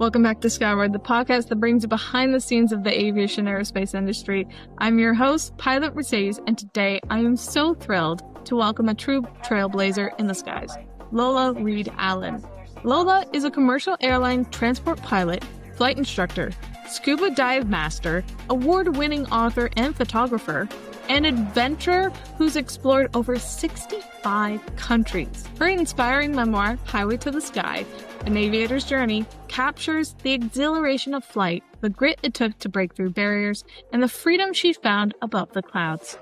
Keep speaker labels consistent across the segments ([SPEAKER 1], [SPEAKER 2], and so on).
[SPEAKER 1] Welcome back to Skyward, the podcast that brings you behind the scenes of the aviation aerospace industry. I'm your host, Pilot Mercedes, and today I am so thrilled to welcome a true trailblazer in the skies, Lola Reid Allin. Lola is a commercial airline transport pilot, flight instructor, scuba dive master, award-winning author and photographer, an adventurer who's explored over 65 countries. Her inspiring memoir, Highway to the Sky, An Aviator's Journey, captures the exhilaration of flight, the grit it took to break through barriers, and the freedom she found above the clouds.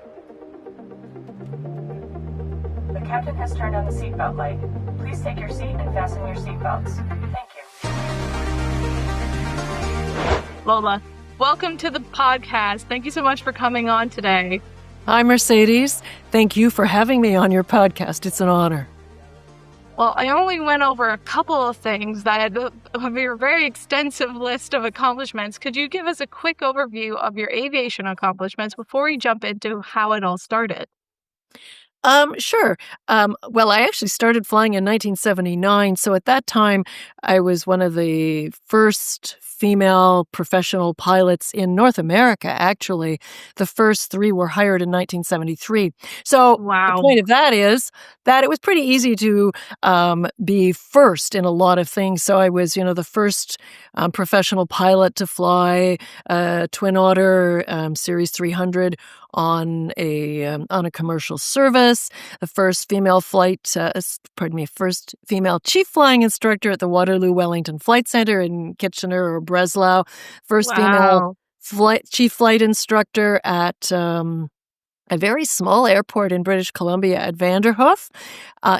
[SPEAKER 2] The captain has turned on the seatbelt light. Please take your seat and fasten your seatbelts. Thank you.
[SPEAKER 1] Lola, welcome to the podcast. Thank you so much for coming on today.
[SPEAKER 3] Hi, Mercedes. Thank you for having me on your podcast. It's an honor.
[SPEAKER 1] Well, I only went over a couple of things of your very extensive list of accomplishments. Could you give us a quick overview of your aviation accomplishments before we jump into how it all started?
[SPEAKER 3] Sure. Well, I actually started flying in 1979. So at that time, I was one of the first female professional pilots in North America, actually. The first three were hired in 1973. So The point of that is that it was pretty easy to be first in a lot of things. So I was, the first professional pilot to fly Twin Otter Series 300 on a commercial service, the first female first female chief flying instructor at the Waterloo Wellington Flight Center in Kitchener or Breslau, first female chief flight instructor at a very small airport in British Columbia at Vanderhoof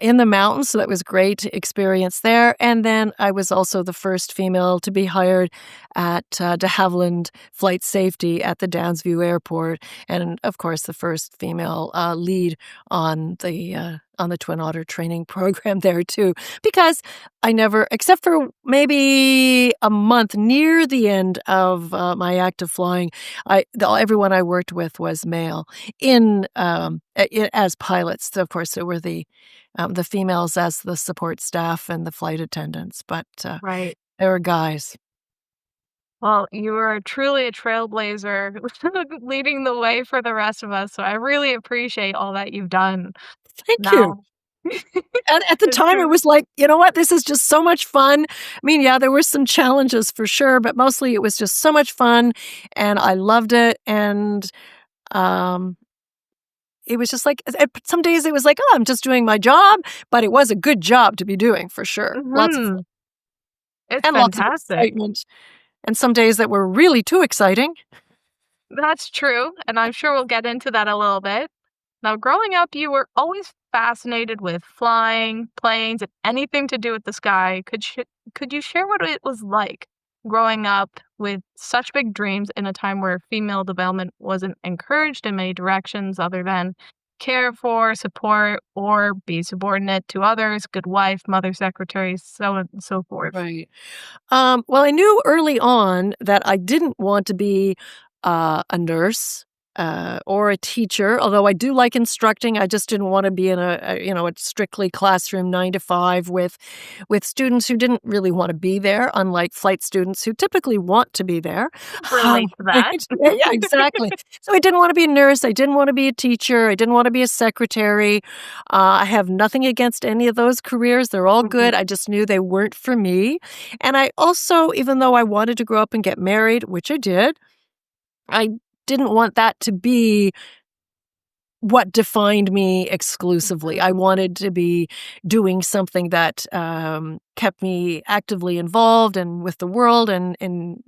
[SPEAKER 3] in the mountains. So that was great experience there. And then I was also the first female to be hired at de Havilland Flight Safety at the Downsview Airport. And of course, the first female lead on the Twin Otter training program there too, because I never, except for maybe a month near the end of my active flying, everyone I worked with was male as pilots. So of course, there were the females as the support staff and the flight attendants, but
[SPEAKER 1] Right.
[SPEAKER 3] They were guys.
[SPEAKER 1] Well, you are truly a trailblazer leading the way for the rest of us. So I really appreciate all that you've done.
[SPEAKER 3] Thank
[SPEAKER 1] Now,
[SPEAKER 3] you. And at the time, it was like, you know what? This is just so much fun. I mean, yeah, there were some challenges for sure, but mostly it was just so much fun, and I loved it. And it was just like, some days it was like, oh, I'm just doing my job, but it was a good job to be doing for sure. Lots of fun.
[SPEAKER 1] It's
[SPEAKER 3] And lots of
[SPEAKER 1] fantastic.
[SPEAKER 3] excitement. And some days that were really too exciting.
[SPEAKER 1] That's true, and I'm sure we'll get into that a little bit. Now, growing up, you were always fascinated with flying, planes, and anything to do with the sky. Could you share what it was like growing up with such big dreams in a time where female development wasn't encouraged in many directions other than care for, support, or be subordinate to others, good wife, mother secretary, so on and so forth?
[SPEAKER 3] Right. Well, I knew early on that I didn't want to be a nurse or a teacher, although I do like instructing. I just didn't want to be in a strictly classroom 9 to 5 with students who didn't really want to be there, unlike flight students who typically want to be there.
[SPEAKER 1] Relate to that.
[SPEAKER 3] Yeah, exactly. So I didn't want to be a nurse. I didn't want to be a teacher. I didn't want to be a secretary. I have nothing against any of those careers. They're all good. I just knew they weren't for me. And I also, even though I wanted to grow up and get married, which I did, I didn't want that to be what defined me exclusively. I wanted to be doing something that kept me actively involved and with the world and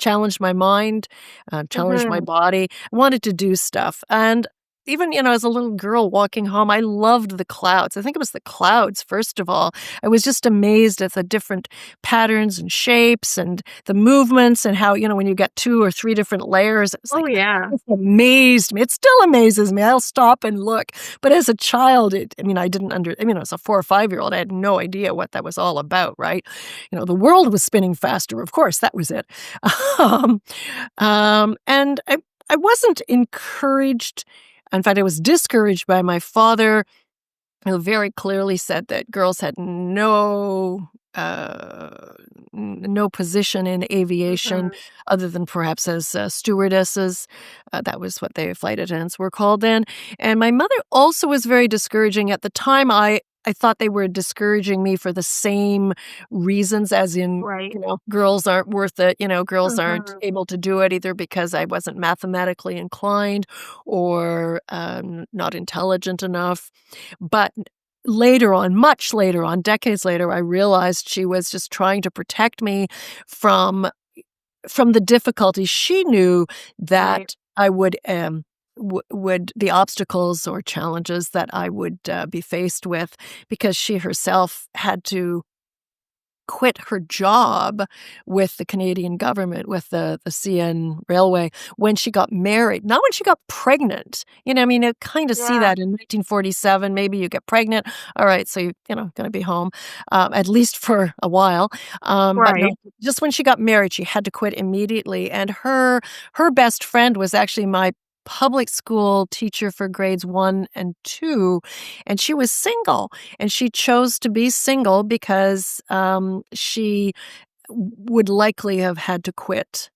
[SPEAKER 3] challenged my mind, challenged my body. I wanted to do stuff. And even, as a little girl walking home, I loved the clouds. I think it was the clouds, first of all. I was just amazed at the different patterns and shapes and the movements and how, when you get 2 or 3 different layers, it was it amazed me. It still amazes me. I'll stop and look. But as a child, as a 4 or 5-year-old, I had no idea what that was all about, right? The world was spinning faster. Of course, that was it. And I wasn't encouraged. In fact, I was discouraged by my father who very clearly said that girls had no position in aviation other than perhaps as stewardesses. That was what the flight attendants were called then. And my mother also was very discouraging. At the time, I thought they were discouraging me for the same reasons, as in,
[SPEAKER 1] Right.
[SPEAKER 3] girls aren't worth it. Girls aren't able to do it either because I wasn't mathematically inclined or not intelligent enough. But later on, much later on, decades later, I realized she was just trying to protect me from the difficulties. She knew that
[SPEAKER 1] Right.
[SPEAKER 3] I would the obstacles or challenges that I would be faced with, because she herself had to quit her job with the Canadian government, with the CN Railway, when she got married, not when she got pregnant. I kind of see that in 1947. Maybe you get pregnant. All right, so you're going to be home, at least for a while. But no, just when she got married, she had to quit immediately. And her best friend was actually my public school teacher for grades 1 and 2, and she was single, and she chose to be single because she would likely have had to quit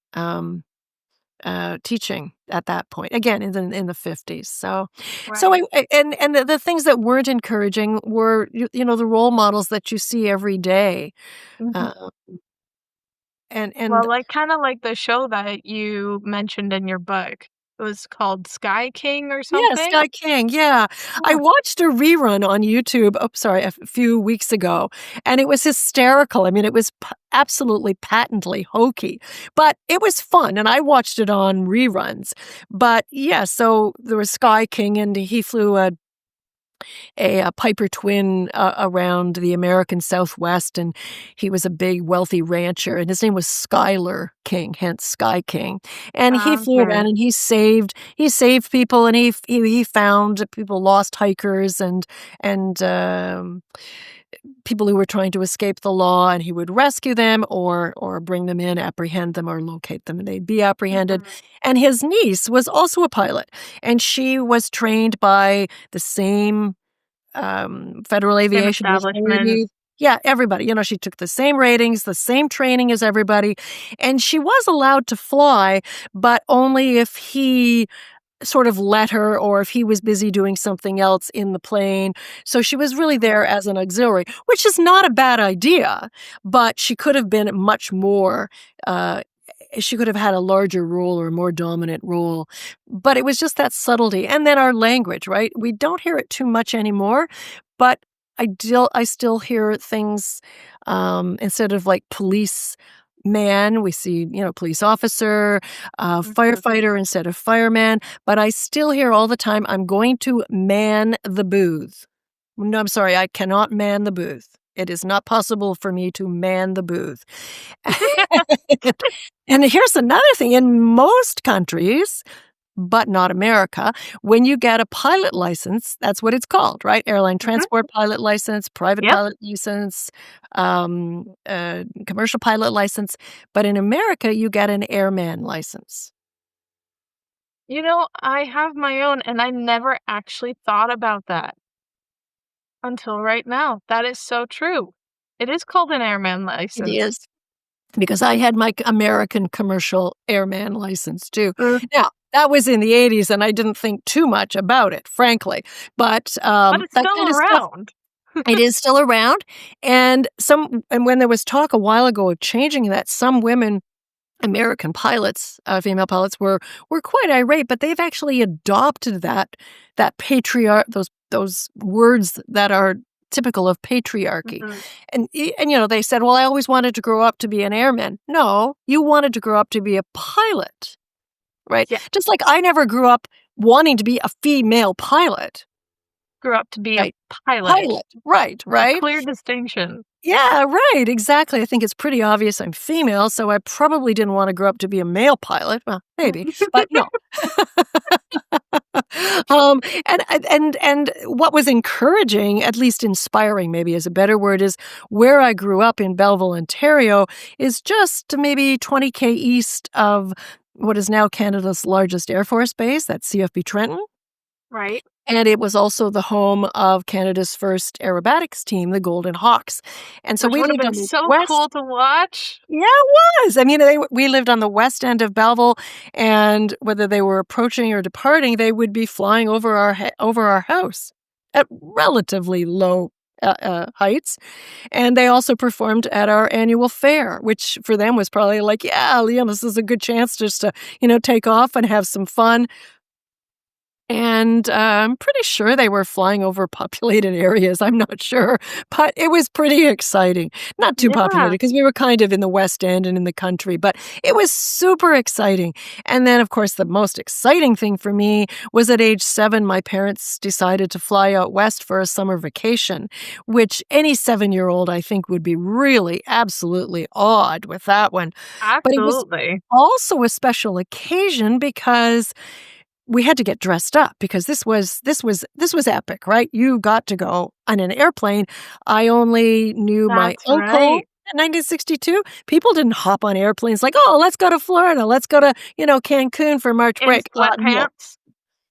[SPEAKER 3] teaching at that point, again in the 50s. So the things that weren't encouraging were the role models that you see every day. And
[SPEAKER 1] Well, kind of like the show that you mentioned in your book. It was called Sky King or
[SPEAKER 3] Yeah,
[SPEAKER 1] something?
[SPEAKER 3] Sky King, yeah. I watched a rerun on YouTube, a few weeks ago, and it was hysterical. It was absolutely patently hokey, but it was fun, and I watched it on reruns. But yeah, so there was Sky King, and he flew a Piper twin around the American Southwest, and he was a big, wealthy rancher, and his name was Schuyler King, hence Sky King. And he flew around, and he saved people, and he found people, lost hikers, and people who were trying to escape the law, and he would rescue them or bring them in, apprehend them, or locate them, and they'd be apprehended. And his niece was also a pilot, and she was trained by the same Federal Aviation
[SPEAKER 1] establishment.
[SPEAKER 3] Yeah, everybody. She took the same ratings, the same training as everybody, and she was allowed to fly, but only if he sort of let her, or if he was busy doing something else in the plane. So she was really there as an auxiliary, which is not a bad idea, but she could have been much more, she could have had a larger role or a more dominant role. But it was just that subtlety. And then our language, right? We don't hear it too much anymore, but I still hear things, instead of like police man, we see, police officer, firefighter instead of fireman. But I still hear all the time, I'm going to man the booth. No, I'm sorry, I cannot man the booth. It is not possible for me to man the booth. And here's another thing. In most countries, but not America, when you get a pilot license, that's what it's called, right? Airline transport pilot license, private pilot license, commercial pilot license. But in America, you get an airman license.
[SPEAKER 1] I have my own, and I never actually thought about that until right now. That is so true. It is called an airman license.
[SPEAKER 3] It is. Because I had my American commercial airman license too. Now, that was in the 80s, and I didn't think too much about it, frankly. But
[SPEAKER 1] it's still around.
[SPEAKER 3] It is still around. And when there was talk a while ago of changing that, some women, American pilots, female pilots, were quite irate, but they've actually adopted that those words that are typical of patriarchy. And they said, well, I always wanted to grow up to be an airman. No, you wanted to grow up to be a pilot, right? Yeah. Just like I never grew up wanting to be a female pilot.
[SPEAKER 1] Grew up to be a pilot.
[SPEAKER 3] Right.
[SPEAKER 1] A clear distinction.
[SPEAKER 3] Yeah, right, exactly. I think it's pretty obvious I'm female, so I probably didn't want to grow up to be a male pilot. Well, maybe, but no. And what was encouraging, at least inspiring maybe is a better word, is where I grew up in Belleville, Ontario, is just maybe 20K east of what is now Canada's largest Air Force base, that's CFB Trenton.
[SPEAKER 1] Right.
[SPEAKER 3] And it was also the home of Canada's first aerobatics team, the Golden Hawks. And so
[SPEAKER 1] Which
[SPEAKER 3] we
[SPEAKER 1] would have
[SPEAKER 3] lived
[SPEAKER 1] been
[SPEAKER 3] on the
[SPEAKER 1] so
[SPEAKER 3] west.
[SPEAKER 1] cool to watch.
[SPEAKER 3] Yeah, it was. I mean, we lived on the west end of Belleville, and whether they were approaching or departing, they would be flying over our house at relatively low heights. And they also performed at our annual fair, which for them was probably like, yeah, Liam, this is a good chance just to, take off and have some fun. And I'm pretty sure they were flying over populated areas. I'm not sure, but it was pretty exciting. Not too populated because we were kind of in the West End and in the country, but it was super exciting. And then, of course, the most exciting thing for me was at age 7, my parents decided to fly out west for a summer vacation, which any 7-year-old, I think, would be really absolutely awed with that one. But it was
[SPEAKER 1] Absolutely.
[SPEAKER 3] also a special occasion because we had to get dressed up because this was epic, right? You got to go on an airplane. I only knew my
[SPEAKER 1] That's
[SPEAKER 3] uncle
[SPEAKER 1] right.
[SPEAKER 3] in 1962. People didn't hop on airplanes like, oh, let's go to Florida. Let's go to, Cancun for March
[SPEAKER 1] In
[SPEAKER 3] break. No.
[SPEAKER 1] sweatpants.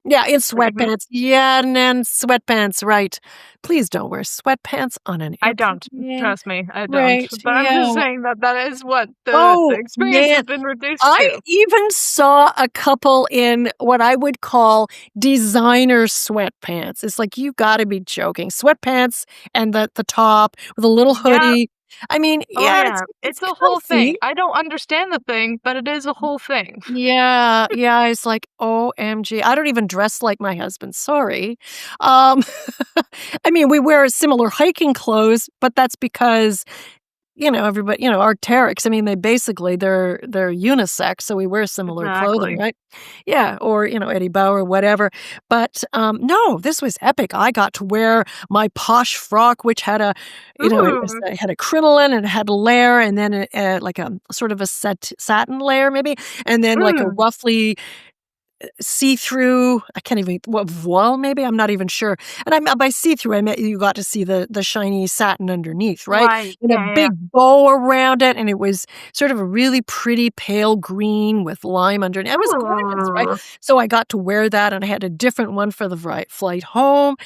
[SPEAKER 3] Yeah, in sweatpants. Yeah, and sweatpants, right. Please don't wear sweatpants on an airplane.
[SPEAKER 1] I don't. Trust me, I don't.
[SPEAKER 3] Right,
[SPEAKER 1] But I'm
[SPEAKER 3] yeah.
[SPEAKER 1] just saying that is what the
[SPEAKER 3] Oh,
[SPEAKER 1] experience has
[SPEAKER 3] man.
[SPEAKER 1] been reduced
[SPEAKER 3] I
[SPEAKER 1] to.
[SPEAKER 3] even saw a couple in what I would call designer sweatpants. It's like, you gotta be joking. Sweatpants and the top with a little
[SPEAKER 1] Yeah.
[SPEAKER 3] hoodie. I mean,
[SPEAKER 1] Oh,
[SPEAKER 3] yeah,
[SPEAKER 1] yeah.
[SPEAKER 3] it's
[SPEAKER 1] a whole thing.
[SPEAKER 3] comfy.
[SPEAKER 1] I don't understand the thing, but it is a whole thing.
[SPEAKER 3] Yeah, it's like, OMG. I don't even dress like my husband, sorry. I mean, we wear similar hiking clothes, but that's because everybody, Arc'teryx, I mean, they're unisex, so we wear similar clothing,
[SPEAKER 1] Exactly.
[SPEAKER 3] right? Yeah, or, Eddie Bauer, whatever. But no, this was epic. I got to wear my posh frock, which had it had a crinoline and it had a layer, and then like a sort of a satin layer, maybe, and then like a roughly see-through, I can't even, voile maybe? I'm not even sure. And by see-through, I meant you got to see the shiny satin underneath, right?
[SPEAKER 1] Right.
[SPEAKER 3] And a
[SPEAKER 1] Yeah,
[SPEAKER 3] big bow around it, and it was sort of a really pretty pale green with lime underneath. It was gorgeous, right? So I got to wear that, and I had a different one for the flight home,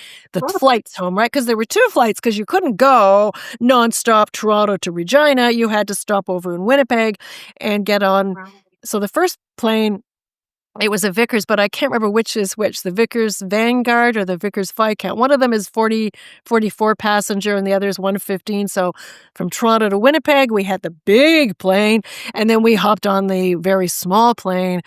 [SPEAKER 3] flights home, right? Because there were 2 flights, because you couldn't go nonstop Toronto to Regina. You had to stop over in Winnipeg and get on. So the first plane, it was a Vickers, but I can't remember which is which, the Vickers Vanguard or the Vickers Viscount. One of them is 44 passenger and the other is 115. So from Toronto to Winnipeg, we had the big plane, and then we hopped on the very small plane,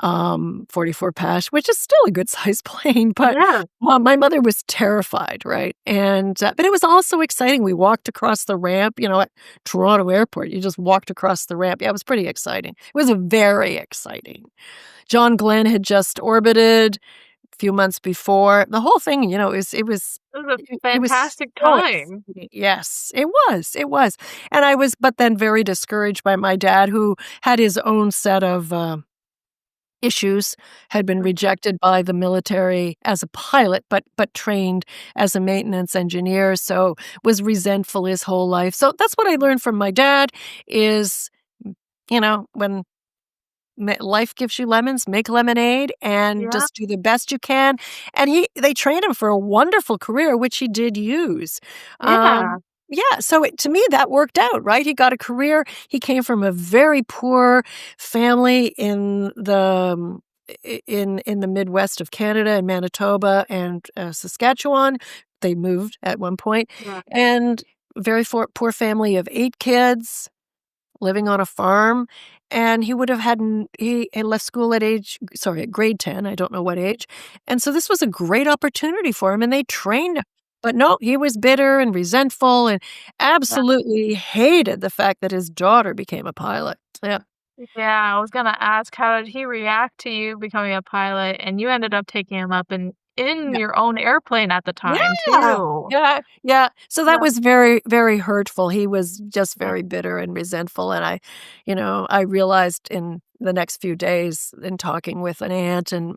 [SPEAKER 3] 44 passenger, which is still a good sized plane. But my mother was terrified, right? And but it was also exciting. We walked across the ramp, at Toronto Airport. You just walked across the ramp. Yeah, it was pretty exciting. It was very exciting. John Glenn had just orbited a few months before. The whole thing, it was
[SPEAKER 1] a fantastic time.
[SPEAKER 3] Yes, it was. And I was, but then very discouraged by my dad, who had his own set of issues, had been rejected by the military as a pilot, but trained as a maintenance engineer, so was resentful his whole life. So that's what I learned from my dad is, when life gives you lemons, make lemonade, and just do the best you can. And they trained him for a wonderful career, which he did use. So to me, that worked out, right? He got a career. He came from a very poor family in the Midwest of Canada, in Manitoba and Saskatchewan. They moved at one point, and very poor family of 8 kids living on a farm. And he would have he had left school at grade 10. I don't know what age. And so this was a great opportunity for him, and they trained him. But no, he was bitter and resentful and absolutely hated the fact that his daughter became a pilot. Yeah.
[SPEAKER 1] Yeah, I was going to ask, how did he react to you becoming a pilot? And you ended up taking him up in your own airplane at the time, too.
[SPEAKER 3] Yeah. So that was very, very hurtful. He was just very bitter and resentful. And I realized in the next few days in talking with an aunt and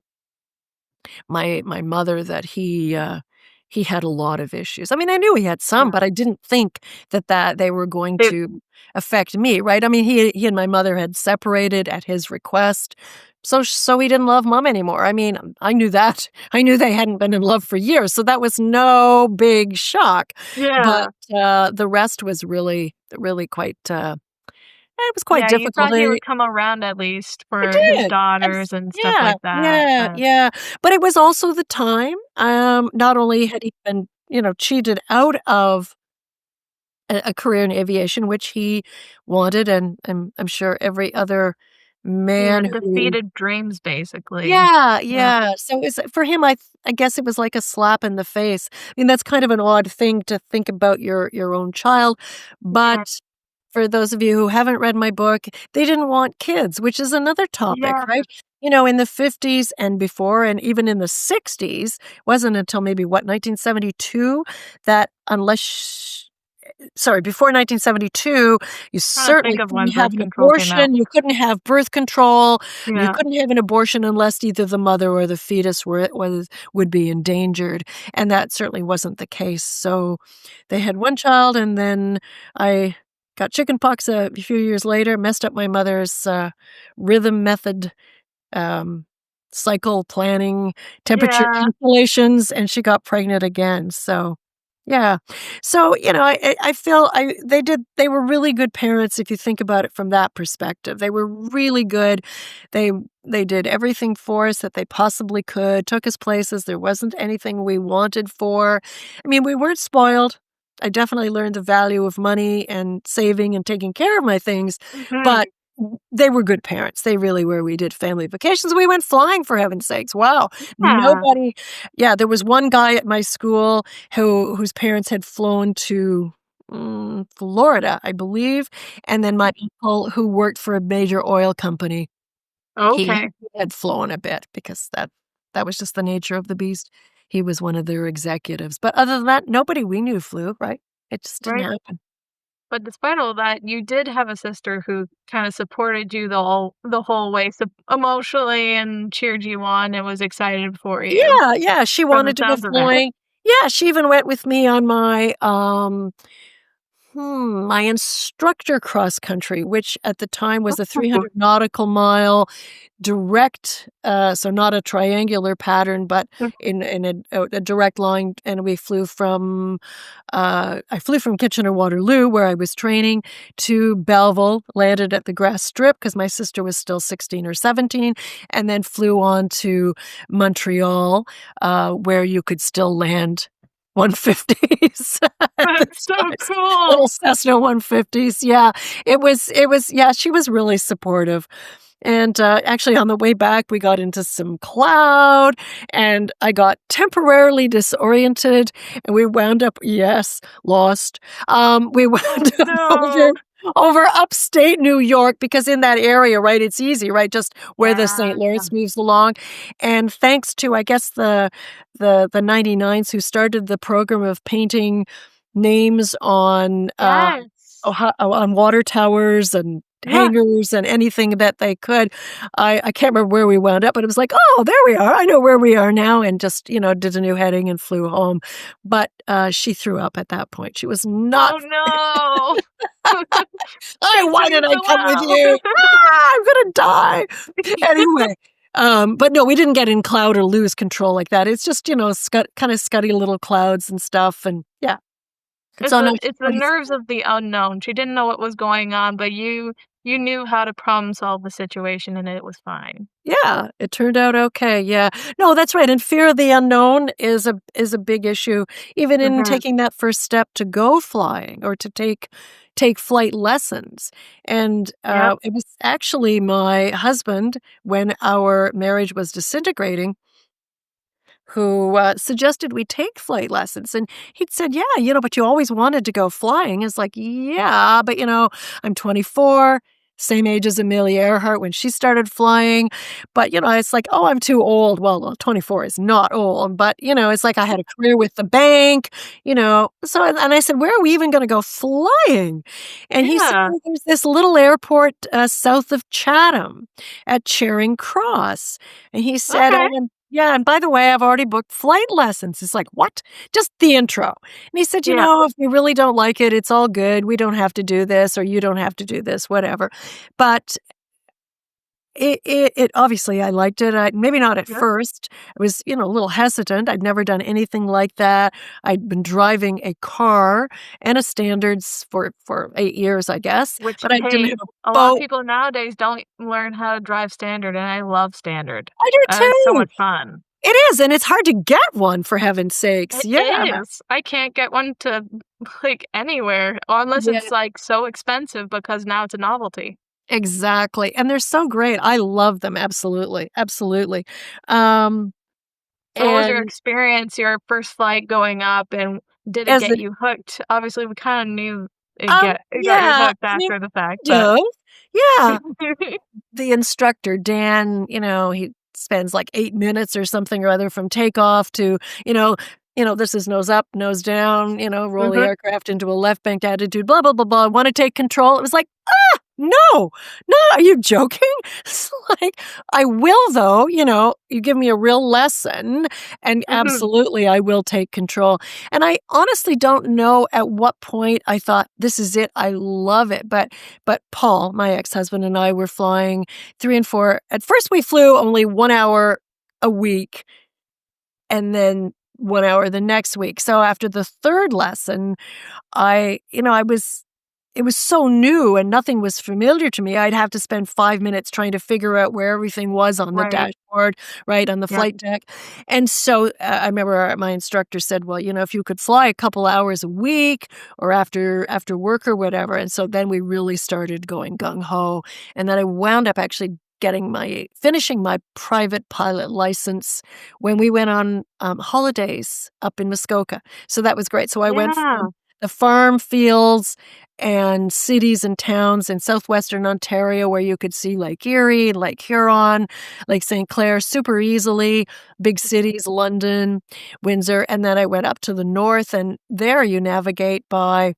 [SPEAKER 3] my mother that he had a lot of issues. I mean, I knew he had some, but I didn't think that they were going to affect me, right? I mean, he and my mother had separated at his request So he didn't love Mom anymore. I mean, I knew that. I knew they hadn't been in love for years, so that was no big shock.
[SPEAKER 1] Yeah.
[SPEAKER 3] But the rest was really, really quite. It was quite
[SPEAKER 1] Yeah, you
[SPEAKER 3] difficult.
[SPEAKER 1] thought he would come around at least
[SPEAKER 3] I
[SPEAKER 1] for his
[SPEAKER 3] did.
[SPEAKER 1] daughters and stuff
[SPEAKER 3] Yeah,
[SPEAKER 1] like that,
[SPEAKER 3] yeah,
[SPEAKER 1] but
[SPEAKER 3] yeah. But it was also the time. Not only had he been, cheated out of a career in aviation, which he wanted, and I'm sure every other
[SPEAKER 1] yeah,
[SPEAKER 3] man who.
[SPEAKER 1] defeated dreams, basically.
[SPEAKER 3] Yeah,
[SPEAKER 1] Yeah.
[SPEAKER 3] yeah. So it's for him. I guess it was like a slap in the face. I mean, that's kind of an odd thing to think about your own child,
[SPEAKER 1] Yeah.
[SPEAKER 3] but for those of you who haven't read my book, they didn't want kids, which is another topic,
[SPEAKER 1] Yeah.
[SPEAKER 3] right? In the 50s and before, and even in the 60s, wasn't until maybe 1972 that before 1972, you
[SPEAKER 1] Trying to think
[SPEAKER 3] certainly
[SPEAKER 1] of when
[SPEAKER 3] couldn't have
[SPEAKER 1] birth
[SPEAKER 3] an
[SPEAKER 1] control came out.
[SPEAKER 3] abortion, you couldn't have birth control, you
[SPEAKER 1] Yeah.
[SPEAKER 3] couldn't have an abortion unless either the mother or the fetus would be endangered, and that certainly wasn't the case. So they had one child, and then I got chickenpox a few years later, messed up my mother's rhythm method, cycle planning, temperature
[SPEAKER 1] Yeah.
[SPEAKER 3] calculations, and she got pregnant again. So, yeah. So, I feel they were really good parents if you think about it from that perspective. They were really good. They they did everything for us that they possibly could, took us places there wasn't anything we wanted for. I mean, we weren't spoiled. I definitely learned the value of money and saving and taking care of my things,
[SPEAKER 1] Mhm.
[SPEAKER 3] but they were good parents. They really were. We did family vacations. We went flying, for heaven's sakes. Wow.
[SPEAKER 1] Yeah.
[SPEAKER 3] Nobody. Yeah, there was one guy at my school whose parents had flown to Florida, I believe, and then my uncle who worked for a major oil company. He
[SPEAKER 1] Okay.
[SPEAKER 3] had flown a bit because that was just the nature of the beast. He was one of their executives. But other than that, nobody we knew flew, right? It just didn't
[SPEAKER 1] Right.
[SPEAKER 3] happen.
[SPEAKER 1] But despite all that, you did have a sister who kinda supported you the whole way, emotionally and cheered you on and was excited for you,
[SPEAKER 3] Yeah, yeah, she
[SPEAKER 1] from the
[SPEAKER 3] wanted to go
[SPEAKER 1] sounds of it.
[SPEAKER 3] flying. Yeah, she even went with me on my instructor cross country, which at the time was a 300 nautical mile direct, so not a triangular pattern, but in a direct line, and I flew from Kitchener-Waterloo, where I was training, to Belleville, landed at the Grass Strip because my sister was still 16 or 17, and then flew on to Montreal, where you could still land 150s at
[SPEAKER 1] That's
[SPEAKER 3] this
[SPEAKER 1] so
[SPEAKER 3] time.
[SPEAKER 1] cool.
[SPEAKER 3] Little Cessna 150s. Yeah, yeah, she was really supportive. And actually, on the way back, we got into some cloud, and I got temporarily disoriented, and we wound up, yes, lost. We wound up
[SPEAKER 1] No.
[SPEAKER 3] over upstate New York because in that area, right, it's easy, right, just where the
[SPEAKER 1] Yeah.
[SPEAKER 3] St. Lawrence moves along. And thanks to, I guess, the 99s who started the program of painting names on
[SPEAKER 1] Yes.
[SPEAKER 3] on water towers and
[SPEAKER 1] Yeah.
[SPEAKER 3] hangars and anything that they could. I can't remember where we wound up, but it was like, "Oh, there we are. I know where we are now," and just, did a new heading and flew home. But, she threw up at that point. She was not.
[SPEAKER 1] Oh, no. Things
[SPEAKER 3] Why
[SPEAKER 1] didn't
[SPEAKER 3] did I
[SPEAKER 1] go
[SPEAKER 3] come with
[SPEAKER 1] well.
[SPEAKER 3] you? I'm gonna die." Anyway, but no, we didn't get in cloud or lose control like that. It's just, kinda scuddy little clouds and stuff, and yeah.
[SPEAKER 1] It's
[SPEAKER 3] So, no,
[SPEAKER 1] it's the
[SPEAKER 3] pretty.
[SPEAKER 1] nerves of the unknown. She didn't know what was going on, but you knew how to problem solve the situation, and it was fine.
[SPEAKER 3] Yeah, it turned out okay, yeah. No, that's right, and fear of the unknown is a big issue, even in
[SPEAKER 1] Mhm.
[SPEAKER 3] taking that first step to go flying or to take flight lessons, and,
[SPEAKER 1] Yep.
[SPEAKER 3] it was actually my husband, when our marriage was disintegrating, who, suggested we take flight lessons, and he'd said, "Yeah, but you always wanted to go flying." It's like, "Yeah, but, I'm 24, same age as Amelia Earhart when she started flying, but, it's like, oh, I'm too old." Well, 24 is not old, but, it's like I had a career with the bank, so and I said, "Where are we even gonna go flying?" And he said,
[SPEAKER 1] Yeah.
[SPEAKER 3] "Well, there's this little airport, south of Chatham at Charing Cross," and he said,
[SPEAKER 1] Okay.
[SPEAKER 3] "Oh, and yeah, and by the way, I've already booked flight lessons." It's like, "What?" Just the intro. And he said,
[SPEAKER 1] Yeah.
[SPEAKER 3] If you really don't like it, it's all good. We don't have to do this, or you don't have to do this, whatever." But It obviously I liked it. Maybe not at
[SPEAKER 1] Yeah.
[SPEAKER 3] first. I was, a little hesitant. I'd never done anything like that. I'd been driving a car and a standards for 8 years, I guess,
[SPEAKER 1] Which,
[SPEAKER 3] but I didn't
[SPEAKER 1] hey,
[SPEAKER 3] have a
[SPEAKER 1] a lot of
[SPEAKER 3] boat.
[SPEAKER 1] people nowadays don't learn how to drive standard, and I love standard.
[SPEAKER 3] I do
[SPEAKER 1] It's so
[SPEAKER 3] too.
[SPEAKER 1] much fun.
[SPEAKER 3] It is, and it's hard to get one for heaven's sakes.
[SPEAKER 1] It
[SPEAKER 3] Yeah.
[SPEAKER 1] is. I can't get one to, like, anywhere unless
[SPEAKER 3] Yeah,
[SPEAKER 1] it's, like, so expensive because now it's a novelty.
[SPEAKER 3] exactly. And they're so great. I love them. Absolutely. Absolutely. Um,
[SPEAKER 1] So what was your
[SPEAKER 3] and
[SPEAKER 1] experience, your first flight going up, and did it
[SPEAKER 3] as
[SPEAKER 1] get
[SPEAKER 3] the
[SPEAKER 1] you hooked? Obviously, we kinda knew it got you
[SPEAKER 3] yeah,
[SPEAKER 1] hooked
[SPEAKER 3] I mean,
[SPEAKER 1] after the fact, but
[SPEAKER 3] kind of. Yeah. The instructor, Dan, he spends like 8 minutes or something or other from takeoff to, you know, this is nose up, nose down, roll the
[SPEAKER 1] Mhm.
[SPEAKER 3] aircraft into a left banked attitude, blah, blah, blah, blah. Want to take control. It was like, no, no, are you joking? It's like, I will though, you give me a real lesson and
[SPEAKER 1] Mhm.
[SPEAKER 3] absolutely I will take control. And I honestly don't know at what point I thought, this is it. I love it. But Paul, my ex-husband, and I were flying 3 and 4. At first we flew only 1 hour a week and then 1 hour the next week. So after the third lesson, it was so new and nothing was familiar to me. I'd have to spend 5 minutes trying to figure out where everything was on the
[SPEAKER 1] Right.
[SPEAKER 3] dashboard, right, on the
[SPEAKER 1] Yep.
[SPEAKER 3] flight deck. And so I remember my instructor said, well, if you could fly a couple hours a week or after work or whatever. And so then we really started going gung-ho. And then I wound up actually finishing my private pilot license when we went on holidays up in Muskoka. So that was great. So I went
[SPEAKER 1] Yeah.
[SPEAKER 3] from the farm fields and cities and towns in southwestern Ontario where you could see Lake Erie, Lake Huron, Lake St. Clair super easily, big cities, London, Windsor. And then I went up to the north, and there you navigate by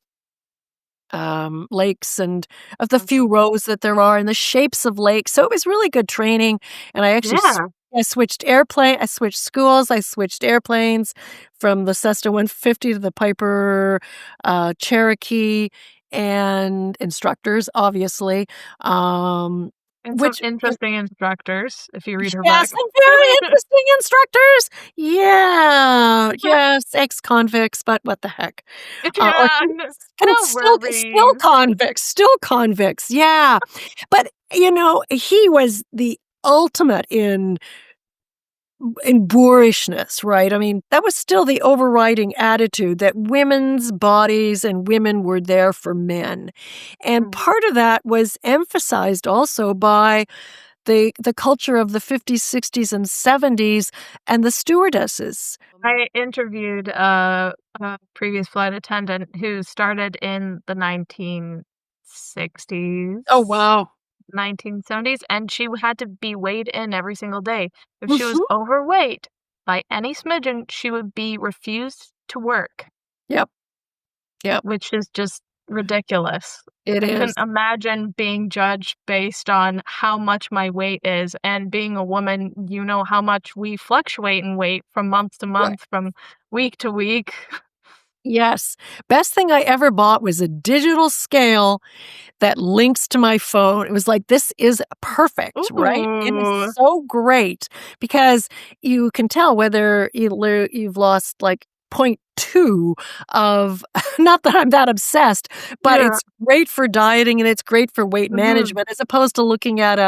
[SPEAKER 3] lakes and of the few rows that there are and the shapes of lakes. So it was really good training. And I actually
[SPEAKER 1] Yeah.
[SPEAKER 3] I switched schools, I switched airplanes from the Cessna 150 to the Piper Cherokee, and instructors, obviously.
[SPEAKER 1] And some
[SPEAKER 3] Which
[SPEAKER 1] interesting instructors, if you read her
[SPEAKER 3] Yes,
[SPEAKER 1] book.
[SPEAKER 3] and very interesting instructors. Yeah, yes, ex-convicts, but what the heck? Or
[SPEAKER 1] Yeah,
[SPEAKER 3] and
[SPEAKER 1] no
[SPEAKER 3] still
[SPEAKER 1] worries.
[SPEAKER 3] convicts, yeah. But, he was the ultimate in boorishness, right? I mean, that was still the overriding attitude that women's bodies and women were there for men. And
[SPEAKER 1] Mhm.
[SPEAKER 3] part of that was emphasized also by the culture of the 50s, 60s, and 70s and the stewardesses.
[SPEAKER 1] I interviewed a previous flight attendant who started in the 1960s,
[SPEAKER 3] Oh, wow.
[SPEAKER 1] 1970s, and she had to be weighed in every single day. If she was
[SPEAKER 3] Mhm.
[SPEAKER 1] overweight by any smidgen, she would be refused to work,
[SPEAKER 3] Yep, yep,
[SPEAKER 1] which is just ridiculous.
[SPEAKER 3] it
[SPEAKER 1] I
[SPEAKER 3] is.
[SPEAKER 1] couldn't imagine being judged based on how much my weight is, and being a woman, you know how much we fluctuate in weight from month to
[SPEAKER 3] Right.
[SPEAKER 1] month, from week to week.
[SPEAKER 3] Yes. Best thing I ever bought was a digital scale that links to my phone. It was like, this is perfect, right? It is
[SPEAKER 1] Ooh.
[SPEAKER 3] so great because you can tell whether you've lost like point 0.2 of, not that I'm that obsessed, but
[SPEAKER 1] Yeah.
[SPEAKER 3] it's great for dieting and it's great for weight
[SPEAKER 1] Mhm.
[SPEAKER 3] management as opposed to looking at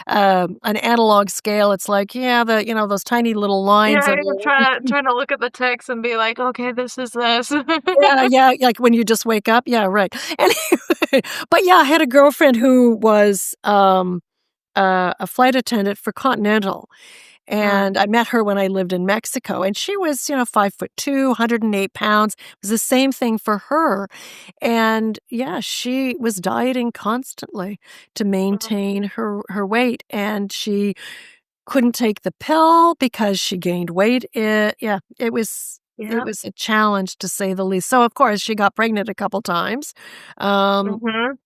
[SPEAKER 3] an analog scale. It's like, yeah, those tiny little lines
[SPEAKER 1] Yeah,
[SPEAKER 3] and
[SPEAKER 1] you're trying to look at the text and be like, "Okay, this is this."
[SPEAKER 3] yeah, like when you just wake up. Yeah, right. Anyway, but yeah, I had a girlfriend who was a flight attendant for Continental.
[SPEAKER 1] Mm.
[SPEAKER 3] And I met her when I lived in Mexico, and she was, 5'2", 108 pounds. It was the same thing for her. And yeah, she was dieting constantly to
[SPEAKER 1] Mhm.
[SPEAKER 3] maintain her weight. And she couldn't take the pill because she gained weight. It
[SPEAKER 1] Yep.
[SPEAKER 3] was a challenge to say the least. So of course she got pregnant a couple times. Um,
[SPEAKER 1] Mhm.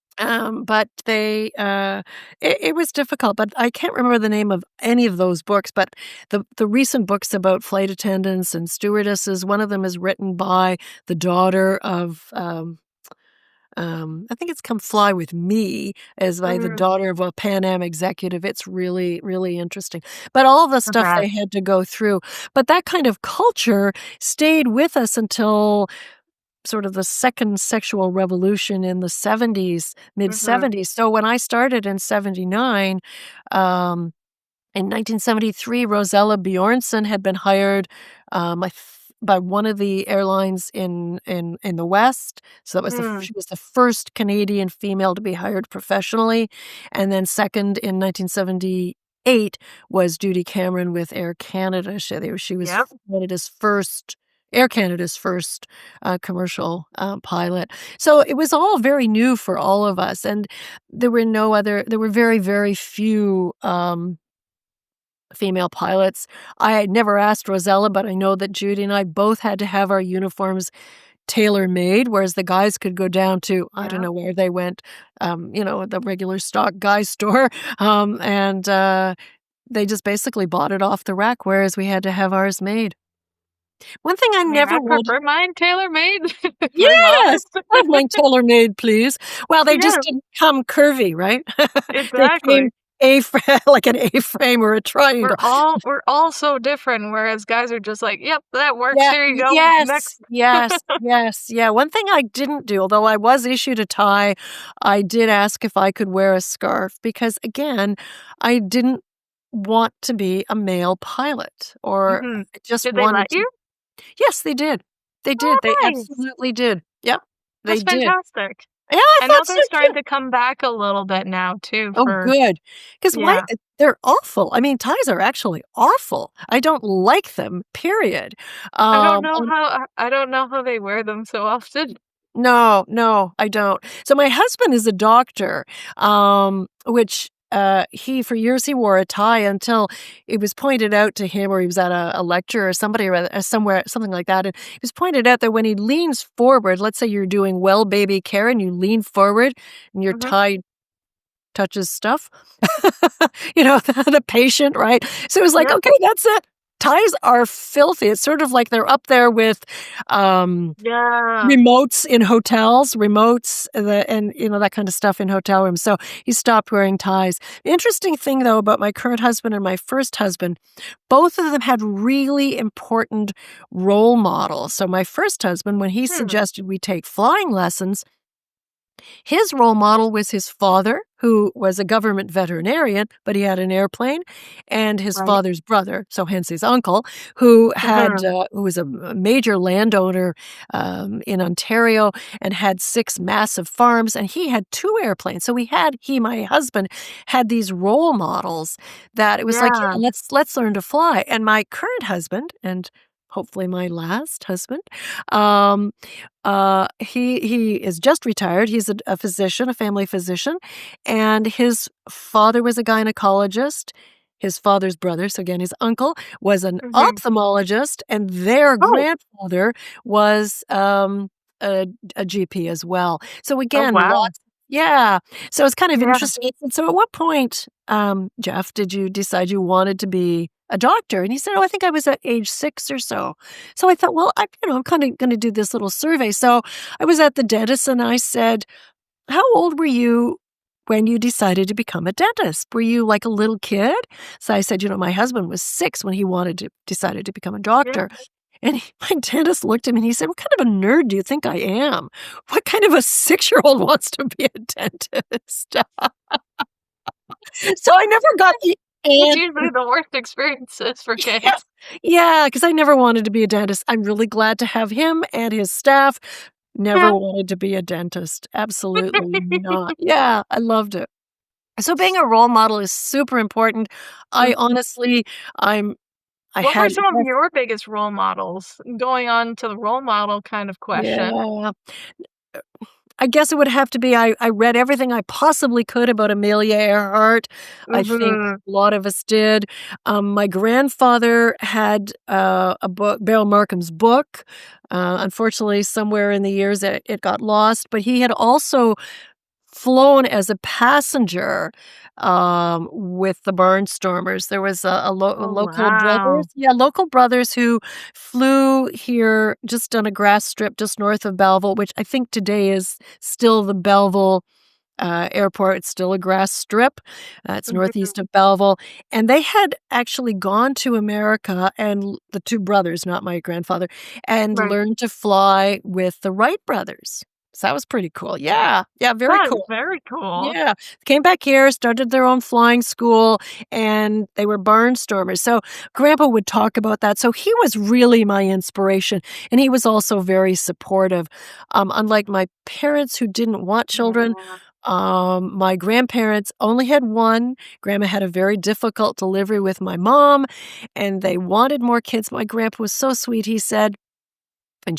[SPEAKER 3] but it was difficult, but I can't remember the name of any of those books, but the recent books about flight attendants and stewardesses, one of them is written by the daughter of, I think it's Come Fly With Me, as by the daughter of a Pan Am executive. It's really, really interesting. But all the stuff
[SPEAKER 1] Okay.
[SPEAKER 3] they had to go through. But that kind of culture stayed with us until sort of the second sexual revolution in the 70s, mid-70s. So when I started in 79, in 1973, Rosella Bjornsson had been hired by one of the airlines in the West. So that was she was the first Canadian female to be hired professionally. And then second in 1978 was Judy Cameron with Air Canada. She was Air Canada's first commercial pilot. So it was all very new for all of us. And there were very, very few female pilots. I had never asked Rosella, but I know that Judy and I both had to have our uniforms tailor-made, whereas the guys could go down to, I don't know where they went, the regular stock guy store, and they just basically bought it off the rack, whereas we had to have ours made. One thing I never wanted...
[SPEAKER 1] prefer mine tailor-made.
[SPEAKER 3] Yes! Have mine tailor-made, please. Well, they just didn't come curvy, right?
[SPEAKER 1] Exactly.
[SPEAKER 3] Like an A-frame or a triangle.
[SPEAKER 1] We're all so different, whereas guys are just like, yep, that works.
[SPEAKER 3] Yeah,
[SPEAKER 1] Here you go.
[SPEAKER 3] yes,
[SPEAKER 1] Next.
[SPEAKER 3] yes. Yeah, one thing I didn't do, although I was issued a tie, I did ask if I could wear a scarf because, again, I didn't want to be a male pilot, or I just
[SPEAKER 1] Did
[SPEAKER 3] wanted
[SPEAKER 1] they let
[SPEAKER 3] to.
[SPEAKER 1] you?
[SPEAKER 3] Yes, they did. They did. They
[SPEAKER 1] Nice.
[SPEAKER 3] absolutely did. Yep, they
[SPEAKER 1] That's
[SPEAKER 3] did.
[SPEAKER 1] fantastic.
[SPEAKER 3] Yeah, I
[SPEAKER 1] know
[SPEAKER 3] thought
[SPEAKER 1] they're
[SPEAKER 3] so
[SPEAKER 1] starting
[SPEAKER 3] too.
[SPEAKER 1] to come back a little bit now too.
[SPEAKER 3] Oh, good. Because
[SPEAKER 1] Yeah.
[SPEAKER 3] they're awful. I mean, ties are actually awful. I don't like them, period.
[SPEAKER 1] I don't know how they wear them so often.
[SPEAKER 3] No, I don't. So my husband is a doctor, which he, for years, he wore a tie until it was pointed out to him, or he was at a lecture or somewhere, something like that. And it was pointed out that when he leans forward, let's say you're doing well baby care and you lean forward and your tie touches stuff, the patient, right? So it was like, okay, that's it. Ties are filthy. It's sort of like they're up there with remotes in hotels, and that kind of stuff in hotel rooms. So he stopped wearing ties. The interesting thing, though, about my current husband and my first husband, both of them had really important role models. So my first husband, when he suggested we take flying lessons, his role model was his father, who was a government veterinarian, but he had an airplane, and his father's brother, so hence his uncle, who was a major landowner in Ontario and had 6 massive farms, and he had 2 airplanes. So my husband, had these role models that it was like, let's learn to fly. And my current husband, and hopefully my last husband, he is just retired. He's a physician, a family physician, and his father was a gynecologist. His father's brother, so again, his uncle, was an ophthalmologist, and their grandfather was a GP as well. So again, so it's kind of interesting. So at what point, Jeff, did you decide you wanted to be a doctor? And he said, I think I was at age 6 or so. So I thought, well, I'm kind of going to do this little survey. So I was at the dentist and I said, how old were you when you decided to become a dentist? Were you like a little kid? So I said, my husband was 6 when he decided to become a doctor. And my dentist looked at me and he said, what kind of a nerd do you think I am? What kind of a 6-year-old wants to be a dentist? So I never got the
[SPEAKER 1] It's usually the worst experiences for kids.
[SPEAKER 3] Yeah, because I never wanted to be a dentist. I'm really glad to have him and his staff. Never wanted to be a dentist. Absolutely not. Yeah, I loved it. So being a role model is super important. I honestly, what
[SPEAKER 1] were some of your biggest role models? Going on to the role model kind of question.
[SPEAKER 3] Yeah. I guess it would have to be, I read everything I possibly could about Amelia Earhart. I think a lot of us did. My grandfather had a book, Beryl Markham's book. Unfortunately, somewhere in the years it got lost. But he had also flown as a passenger with the Barnstormers. There was a
[SPEAKER 1] Oh,
[SPEAKER 3] local brothers,
[SPEAKER 1] wow.
[SPEAKER 3] local brothers who flew here just on a grass strip just north of Belleville, which I think today is still the Belleville airport. It's still a grass strip. It's
[SPEAKER 1] Mhm.
[SPEAKER 3] northeast of Belleville. And they had actually gone to America, and the two brothers, not my grandfather, and
[SPEAKER 1] Right.
[SPEAKER 3] learned to fly with the Wright brothers. So that was pretty cool. Yeah. Yeah. Very
[SPEAKER 1] That is
[SPEAKER 3] cool.
[SPEAKER 1] very cool.
[SPEAKER 3] Yeah. Came back here, started their own flying school, and they were barnstormers. So Grandpa would talk about that. So he was really my inspiration. And he was also very supportive. Unlike my parents who didn't want children,
[SPEAKER 1] Yeah.
[SPEAKER 3] my grandparents only had one. Grandma had a very difficult delivery with my mom, and they wanted more kids. My grandpa was so sweet. He said, and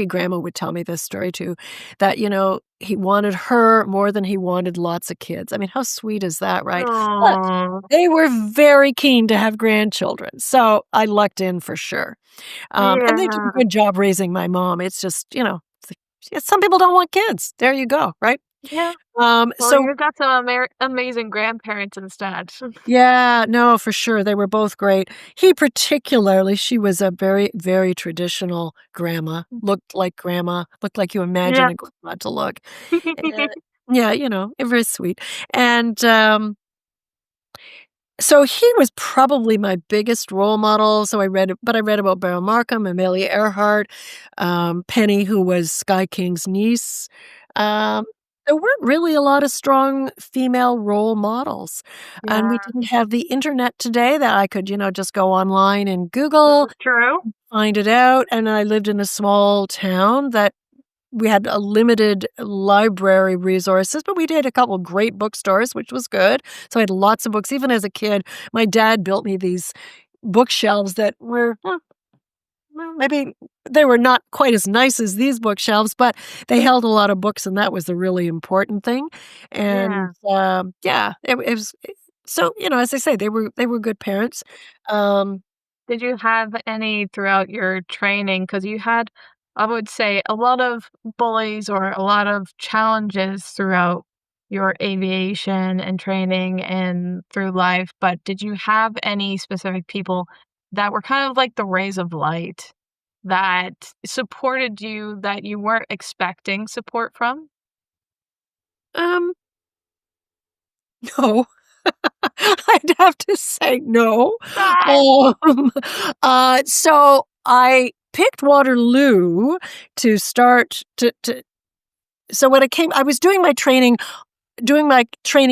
[SPEAKER 3] grandma would tell me this story too, that, he wanted her more than he wanted lots of kids. I mean, how sweet is that, right? But
[SPEAKER 1] Oh,
[SPEAKER 3] they were very keen to have grandchildren. So I lucked in for sure. And they did a
[SPEAKER 1] yeah.
[SPEAKER 3] good job raising my mom. It's just, it's like, yeah, some people don't want kids. There you go, right?
[SPEAKER 1] Yeah. Well,
[SPEAKER 3] So
[SPEAKER 1] you got some amazing grandparents instead.
[SPEAKER 3] yeah, no, for sure. They were both great. He particularly, she was a very, very traditional grandma. Looked like grandma, looked like you imagine
[SPEAKER 1] Yeah.
[SPEAKER 3] a grandma to look. And, yeah, very sweet. And so he was probably my biggest role model. So I read about Beryl Markham, Amelia Earhart, Penny, who was Sky King's niece. Um, there weren't really a lot of strong female role models. And we
[SPEAKER 1] Yeah.
[SPEAKER 3] didn't have the internet today that I could, just go online and
[SPEAKER 1] This
[SPEAKER 3] Google,
[SPEAKER 1] is true.
[SPEAKER 3] find it out. And I lived in a small town that we had a limited library resources, but we did a couple great bookstores, which was good. So I had lots of books. Even as a kid, my dad built me these bookshelves that were, well, maybe they were not quite as nice as these bookshelves, but they held a lot of books, and that was the really important thing. And
[SPEAKER 1] Yeah.
[SPEAKER 3] yeah, it was. So as I say, they were good parents. Um,
[SPEAKER 1] Did you have any throughout your training? Because you had, I would say, a lot of bullies or a lot of challenges throughout your aviation and training and through life, but did you have any specific people that were kind of like the rays of light that supported you that you weren't expecting support from?
[SPEAKER 3] um, no. I'd have to say no.
[SPEAKER 1] Ah!
[SPEAKER 3] Um, so I picked Waterloo to start to so when I was doing my training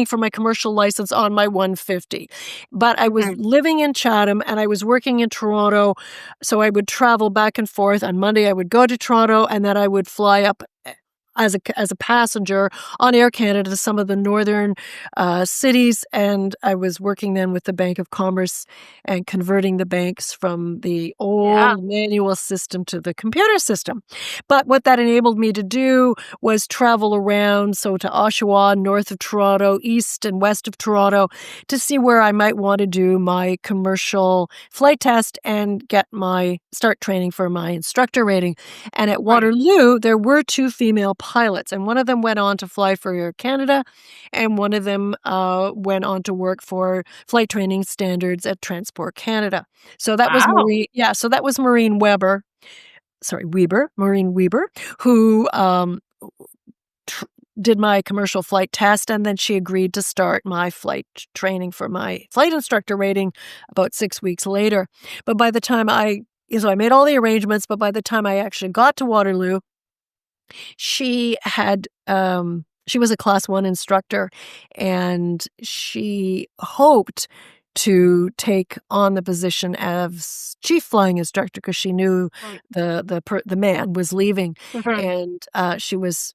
[SPEAKER 3] for my commercial license on my 150. But I was
[SPEAKER 1] Mhm.
[SPEAKER 3] living in Chatham and I was working in Toronto, so I would travel back and forth. On Monday, I would go to Toronto, and then I would fly up as a passenger on Air Canada to some of the northern cities, and I was working then with the Bank of Commerce and converting the banks from the
[SPEAKER 1] Yeah.
[SPEAKER 3] old manual system to the computer system. But what that enabled me to do was travel around, so to Oshawa, north of Toronto, east and west of Toronto, to see where I might want to do my commercial flight test and start training for my instructor rating. And at
[SPEAKER 1] Right.
[SPEAKER 3] Waterloo, there were two female pilots, and one of them went on to fly for Air Canada, and one of them went on to work for flight training standards at Transport Canada. So that was
[SPEAKER 1] Wow.
[SPEAKER 3] Maureen. Yeah, so that was Maureen Weber. Sorry, Maureen Weber, who tr- did my commercial flight test, and then she agreed to start my flight training for my flight instructor rating about 6 weeks later. But by the time I made all the arrangements, but by the time I actually got to Waterloo, she was a class 1 instructor, and she hoped to take on the position as chief flying instructor because she knew
[SPEAKER 1] Right.
[SPEAKER 3] the man was leaving,
[SPEAKER 1] Mhm.
[SPEAKER 3] and she was,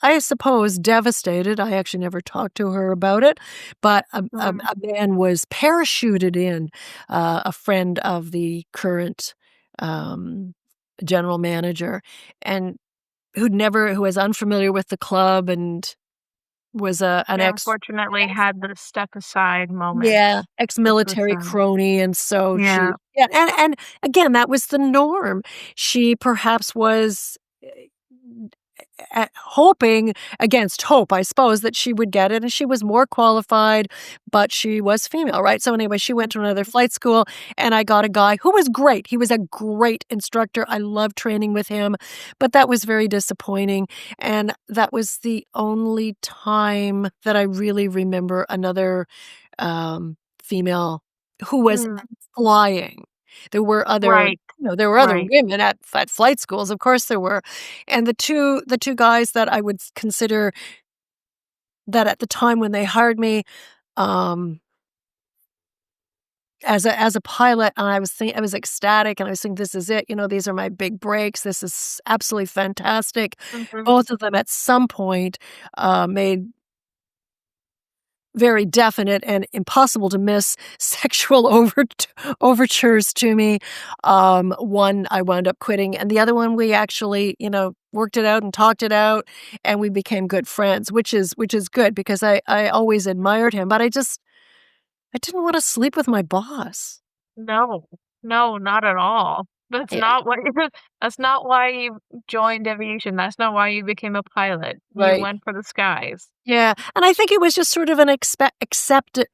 [SPEAKER 3] I suppose, devastated. I actually never talked to her about it, but
[SPEAKER 1] Mhm.
[SPEAKER 3] a man was parachuted in, a friend of the current um, general manager, and who was unfamiliar with the club and was an
[SPEAKER 1] They unfortunately had the step aside moment, which was
[SPEAKER 3] ex-military
[SPEAKER 1] sad.
[SPEAKER 3] crony, and so
[SPEAKER 1] Yeah.
[SPEAKER 3] and again, that was the norm. She perhaps was, hoping against hope, I suppose, that she would get it. And she was more qualified, but she was female, right? So anyway, she went to another flight school, and I got a guy who was great. He was a great instructor. I loved training with him, but that was very disappointing. And that was the only time that I really remember another female who was flying. There were other, there were other women at flight schools, of course there were, and the two guys that I would consider that at the time when they hired me, as a pilot, and I was ecstatic, and I was thinking, this is it. These are my big breaks. This is absolutely fantastic. Both of them at some point made very definite and impossible to miss sexual overtures to me. One I wound up quitting, and the other one we actually, worked it out and talked it out, and we became good friends, which is good because I always admired him, but I didn't want to sleep with my boss.
[SPEAKER 1] No, not at all. That's not why you joined aviation. That's not why you became a pilot.
[SPEAKER 3] Right.
[SPEAKER 1] You went for the skies.
[SPEAKER 3] Yeah, and I think it was just sort of an accepted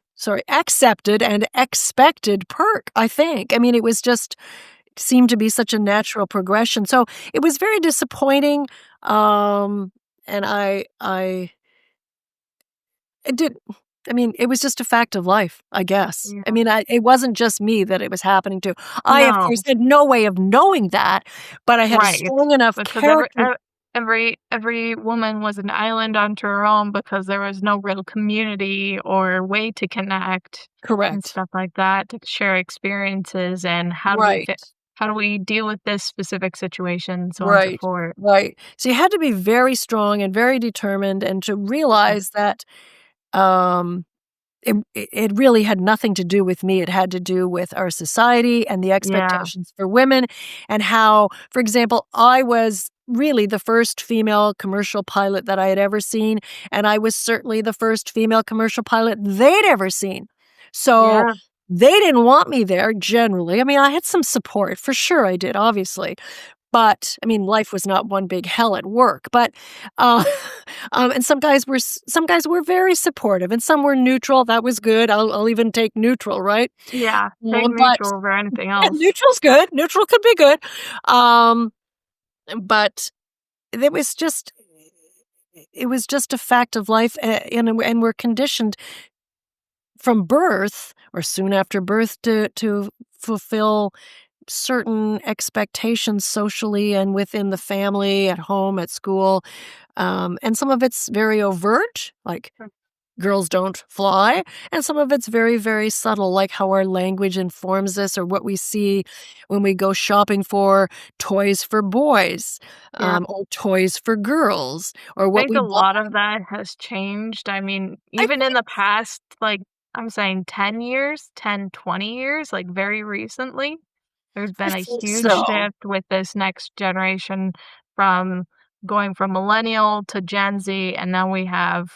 [SPEAKER 3] and expected perk, I think. I mean, it seemed to be such a natural progression. So it was very disappointing. And it was just a fact of life, I guess.
[SPEAKER 1] Yeah.
[SPEAKER 3] I mean, it wasn't just me that it was happening to. I, of course, had no way of knowing that, but I had a strong enough character.
[SPEAKER 1] Every woman was an island unto her own because there was no real community or way to connect.
[SPEAKER 3] Correct.
[SPEAKER 1] And stuff like that, to share experiences and how do we deal with this specific situation, so on and so forth.
[SPEAKER 3] Right. So you had to be very strong and very determined, and to realize that it really had nothing to do with me. It had to do with our society and the expectations for women, and how, for example, I was really the first female commercial pilot that I had ever seen, and I was certainly the first female commercial pilot they'd ever seen. So they didn't want me there generally. I mean, I had some support, for sure I did, obviously. But I mean, life was not one big hell at work. But and some guys were very supportive, and some were neutral. That was good. I'll even take neutral, right?
[SPEAKER 1] Yeah, take neutral over anything else.
[SPEAKER 3] Neutral's good. Neutral could be good. But it was just a fact of life, and we're conditioned from birth or soon after birth to fulfill certain expectations socially and within the family, at home, at school. And some of it's very overt, like girls don't fly. And some of it's very, very subtle, like how our language informs us, or what we see when we go shopping for toys for boys, or toys for girls, or what
[SPEAKER 1] I think a lot of that has changed. I mean, even in the past, like, I'm saying 10 years, 10, 20 years, like very recently, there's been a huge shift with this next generation, from going from millennial to Gen Z, and now we have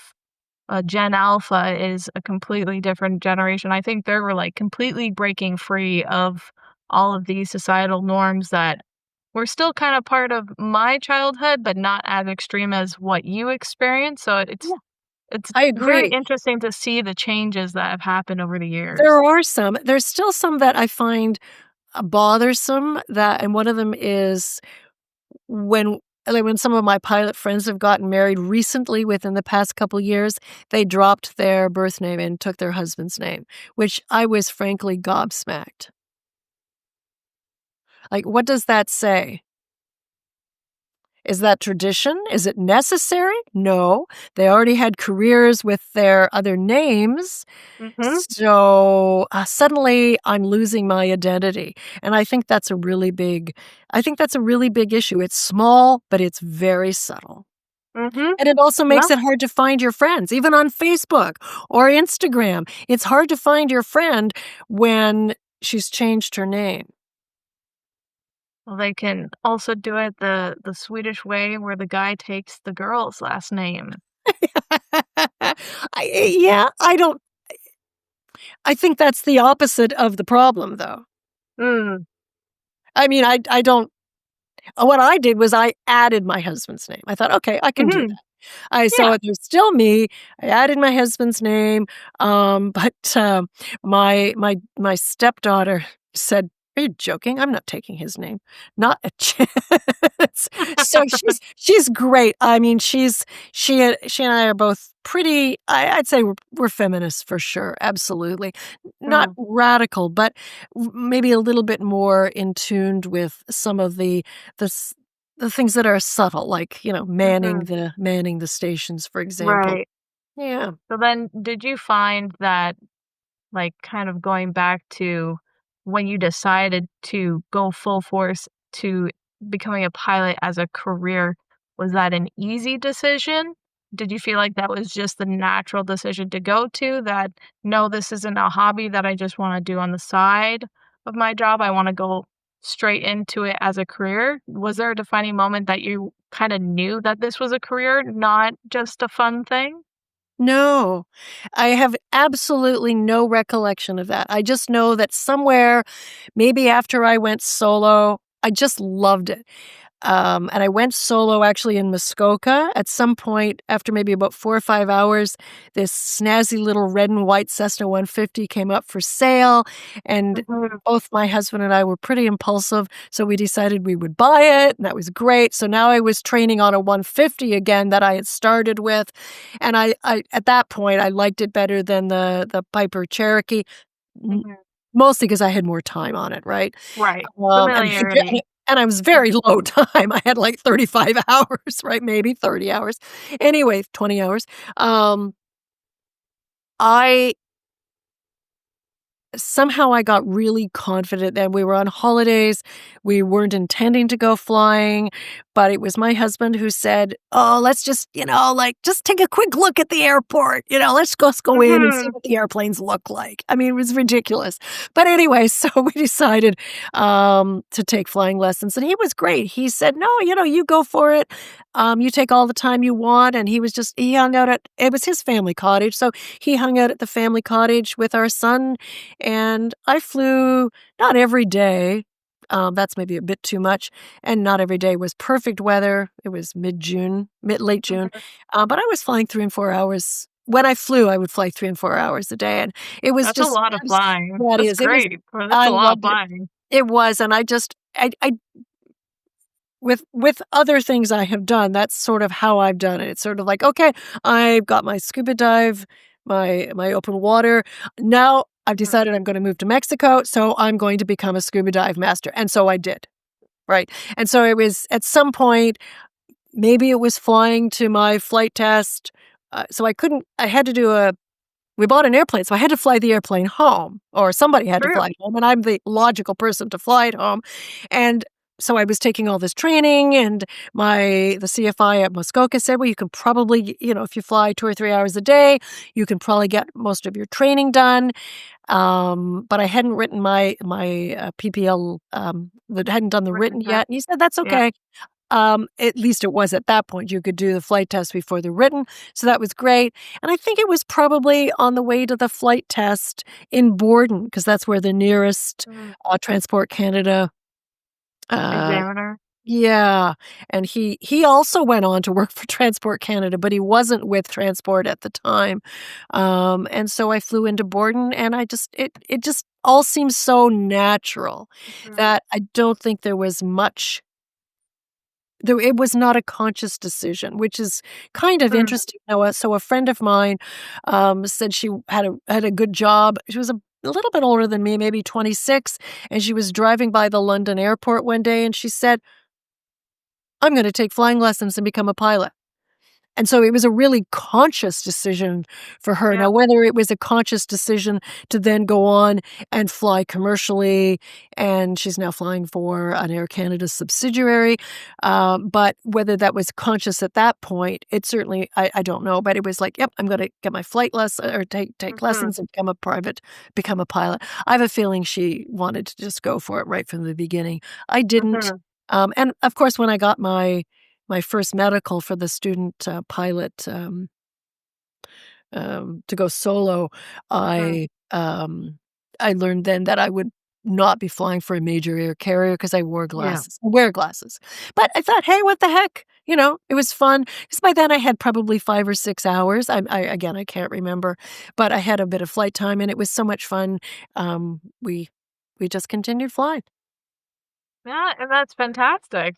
[SPEAKER 1] Gen Alpha is a completely different generation. I think they're like completely breaking free of all of these societal norms that were still kind of part of my childhood, but not as extreme as what you experienced. So it's
[SPEAKER 3] I agree.
[SPEAKER 1] very interesting to see the changes that have happened over the years.
[SPEAKER 3] There's still some that I find bothersome, and one of them is when some of my pilot friends have gotten married recently within the past couple years, they dropped their birth name and took their husband's name, which I was frankly gobsmacked. Like, what does that say? Is that tradition? Is it necessary? No. They already had careers with their other names. So suddenly I'm losing my identity. And I think that's a really big issue. It's small, but it's very subtle. And it also makes it hard to find your friends, even on Facebook or Instagram. It's hard to find your friend when she's changed her name.
[SPEAKER 1] Well, they can also do it the Swedish way, where the guy takes the girl's last name.
[SPEAKER 3] I think that's the opposite of the problem, though. I mean, I don't What I did was I added my husband's name. I thought, okay, I can do
[SPEAKER 1] Mhm.
[SPEAKER 3] that. So
[SPEAKER 1] Yeah.
[SPEAKER 3] it was still me. I added my husband's name, but my stepdaughter said, "Are you joking? I'm not taking his name. Not a chance." So she's great. I mean, she and I are both pretty. I'd say we're feminists for sure. Absolutely, not
[SPEAKER 1] Mm.
[SPEAKER 3] radical, but maybe a little bit more in tuned with some of the the things that are subtle, like,
[SPEAKER 1] Mhm.
[SPEAKER 3] manning the stations, for example.
[SPEAKER 1] Right.
[SPEAKER 3] Yeah.
[SPEAKER 1] So then did you find that, like, kind of going back to when you decided to go full force to becoming a pilot as a career, was that an easy decision? Did you feel like that was just the natural decision to go to, that, "No, this isn't a hobby that I just wanna do on the side of my job, I wanna go straight into it as a career?" Was there a defining moment that you kinda knew that this was a career, not just a fun thing?
[SPEAKER 3] No, I have absolutely no recollection of that. I just know that somewhere, maybe after I went solo, I just loved it. And I went solo actually in Muskoka at some point after maybe about 4 or 5 hours. This snazzy little red and white Cessna 150 came up for sale, and
[SPEAKER 1] Mhm.
[SPEAKER 3] both my husband and I were pretty impulsive, so we decided we would buy it, and that was great. So now I was training on a 150 again that I had started with, and I at that point, I liked it better than the Piper Cherokee, m
[SPEAKER 1] Mhm.
[SPEAKER 3] mostly because I had more time on it, right?
[SPEAKER 1] Right.
[SPEAKER 3] And
[SPEAKER 1] Familiarity.
[SPEAKER 3] I was very low time. I had like 35 hours, right? Maybe 30 hours. Anyway, 20 hours. Um, I Somehow I got really confident that we were on holidays. We weren't intending to go flying, but it was my husband who said, "Oh, let's just, just take a quick look at the airport. Let's go in and see
[SPEAKER 1] Mhm.
[SPEAKER 3] what the airplanes look like." I mean, it was ridiculous. But anyway, so we decided to take flying lessons, and he was great. He said, "No, you go for it. You take all the time you want." And he hung out it was his family cottage. So he hung out at the family cottage with our son, and I flew not every day, that's maybe a bit too much, and not every day was perfect weather. It was late June,
[SPEAKER 1] Mhm.
[SPEAKER 3] but I was flying 3 and 4 hours. When I flew, I would fly 3 and 4 hours a day, and it was
[SPEAKER 1] That's a
[SPEAKER 3] just
[SPEAKER 1] lot of flying.
[SPEAKER 3] that
[SPEAKER 1] That's
[SPEAKER 3] is, it was
[SPEAKER 1] great, but that's
[SPEAKER 3] I
[SPEAKER 1] a lot of
[SPEAKER 3] loved it.
[SPEAKER 1] flying.
[SPEAKER 3] It was, and I with other things I have done, that's sort of how I've done it. It's sort of like, okay, I've got my scuba dive, my open water. Now I've
[SPEAKER 1] Mhm.
[SPEAKER 3] decided I'm gonna move to Mexico, so I'm going to become a scuba dive master, and so I did, right? And so it was at some point, maybe it was flying to my flight test, so I had to do a we bought an airplane, so I had to fly the airplane home, or somebody had to fly
[SPEAKER 1] True.
[SPEAKER 3] it home, and I'm the logical person to fly it home, and so I was taking all this training, and the CFI at Muskoka said, "Well, you can probably, if you fly 2 or 3 hours a day, you can probably get most of your training done." But I hadn't written my PPL, that hadn't done the
[SPEAKER 1] Written
[SPEAKER 3] written yet,
[SPEAKER 1] test.
[SPEAKER 3] and he said, "That's
[SPEAKER 1] Yeah.
[SPEAKER 3] okay." At least it was at that point. You could do the flight test before the written, so that was great. And I think it was probably on the way to the flight test in Borden, because that's where the nearest
[SPEAKER 1] Mhm.
[SPEAKER 3] Transport Canada. Uh,
[SPEAKER 1] Examiner.
[SPEAKER 3] yeah, and he also went on to work for Transport Canada, but he wasn't with Transport at the time. And so I flew into Borden, and it just all seems so natural
[SPEAKER 1] Mhm.
[SPEAKER 3] that I don't think there was much. Though it was not a conscious decision, which is kind of
[SPEAKER 1] Mhm.
[SPEAKER 3] interesting. So a friend of mine, said she had a good job. She was a little bit older than me, maybe 26, and she was driving by the London airport one day, and she said, "I'm gonna take flying lessons and become a pilot." And so it was a really conscious decision for her.
[SPEAKER 1] Yeah.
[SPEAKER 3] Now, whether it was a conscious decision to then go on and fly commercially, and she's now flying for an Air Canada subsidiary, but whether that was conscious at that point, it certainly, I don't know. But it was like, yep, I'm going to get my flight lesson or take
[SPEAKER 1] Mhm.
[SPEAKER 3] lessons and become a pilot. I have a feeling she wanted to just go for it right from the beginning. I didn't.
[SPEAKER 1] Mhm.
[SPEAKER 3] And of course, when I got my first medical for the student pilot, to go solo,
[SPEAKER 1] Mhm.
[SPEAKER 3] I learned then that I would not be flying for a major air carrier because I wore glasses. I wear glasses. But I thought, hey, what the heck? It was fun. Because by then I had probably 5 or 6 hours. I can't remember. But I had a bit of flight time, and it was so much fun. We just continued flying.
[SPEAKER 1] Yeah, and that's fantastic.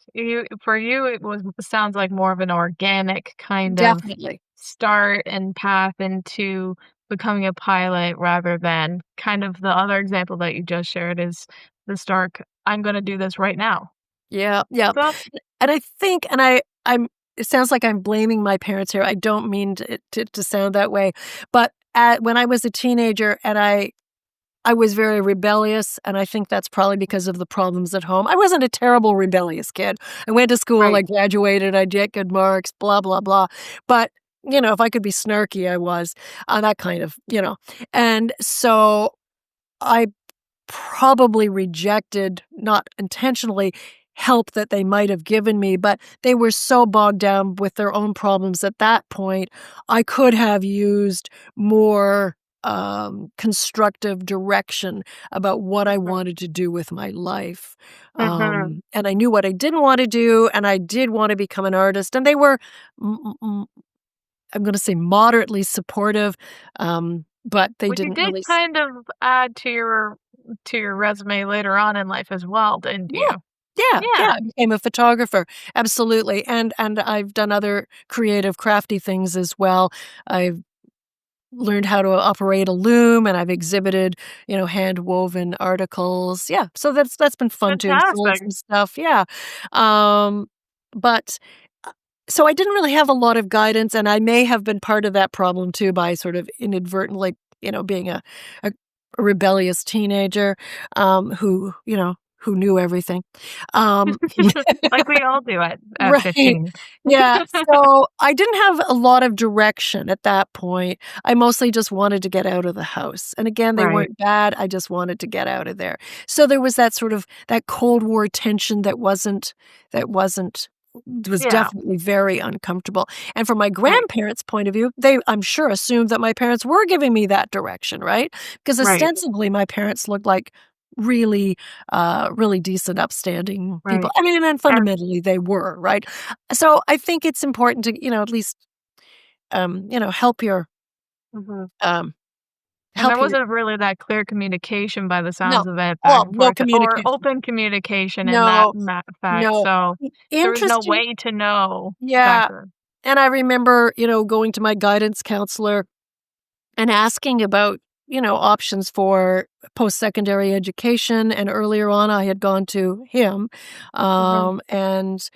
[SPEAKER 1] For you, sounds like more of an organic kind of
[SPEAKER 3] Definitely.
[SPEAKER 1] start and path into becoming a pilot rather than kind of the other example that you just shared is the stark, I'm going to do this right now.
[SPEAKER 3] Yeah, yeah.
[SPEAKER 1] So,
[SPEAKER 3] And I think, I'm. It sounds like I'm blaming my parents here. I don't mean to sound that way, but when I was a teenager, and I was very rebellious, and I think that's probably because of the problems at home. I wasn't a terrible rebellious kid. I went to school,
[SPEAKER 1] right.
[SPEAKER 3] I graduated, I get good marks, blah, blah, blah. But, if I could be snarky, I was, that kind of, And so I probably rejected, not intentionally, help that they might have given me, but they were so bogged down with their own problems at that point. I could have used more constructive direction about what I wanted to do with my life.
[SPEAKER 1] Mm-hmm.
[SPEAKER 3] And I knew what I didn't want to do, and I did want to become an artist. And they were, I'm going to say, moderately supportive, but they
[SPEAKER 1] Which you
[SPEAKER 3] didn't
[SPEAKER 1] did
[SPEAKER 3] really.
[SPEAKER 1] kind of add to your resume later on in life as well, didn't you?
[SPEAKER 3] Yeah,
[SPEAKER 1] Yeah.
[SPEAKER 3] I became a photographer, absolutely, and I've done other creative, crafty things as well. I've learned how to operate a loom, and I've exhibited, hand-woven articles. Yeah, so that's been fun too, and sold
[SPEAKER 1] Fantastic.
[SPEAKER 3] some stuff. Yeah, but so I didn't really have a lot of guidance, and I may have been part of that problem too by sort of inadvertently, being a rebellious teenager, who knew everything.
[SPEAKER 1] Like we all do at
[SPEAKER 3] Right.
[SPEAKER 1] 15.
[SPEAKER 3] Yeah. So I didn't have a lot of direction at that point. I mostly just wanted to get out of the house. And again, they
[SPEAKER 1] Right.
[SPEAKER 3] weren't bad. I just wanted to get out of there. So there was that sort of that Cold War tension that was
[SPEAKER 1] Yeah.
[SPEAKER 3] definitely very uncomfortable. And from my grandparents' point of view, they, I'm sure, assumed that my parents were giving me that direction, right? Because
[SPEAKER 1] Right.
[SPEAKER 3] ostensibly my parents looked like really, really decent, upstanding people.
[SPEAKER 1] Right.
[SPEAKER 3] I mean, and fundamentally they were, right? So I think it's important to, at least, help your,
[SPEAKER 1] Mhm. And there
[SPEAKER 3] help your,
[SPEAKER 1] wasn't really that clear communication by the
[SPEAKER 3] no,
[SPEAKER 1] sounds of it back
[SPEAKER 3] oh,
[SPEAKER 1] and
[SPEAKER 3] no
[SPEAKER 1] forth, or
[SPEAKER 3] communication.
[SPEAKER 1] open communication in that
[SPEAKER 3] No,
[SPEAKER 1] fact.
[SPEAKER 3] no.
[SPEAKER 1] So there was no
[SPEAKER 3] Interesting.
[SPEAKER 1] way to know back
[SPEAKER 3] Yeah.
[SPEAKER 1] then.
[SPEAKER 3] And I remember, going to my guidance counselor and asking about, options for post-secondary education. And earlier on, I had gone to him,
[SPEAKER 1] Mhm.
[SPEAKER 3] and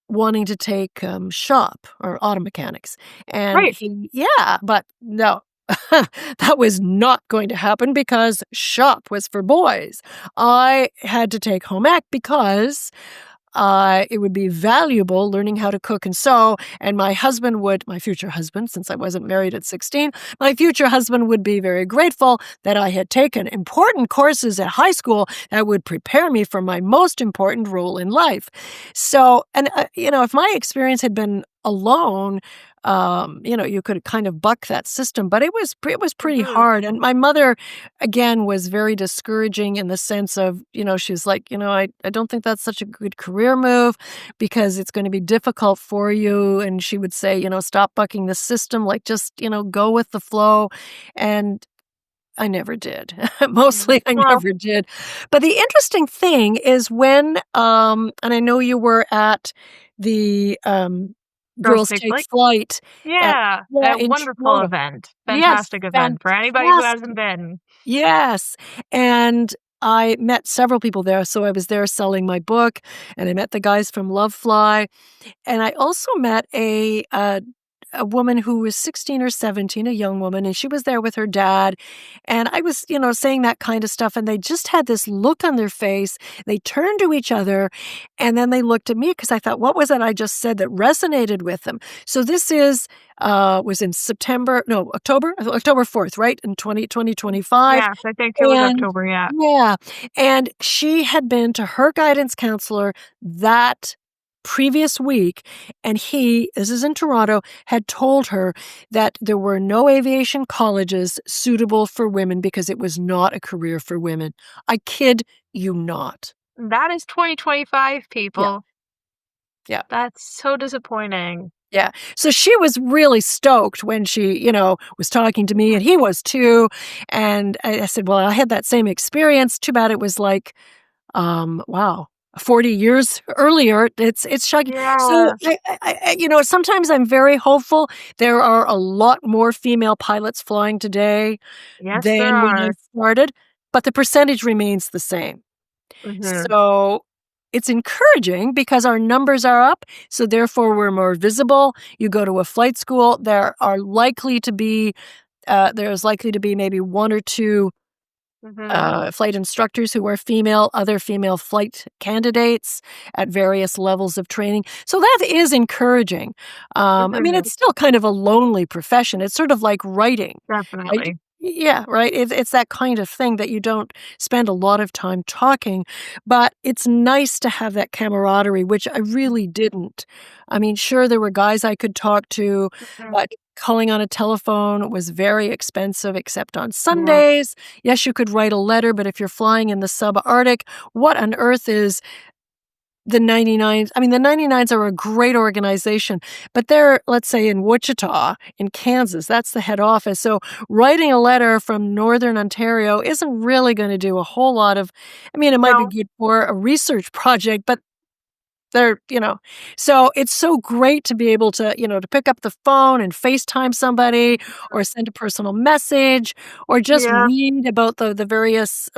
[SPEAKER 3] wanting to take shop or auto mechanics. And
[SPEAKER 1] Right.
[SPEAKER 3] but no. That was not going to happen because shop was for boys. I had to take home ec because it would be valuable learning how to cook and sew, and my future husband, since I wasn't married at 16, my future husband would be very grateful that I had taken important courses at high school that would prepare me for my most important role in life. So, and if my experience had been alone, you could kind of buck that system, but it was pretty
[SPEAKER 1] Mhm.
[SPEAKER 3] hard. And my mother, again, was very discouraging in the sense of, she's like, I don't think that's such a good career move because it's going to be difficult for you. And she would say, stop bucking the system, like just, go with the flow. And I never did. Mostly I
[SPEAKER 1] Well,
[SPEAKER 3] never did. But the interesting thing is when, and I know you were at the,
[SPEAKER 1] Girls
[SPEAKER 3] Girls
[SPEAKER 1] Take
[SPEAKER 3] Take
[SPEAKER 1] Flight.
[SPEAKER 3] Flight
[SPEAKER 1] Yeah, a
[SPEAKER 3] in
[SPEAKER 1] wonderful
[SPEAKER 3] Toronto.
[SPEAKER 1] event.
[SPEAKER 3] Yes,
[SPEAKER 1] Fantastic event for anybody who hasn't
[SPEAKER 3] fantastic.
[SPEAKER 1] been.
[SPEAKER 3] Yes, and I met several people there. So I was there selling my book, and I met the guys from Love Fly, and I also met a woman who was 16 or 17, a young woman, and she was there with her dad. And I was, saying that kind of stuff, and they just had this look on their face. They turned to each other, and then they looked at me because I thought, what was it I just said that resonated with them? So this was in October 4th, right? In 2025.
[SPEAKER 1] Yes, I think it was October, yeah.
[SPEAKER 3] Yeah. And she had been to her guidance counselor that previous week, and this is in Toronto, had told her that there were no aviation colleges suitable for women because it was not a career for women. I kid you not.
[SPEAKER 1] That is 2025, people.
[SPEAKER 3] Yeah.
[SPEAKER 1] That's so disappointing.
[SPEAKER 3] Yeah. So she was really stoked when she, was talking to me, and he was too. And I said, well, I had that same experience. Too bad it was like, wow, 40 years earlier. It's shocking. So,
[SPEAKER 1] Yeah.
[SPEAKER 3] sometimes I'm very hopeful. There are a lot more female pilots flying today
[SPEAKER 1] Yes, there
[SPEAKER 3] than when I
[SPEAKER 1] are.
[SPEAKER 3] started, but the percentage remains the same.
[SPEAKER 1] Mm-hmm.
[SPEAKER 3] So it's encouraging because our numbers are up, so therefore we're more visible. You go to a flight school, there's likely to be maybe one or two
[SPEAKER 1] Mm-hmm.
[SPEAKER 3] flight instructors who are female, other female flight candidates at various levels of training. So that is encouraging. I mean,
[SPEAKER 1] Mm-hmm.
[SPEAKER 3] it's still kind of a lonely profession. It's sort of like writing, right?
[SPEAKER 1] Definitely.
[SPEAKER 3] Yeah, right. It's that kind of thing that you don't spend a lot of time talking, but it's nice to have that camaraderie, which I really didn't. I mean, sure, there were guys I could talk to,
[SPEAKER 1] Mm-hmm.
[SPEAKER 3] but calling on a telephone was very expensive, except on
[SPEAKER 1] Yeah.
[SPEAKER 3] Sundays. Yes, you could write a letter, but if you're flying in the subarctic, what on earth is the 99s? I mean, the 99s are a great organization, but they're, let's say, in Wichita, in Kansas. That's the head office. So writing a letter from Northern Ontario isn't really going to do a whole lot of, I mean, it might be
[SPEAKER 1] No.
[SPEAKER 3] good for a research project, but so it's so great to be able to, to pick up the phone and FaceTime somebody or send a personal message or just
[SPEAKER 1] Yeah.
[SPEAKER 3] read about various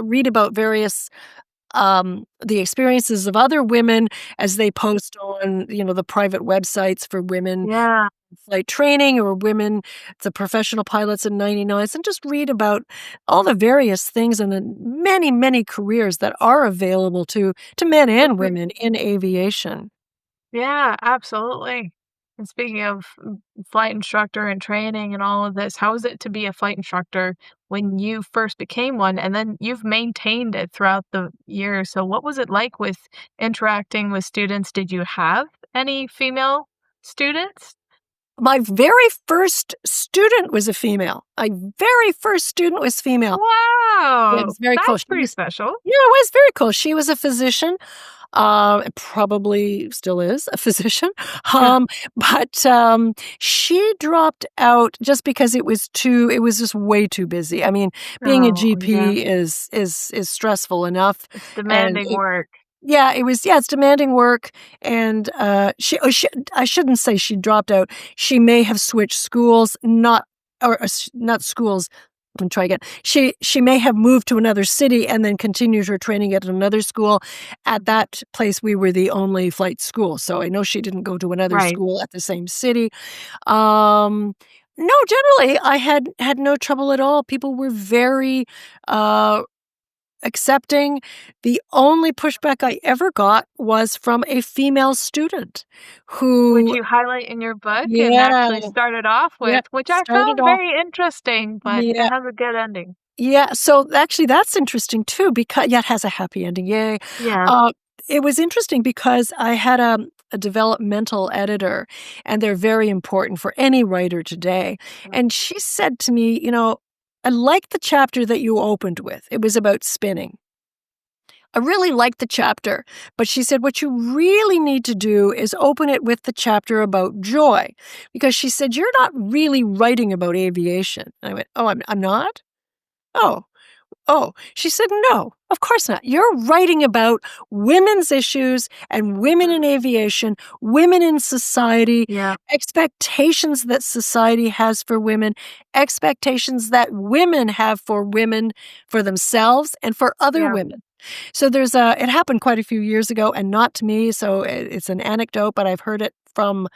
[SPEAKER 3] the experiences of other women as they post on, the private websites for women
[SPEAKER 1] Yeah.
[SPEAKER 3] flight training or women, the professional pilots in 99s, and just read about all the various things and the many, many careers that are available to men and women in aviation.
[SPEAKER 1] Yeah, absolutely. And speaking of flight instructor and training and all of this, how is it to be a flight instructor when you first became one and then you've maintained it throughout the years? So what was it like with interacting with students? Did you have any female students?
[SPEAKER 3] My very first student was a female. My very first student was female. Yeah, it
[SPEAKER 1] Wow,
[SPEAKER 3] was very cool.
[SPEAKER 1] that's pretty special.
[SPEAKER 3] Yeah, it was very cool. She was a physician. Probably still is a physician.
[SPEAKER 1] Yeah.
[SPEAKER 3] But she dropped out just because it was just way too busy. I mean, being a
[SPEAKER 1] Oh, yeah.
[SPEAKER 3] GP is stressful enough.
[SPEAKER 1] It's
[SPEAKER 3] And
[SPEAKER 1] demanding work.
[SPEAKER 3] it's demanding work. And I shouldn't say she dropped out. She may have switched schools, not schools. Let me try again. She may have moved to another city and then continued her training at another school. At that place, we were the only flight school, so I know she didn't go to another
[SPEAKER 1] Right.
[SPEAKER 3] school at the same city. No, generally, I had no trouble at all. People were very accepting. The only pushback I ever got was from a female student
[SPEAKER 1] Which
[SPEAKER 3] who,
[SPEAKER 1] you highlight in your book and
[SPEAKER 3] yeah,
[SPEAKER 1] actually started off
[SPEAKER 3] yeah,
[SPEAKER 1] with, which I
[SPEAKER 3] started
[SPEAKER 1] found
[SPEAKER 3] off,
[SPEAKER 1] very interesting, but it
[SPEAKER 3] yeah.
[SPEAKER 1] has a good ending.
[SPEAKER 3] Yeah, so actually that's interesting too because it has a happy ending, yay.
[SPEAKER 1] Yeah.
[SPEAKER 3] It was interesting because I had a developmental editor, and they're very important for any writer today, and she said to me, "I liked the chapter that you opened with. It was about spinning. I really liked the chapter, but," she said, "what you really need to do is open it with the chapter about joy," because she said, "You're not really writing about aviation." And I went, "Oh, I'm not? Oh." Oh, she said, "No, of course not. You're writing about women's issues and women in aviation, women in society,
[SPEAKER 1] Yeah.
[SPEAKER 3] expectations that society has for women, expectations that women have for women, for themselves and for other
[SPEAKER 1] Yeah.
[SPEAKER 3] women." So it happened quite a few years ago and not to me. So it's an anecdote, but I've heard it from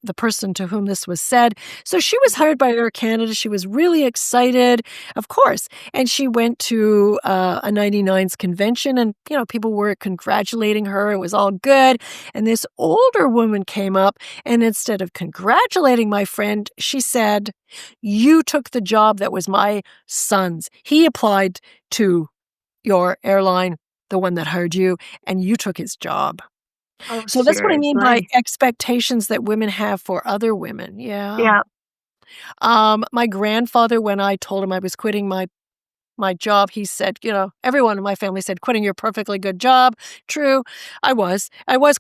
[SPEAKER 3] the person to whom this was said. So she was hired by Air Canada. She was really excited, of course. And she went to a 99s convention and, people were congratulating her. It was all good. And this older woman came up and instead of congratulating my friend, she said, "You took the job that was my son's. He applied to your airline, the one that hired you, and you took his job."
[SPEAKER 1] Oh,
[SPEAKER 3] So that's what I mean by
[SPEAKER 1] seriously.
[SPEAKER 3] expectations that women have for other women. Yeah.
[SPEAKER 1] Yeah.
[SPEAKER 3] My grandfather, when I told him I was quitting my my job. He said, everyone in my family said, quitting your perfectly good job. True. I was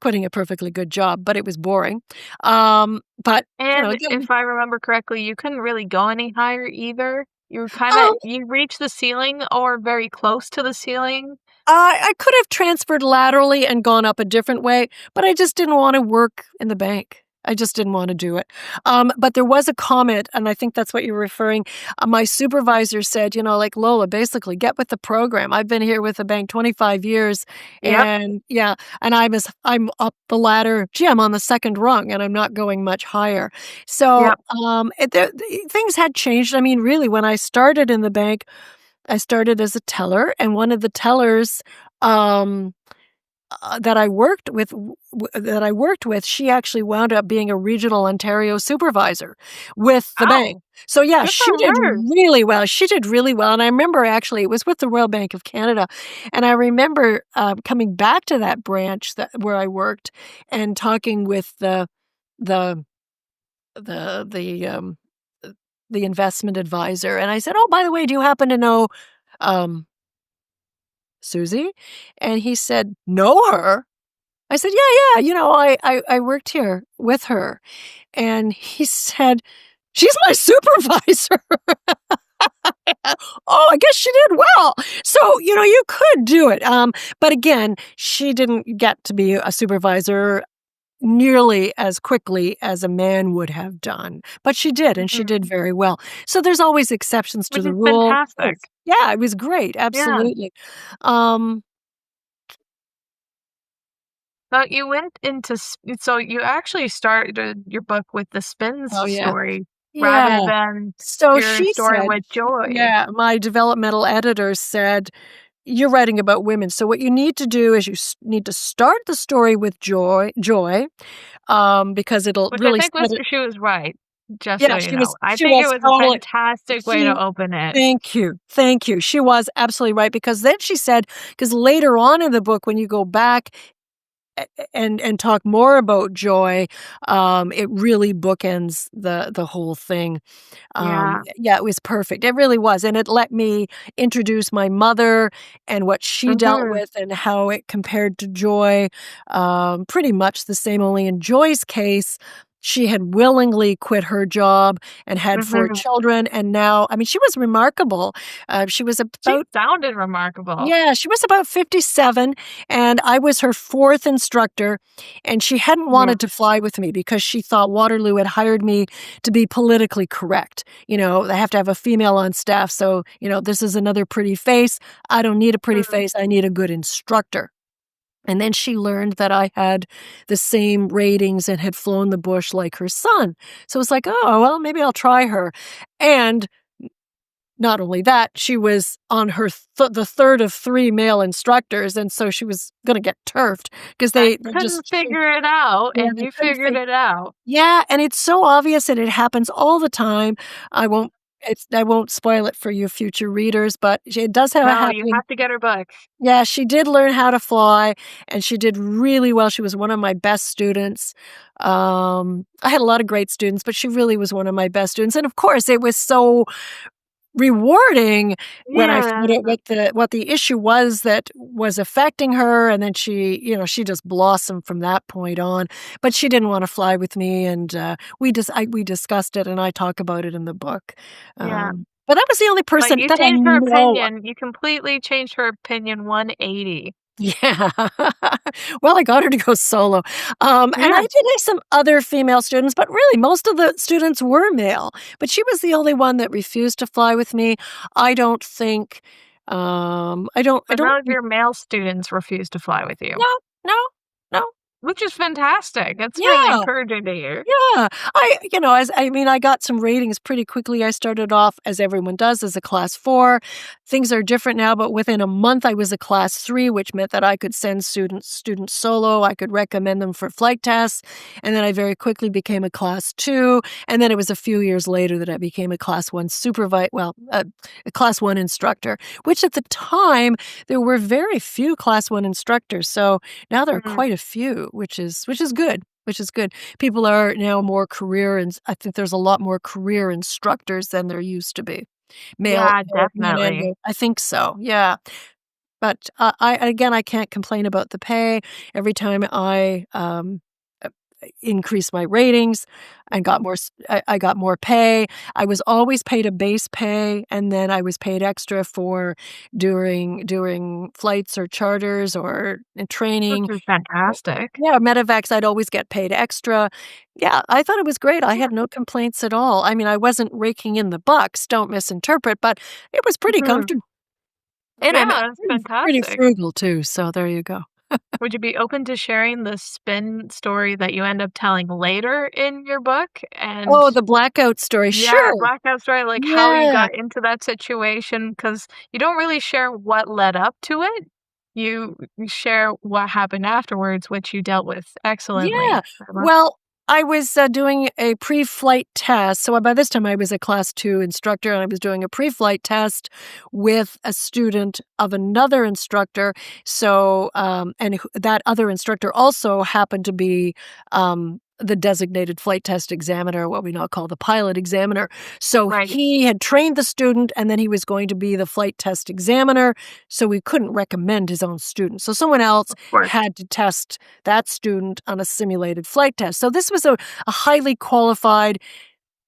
[SPEAKER 3] quitting a perfectly good job, but it was boring. But,
[SPEAKER 1] And
[SPEAKER 3] again,
[SPEAKER 1] if I remember correctly, you couldn't really go any higher either. You
[SPEAKER 3] um,
[SPEAKER 1] you reached the ceiling or very close to the ceiling.
[SPEAKER 3] I could have transferred laterally and gone up a different way, but I just didn't want to work in the bank. I just didn't want to do it. But there was a comment, and I think that's what you're referring. My supervisor said, like, Lola, basically get with the program. I've been here with the bank 25 years,
[SPEAKER 1] Yep.
[SPEAKER 3] and I'm up the ladder. Gee, I'm on the second rung, and I'm not going much higher. So
[SPEAKER 1] Yep.
[SPEAKER 3] things had changed. I mean, really, when I started in the bank, I started as a teller, and one of the tellers that I worked with, she actually wound up being a regional Ontario supervisor with the bank.
[SPEAKER 1] Oh,
[SPEAKER 3] So yeah,
[SPEAKER 1] good for
[SPEAKER 3] she did
[SPEAKER 1] her.
[SPEAKER 3] really well. She did really well, and I remember actually it was with the Royal Bank of Canada, and I remember coming back to that branch where I worked and talking with the the the the investment advisor, and I said, "Oh, by the way, do you happen to know Susie?" And he said, "Know her?" I said, "Yeah, yeah, I worked here with her." And he said, "She's my supervisor." Oh, I guess she did well. So, you could do it. But again, she didn't get to be a supervisor nearly as quickly as a man would have done. But she did, and she did
[SPEAKER 1] Mhm.
[SPEAKER 3] very well. So there's always exceptions to
[SPEAKER 1] Which
[SPEAKER 3] the
[SPEAKER 1] is
[SPEAKER 3] rule.
[SPEAKER 1] fantastic.
[SPEAKER 3] Yeah, it was great.
[SPEAKER 1] Yeah.
[SPEAKER 3] Absolutely. Um,
[SPEAKER 1] But you went into so you actually started your book with the spins
[SPEAKER 3] oh, yeah.
[SPEAKER 1] story rather
[SPEAKER 3] Yeah.
[SPEAKER 1] than
[SPEAKER 3] So
[SPEAKER 1] your
[SPEAKER 3] she
[SPEAKER 1] story
[SPEAKER 3] said,
[SPEAKER 1] with Joy.
[SPEAKER 3] yeah, my developmental editor said, "You're writing about women. So what you need to do is you need to start the story with Joy, because it'll
[SPEAKER 1] Which I
[SPEAKER 3] really
[SPEAKER 1] think was
[SPEAKER 3] set it."
[SPEAKER 1] she was right, just so
[SPEAKER 3] Yeah,
[SPEAKER 1] you know. I
[SPEAKER 3] she
[SPEAKER 1] think it
[SPEAKER 3] was
[SPEAKER 1] was a
[SPEAKER 3] totally,
[SPEAKER 1] fantastic way
[SPEAKER 3] she
[SPEAKER 1] to open it.
[SPEAKER 3] thank you. Thank you. She was absolutely right, because then she said, because later on in the book, when you go back and talk more about Joy, it really bookends the whole thing.
[SPEAKER 1] Yeah.
[SPEAKER 3] Yeah, it was perfect. It really was, and it let me introduce my mother and what she dealt
[SPEAKER 1] Mhm.
[SPEAKER 3] with and how it compared to Joy. Pretty much the same, only in Joy's case, she had willingly quit her job and had 4
[SPEAKER 1] Mhm.
[SPEAKER 3] children, and now, I mean, she was remarkable. She was
[SPEAKER 1] She
[SPEAKER 3] about
[SPEAKER 1] sounded remarkable.
[SPEAKER 3] Yeah, she was about 57, and I was her 4th instructor, and she hadn't
[SPEAKER 1] Yeah.
[SPEAKER 3] wanted to fly with me because she thought Waterloo had hired me to be politically correct. They have to have a female on staff, so, this is another pretty face. I don't need a pretty
[SPEAKER 1] Mhm.
[SPEAKER 3] face, I need a good instructor. And then she learned that I had the same ratings and had flown the bush like her son. So it's like, "Oh, well, maybe I'll try her." And not only that, she was on her the third of 3 male instructors, and so she was gonna get turfed because
[SPEAKER 1] I
[SPEAKER 3] they
[SPEAKER 1] couldn't
[SPEAKER 3] just
[SPEAKER 1] figure it out,
[SPEAKER 3] yeah,
[SPEAKER 1] and
[SPEAKER 3] they
[SPEAKER 1] you
[SPEAKER 3] couldn't
[SPEAKER 1] figured it out.
[SPEAKER 3] yeah, and it's so obvious, and it happens all the time. I won't I won't spoil it for you future readers, but it does have a
[SPEAKER 1] No, you
[SPEAKER 3] happening.
[SPEAKER 1] have to get her book.
[SPEAKER 3] Yeah, she did learn how to fly, and she did really well. She was one of my best students. I had a lot of great students, but she really was one of my best students, and of course, it was so rewarding when I found
[SPEAKER 1] Yeah.
[SPEAKER 3] out what the issue was that was affecting her, and then she just blossomed from that point on. But she didn't wanna fly with me, and, we discussed it, and I talk about it in the book.
[SPEAKER 1] Yeah.
[SPEAKER 3] But that was the only
[SPEAKER 1] But
[SPEAKER 3] person
[SPEAKER 1] you
[SPEAKER 3] that I
[SPEAKER 1] changed her
[SPEAKER 3] know.
[SPEAKER 1] opinion. You completely changed her opinion 180.
[SPEAKER 3] Yeah. Well, I got her to go solo. And I
[SPEAKER 1] Yeah.
[SPEAKER 3] did have some other female students, but really most of the students were male. But she was the only one that refused to fly with me. I don't think, I
[SPEAKER 1] But
[SPEAKER 3] don't
[SPEAKER 1] none of your male students refused to fly with you,
[SPEAKER 3] no, no, no.
[SPEAKER 1] which is fantastic. It's really
[SPEAKER 3] Yeah.
[SPEAKER 1] encouraging to hear.
[SPEAKER 3] Yeah, I got some ratings pretty quickly. I started off, as everyone does, as a class 4. Things are different now, but within a month I was a class 3, which meant that I could send students solo. I could recommend them for flight tests, and then I very quickly became a class 2, and then it was a few years later that I became a class 1 a class 1 instructor, which at the time there were very few class 1 instructors. So now there are
[SPEAKER 1] Mhm.
[SPEAKER 3] quite a few, which is good. Which is good. People are now more career, and I think there's a lot more career instructors than there used to be. Male
[SPEAKER 1] Yeah,
[SPEAKER 3] or female.
[SPEAKER 1] definitely.
[SPEAKER 3] I think so. Yeah. But I can't complain about the pay. Every time I increased my ratings and got more, I got more pay. I was always paid a base pay, and then I was paid extra for doing flights or charters or
[SPEAKER 1] Which
[SPEAKER 3] training.
[SPEAKER 1] is fantastic.
[SPEAKER 3] Yeah, medevacs, I'd always get paid extra. Yeah, I thought it was great. I had no complaints at all. I mean, I wasn't raking in the bucks, don't misinterpret, but it was pretty
[SPEAKER 1] Mhm.
[SPEAKER 3] comfortable. And
[SPEAKER 1] Yeah,
[SPEAKER 3] I'm
[SPEAKER 1] that's
[SPEAKER 3] pretty
[SPEAKER 1] fantastic.
[SPEAKER 3] frugal too, so there you go.
[SPEAKER 1] Would you be open to sharing the spin story that you end up telling later in your book? And
[SPEAKER 3] Oh, the blackout story.
[SPEAKER 1] yeah,
[SPEAKER 3] Sure.
[SPEAKER 1] blackout story, like how you
[SPEAKER 3] Yeah.
[SPEAKER 1] got into that situation, because you don't really share what led up to it. You share what happened afterwards, which you dealt with
[SPEAKER 3] Yeah.
[SPEAKER 1] excellently. I love.
[SPEAKER 3] Well, I was doing a pre-flight test. So by this time, I was a class 2 instructor, and I was doing a pre-flight test with a student of another instructor. So, that other instructor also happened to be the designated flight test examiner, what we now call the pilot examiner. So
[SPEAKER 1] Right.
[SPEAKER 3] he had trained the student, and then he was going to be the flight test examiner. So we couldn't recommend his own student. So someone else
[SPEAKER 1] Of course.
[SPEAKER 3] had to test that student on a simulated flight test. So this was a highly qualified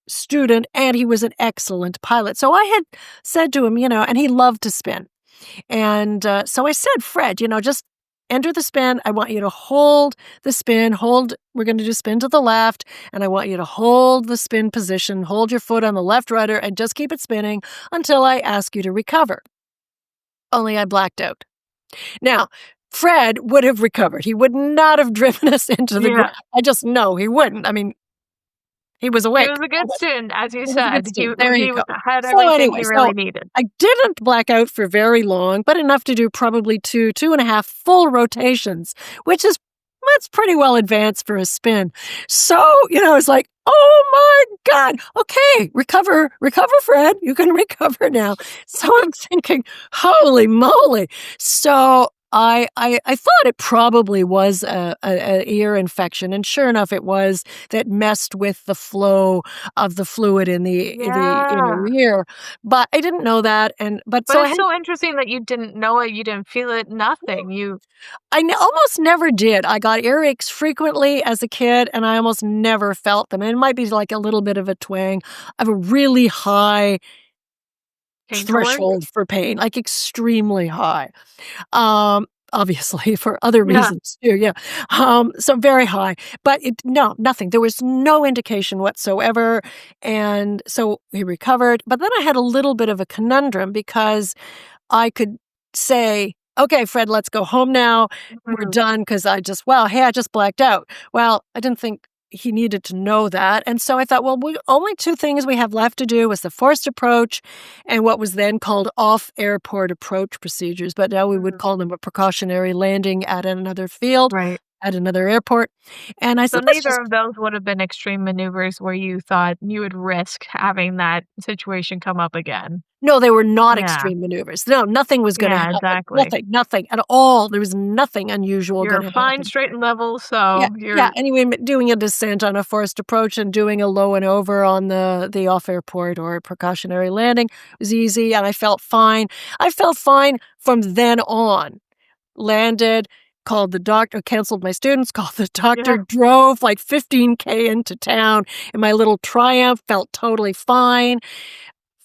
[SPEAKER 3] student, and he was an excellent pilot. So I had said to him, and he loved to spin. And so I said, Fred, just enter the spin. I want you to hold the spin, we're going to do spin to the left, and I want you to hold the spin position, hold your foot on the left rudder, and just keep it spinning until I ask you to recover. Only I blacked out. Now, Fred would have recovered. He would not have driven us into the ground. I just know he wouldn't. I mean, he was awake.
[SPEAKER 1] He was a good student, as you
[SPEAKER 3] He was a
[SPEAKER 1] said.
[SPEAKER 3] good student. There you
[SPEAKER 1] He
[SPEAKER 3] go.
[SPEAKER 1] had
[SPEAKER 3] So
[SPEAKER 1] everything
[SPEAKER 3] anyway,
[SPEAKER 1] he really needed.
[SPEAKER 3] I didn't black out for very long, but enough to do probably 2.5 full rotations, that's pretty well advanced for a spin. So, it's like, oh my God, okay, recover, Fred, you can recover now. So I'm thinking, holy moly. So I thought it probably was an ear infection, and sure enough, it was. That messed with the flow of the fluid in the inner ear. But I didn't know that, but so
[SPEAKER 1] it's so interesting that you didn't know it, you didn't feel it, nothing.
[SPEAKER 3] I almost never did. I got earaches frequently as a kid, and I almost never felt them. And it might be like a little bit of a twang. I have a really high threshold for pain, like extremely high. Obviously for other reasons too. Yeah. So very high, but nothing. There was no indication whatsoever. And so he recovered, but then I had a little bit of a conundrum because I could say, okay, Fred, let's go home now. We're done. Because I just blacked out. Well, I didn't think he needed to know that. And so I thought, well, only 2 things we have left to do was the forced approach and what was then called off-airport approach procedures. But now we would call them a precautionary landing at another field,
[SPEAKER 1] Right.
[SPEAKER 3] at another airport. And I
[SPEAKER 1] So
[SPEAKER 3] said,
[SPEAKER 1] neither of those would have been extreme maneuvers where you thought you would risk having that situation come up again.
[SPEAKER 3] No, they were not extreme maneuvers. No, nothing was going to happen.
[SPEAKER 1] Exactly.
[SPEAKER 3] Nothing at all. There was nothing unusual going to happen.
[SPEAKER 1] You're fine, straight and level, so
[SPEAKER 3] Yeah. Anyway, doing a descent on a forced approach and doing a low and over on the off-airport or precautionary landing was easy, and I felt fine. I felt fine from then on. Landed, called the doctor, canceled my students, called the doctor, drove like 15K into town in my little Triumph, felt totally fine.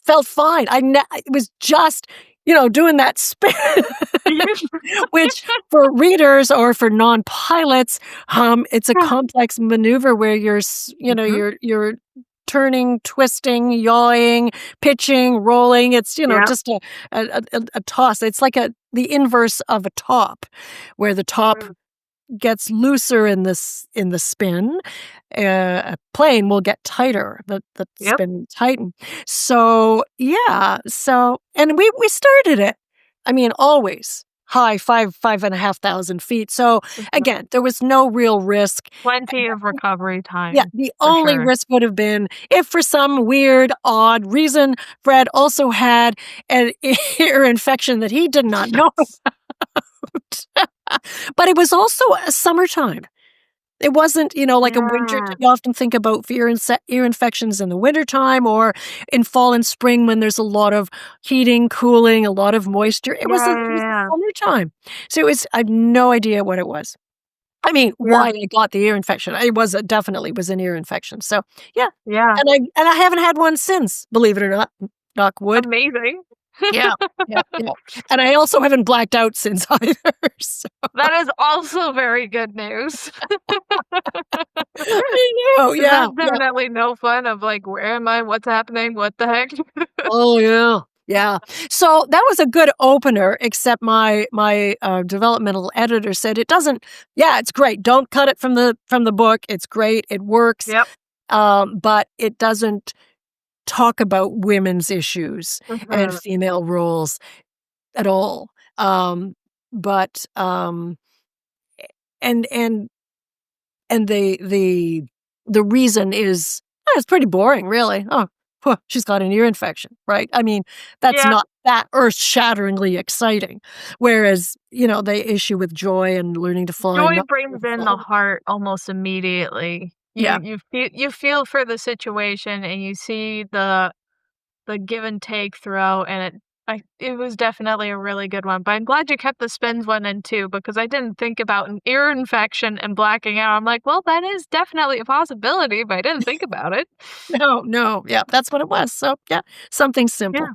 [SPEAKER 3] Felt fine. It was just, doing that spin, which for readers or for non-pilots, it's a complex maneuver where you're turning, twisting, yawing, pitching, rolling. It's, just a toss. It's like the inverse of a top, where the top gets looser in the spin. A plane will get tighter. The spin tighten. So and we started it. I mean, always high, 5,500 feet. So again, there was no real risk.
[SPEAKER 1] Plenty of recovery time.
[SPEAKER 3] Yeah, the only risk would have been if for some weird, odd reason, Fred also had an ear infection that he did not know about. But it was also a summertime. It wasn't, like a winter.
[SPEAKER 1] Yeah.
[SPEAKER 3] You often think about ear infections in the wintertime or in fall and spring when there's a lot of heating, cooling, a lot of moisture. It was the
[SPEAKER 1] Yeah.
[SPEAKER 3] summertime. So I have no idea what it was. I mean,
[SPEAKER 1] Yeah.
[SPEAKER 3] why I got the ear infection. It definitely was an ear infection. So yeah.
[SPEAKER 1] Yeah.
[SPEAKER 3] And I haven't had one since, believe it or not. Knock wood.
[SPEAKER 1] Amazing.
[SPEAKER 3] Yeah. Yeah. Yeah. And I also haven't blacked out since either. So.
[SPEAKER 1] That is also very good news.
[SPEAKER 3] I know. Yeah.
[SPEAKER 1] That's definitely no fun of like, where am I? What's happening? What the heck?
[SPEAKER 3] Oh yeah. Yeah. So that was a good opener, except my developmental editor said it's great. Don't cut it from the book. It's great. It works.
[SPEAKER 1] Yep.
[SPEAKER 3] But it doesn't talk about women's issues and female roles at all. And the reason is it's pretty boring, really. Oh, she's got an ear infection, right? I mean, that's not that earth-shatteringly exciting. Whereas, the issue with joy and learning to fly.
[SPEAKER 1] Joy brings in the heart almost immediately. You feel for the situation and you see the give and take throughout, and it was definitely a really good one. But I'm glad you kept the spins one and two, because I didn't think about an ear infection and blacking out. I'm like, well, that is definitely a possibility, but I didn't think about it.
[SPEAKER 3] No, yeah, that's what it was. So yeah, something simple.
[SPEAKER 1] Yeah.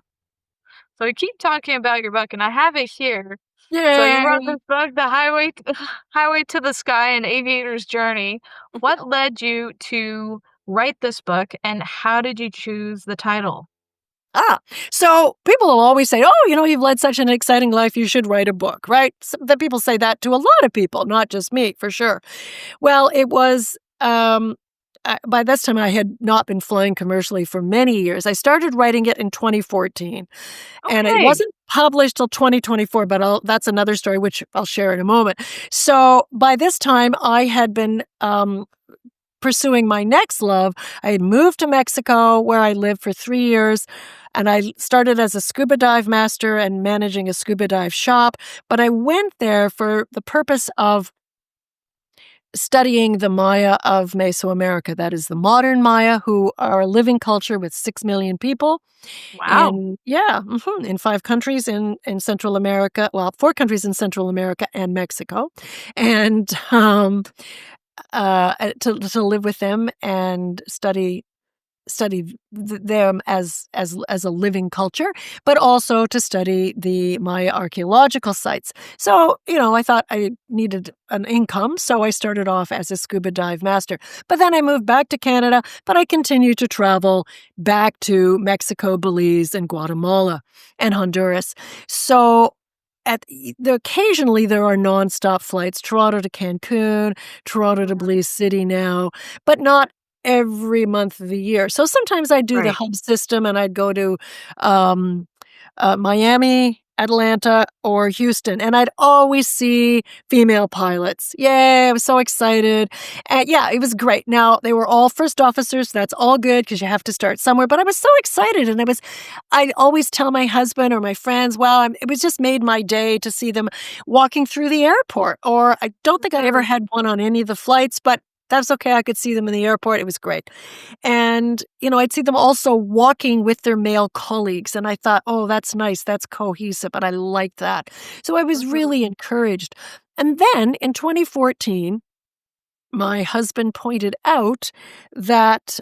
[SPEAKER 1] So you keep talking about your book, and I have it here.
[SPEAKER 3] Yeah.
[SPEAKER 1] So you wrote this book, The Highway to the Sky: An Aviator's Journey. What led you to write this book, and how did you choose the title?
[SPEAKER 3] So people will always say, oh, you've led such an exciting life, you should write a book, right? That people say that to a lot of people, not just me, for sure. Well, it was, by this time I had not been flying commercially for many years. I started writing it in 2014, and it wasn't published till 2024, but that's another story, which I'll share in a moment. So by this time I had been, pursuing my next love. I had moved to Mexico, where I lived for 3 years, and I started as a scuba dive master and managing a scuba dive shop. But I went there for the purpose of studying the Maya of Mesoamerica. That is the modern Maya, who are a living culture with 6 million people.
[SPEAKER 1] Wow.
[SPEAKER 3] In 5 countries in Central America. Well, 4 countries in Central America and Mexico. And to live with them and study them as a living culture, but also to study the Maya archaeological sites. So, I thought I needed an income, so I started off as a scuba dive master. But then I moved back to Canada, but I continued to travel back to Mexico, Belize, and Guatemala, and Honduras. So occasionally there are nonstop flights, Toronto to Cancun, Toronto to Belize City now, but not every month of the year. So sometimes I'd do the hub system, and I'd go to Miami, Atlanta, or Houston, and I'd always see female pilots. Yay, I was so excited. And yeah, it was great. Now, they were all first officers. So that's all good, because you have to start somewhere. But I was so excited, and I'd always tell my husband or my friends, wow, it was just made my day to see them walking through the airport. Or I don't think I ever had one on any of the flights, but that's okay. I could see them in the airport. It was great. And, I'd see them also walking with their male colleagues. And I thought, oh, that's nice. That's cohesive. And I liked that. So I was really encouraged. And then in 2014, my husband pointed out that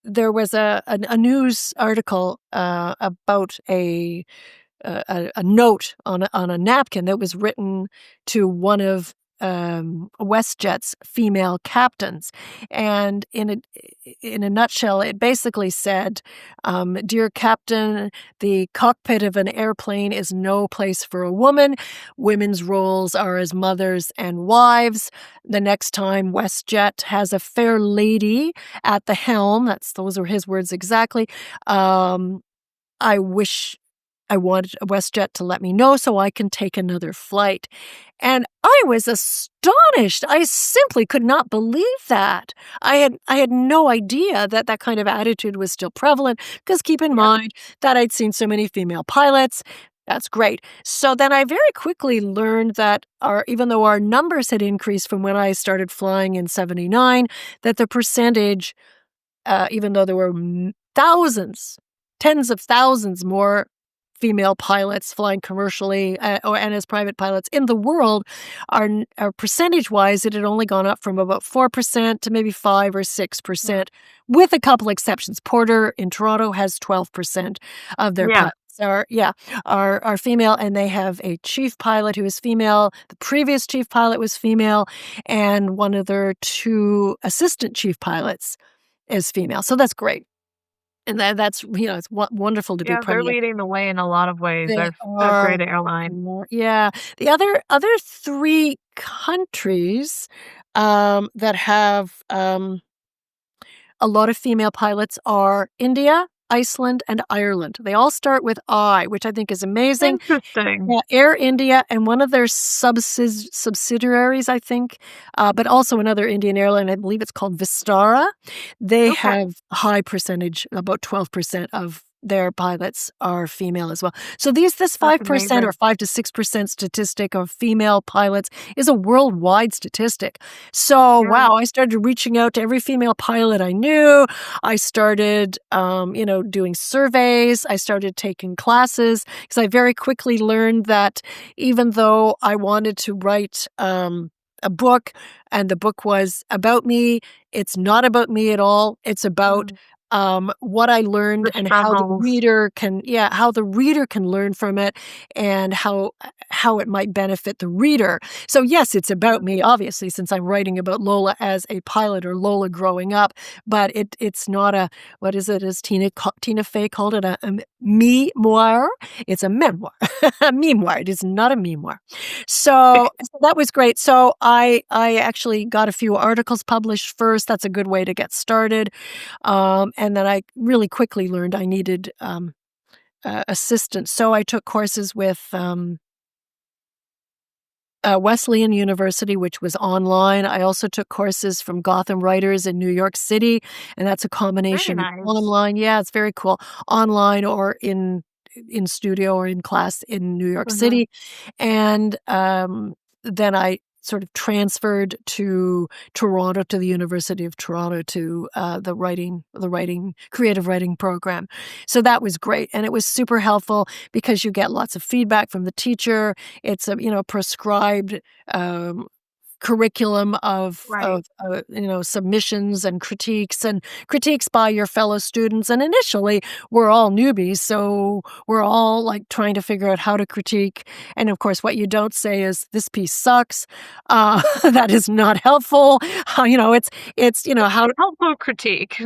[SPEAKER 3] there was a news article about a note on a napkin that was written to one of WestJet's female captains, and in a nutshell, it basically said, "Dear Captain, the cockpit of an airplane is no place for a woman. Women's roles are as mothers and wives. The next time WestJet has a fair lady at the helm," those were his words exactly. "I wish I wanted WestJet to let me know so I can take another flight." And I was astonished. I simply could not believe that. I had no idea that kind of attitude was still prevalent, because keep in mind that I'd seen so many female pilots. That's great. So then I very quickly learned that even though our numbers had increased from when I started flying in 79, that the percentage, even though there were thousands, tens of thousands more female pilots flying commercially and as private pilots in the world, our percentage-wise, it had only gone up from about 4% to maybe 5 or 6%, with a couple exceptions. Porter in Toronto has 12% of their pilots are female, and they have a chief pilot who is female. The previous chief pilot was female, and one of their 2 assistant chief pilots is female. So that's great. And that's, it's wonderful to be part
[SPEAKER 1] they're
[SPEAKER 3] of.
[SPEAKER 1] leading the way in a lot of ways.
[SPEAKER 3] They
[SPEAKER 1] They're a
[SPEAKER 3] are
[SPEAKER 1] great airline.
[SPEAKER 3] Yeah. The other 3 countries that have a lot of female pilots are India, Iceland, and Ireland. They all start with I, which I think is amazing.
[SPEAKER 1] Interesting.
[SPEAKER 3] Yeah, Air India and one of their subsidiaries, I think, but also another Indian airline, I believe it's called Vistara. They have a high percentage, about 12% of their pilots are female as well. So this 5% or 5 to 6% statistic of female pilots is a worldwide statistic. So, wow, I started reaching out to every female pilot I knew. I started, doing surveys. I started taking classes because I very quickly learned that even though I wanted to write a book and the book was about me, it's not about me at all. It's about what I learned and how the reader can learn from it and how it might benefit the reader. So yes, it's about me, obviously, since I'm writing about Lola as a pilot or Lola growing up, but it's not what is it, as Tina Fey called it, a memoir? It's a memoir. A memoir. It is not a memoir. So that was great. So I actually got a few articles published first. That's a good way to get started. And then I really quickly learned I needed assistance. So I took courses with Wesleyan University, which was online. I also took courses from Gotham Writers in New York City, and that's a combination of online. Yeah, it's very cool. Online or in studio or in class in New York City. And then I sort of transferred to Toronto, to the University of Toronto, to the creative writing program. So that was great. And it was super helpful because you get lots of feedback from the teacher. It's a, prescribed curriculum of submissions and critiques by your fellow students. And initially, we're all newbies, so we're all like trying to figure out how to critique. And of course, what you don't say is this piece sucks. That is not helpful. It's how
[SPEAKER 1] helpful critique.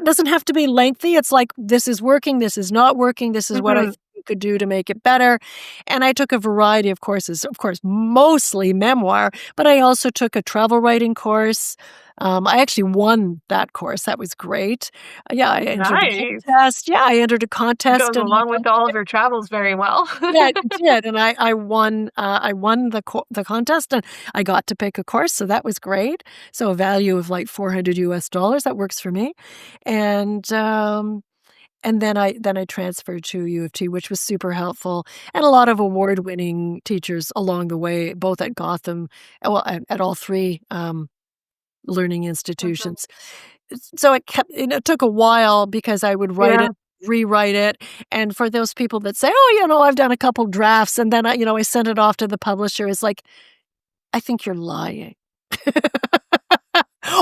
[SPEAKER 3] Doesn't have to be lengthy. It's like, this is working, this is not working, this is what I think you could do to make it better. And I took a variety of courses, of course, mostly memoir, but I also took a travel writing course. I actually won that course. That was great. Yeah, I entered a contest. Yeah, I entered a contest.
[SPEAKER 1] Goes along with all of your travels very well.
[SPEAKER 3] Yeah, it did. And I won. I won the contest, and I got to pick a course. So that was great. So a value of like $400. That works for me. And then I transferred to U of T, which was super helpful, and a lot of award-winning teachers along the way, both at Gotham, at all 3 learning institutions. So it took a while because I would write it, rewrite it, and for those people that say, "Oh, I've done a couple drafts," and then I sent it off to the publisher, it's like, I think you're lying.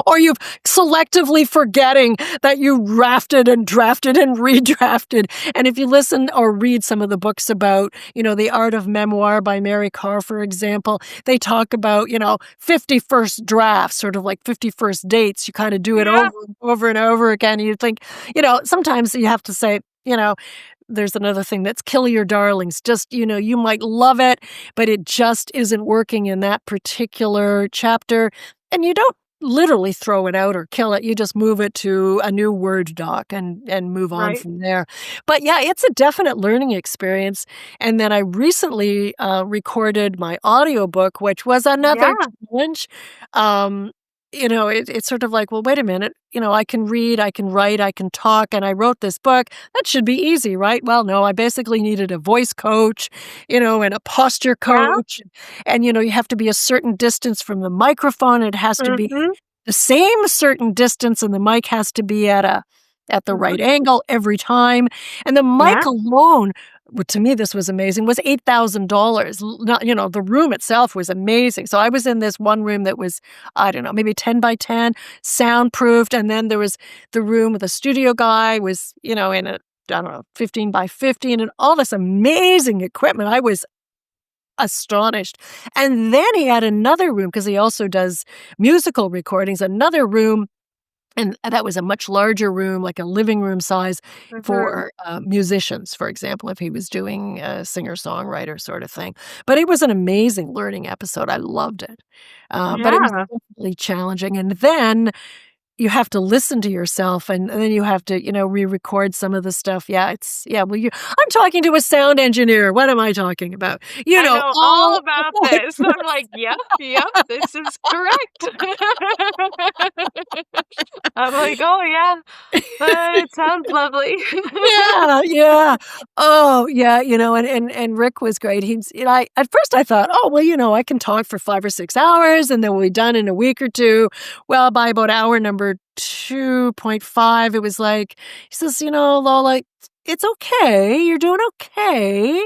[SPEAKER 3] Or you've selectively forgetting that you drafted and redrafted. And if you listen or read some of the books about, The Art of Memoir by Mary Carr, for example, they talk about, 51st drafts, sort of like 51st dates. You kind of do it over and over again. And you think, sometimes you have to say, there's another thing that's kill your darlings. Just, you might love it, but it just isn't working in that particular chapter. And you don't literally throw it out or kill it. You just move it to a new Word doc and move on from there. But yeah, it's a definite learning experience. And then I recently recorded my audiobook, which was another challenge. it's sort of like, well, wait a minute, I can read, I can write, I can talk, and I wrote this book. That should be easy, right? Well, no, I basically needed a voice coach, and a posture coach. And, you have to be a certain distance from the microphone. It has to be the same certain distance, and the mic has to be at the right angle every time. And the mic alone, to me, this was amazing, was $8,000. Not, the room itself was amazing. So I was in this one room that was, I don't know, maybe 10 by 10, soundproofed. And then there was the room with a studio guy was, in a, I don't know, 15 by 15 and all this amazing equipment. I was astonished. And then he had another room, because he also does musical recordings, another room. And that was a much larger room, like a living room size for musicians, for example, if he was doing a singer-songwriter sort of thing. But it was an amazing learning episode. I loved it. But it was definitely challenging. And then you have to listen to yourself, and then you have to, re-record some of the stuff. I'm talking to a sound engineer. What am I talking about?
[SPEAKER 1] I know all about this. I'm like, yep, this is correct. I'm like, oh yeah, it sounds lovely.
[SPEAKER 3] yeah. Oh yeah, and Rick was great. At first I thought, oh well, I can talk for 5 or 6 hours, and then we'll be done in a week or two. Well, by about hour number 2.5, it was like, he says, Lola, it's okay. You're doing okay.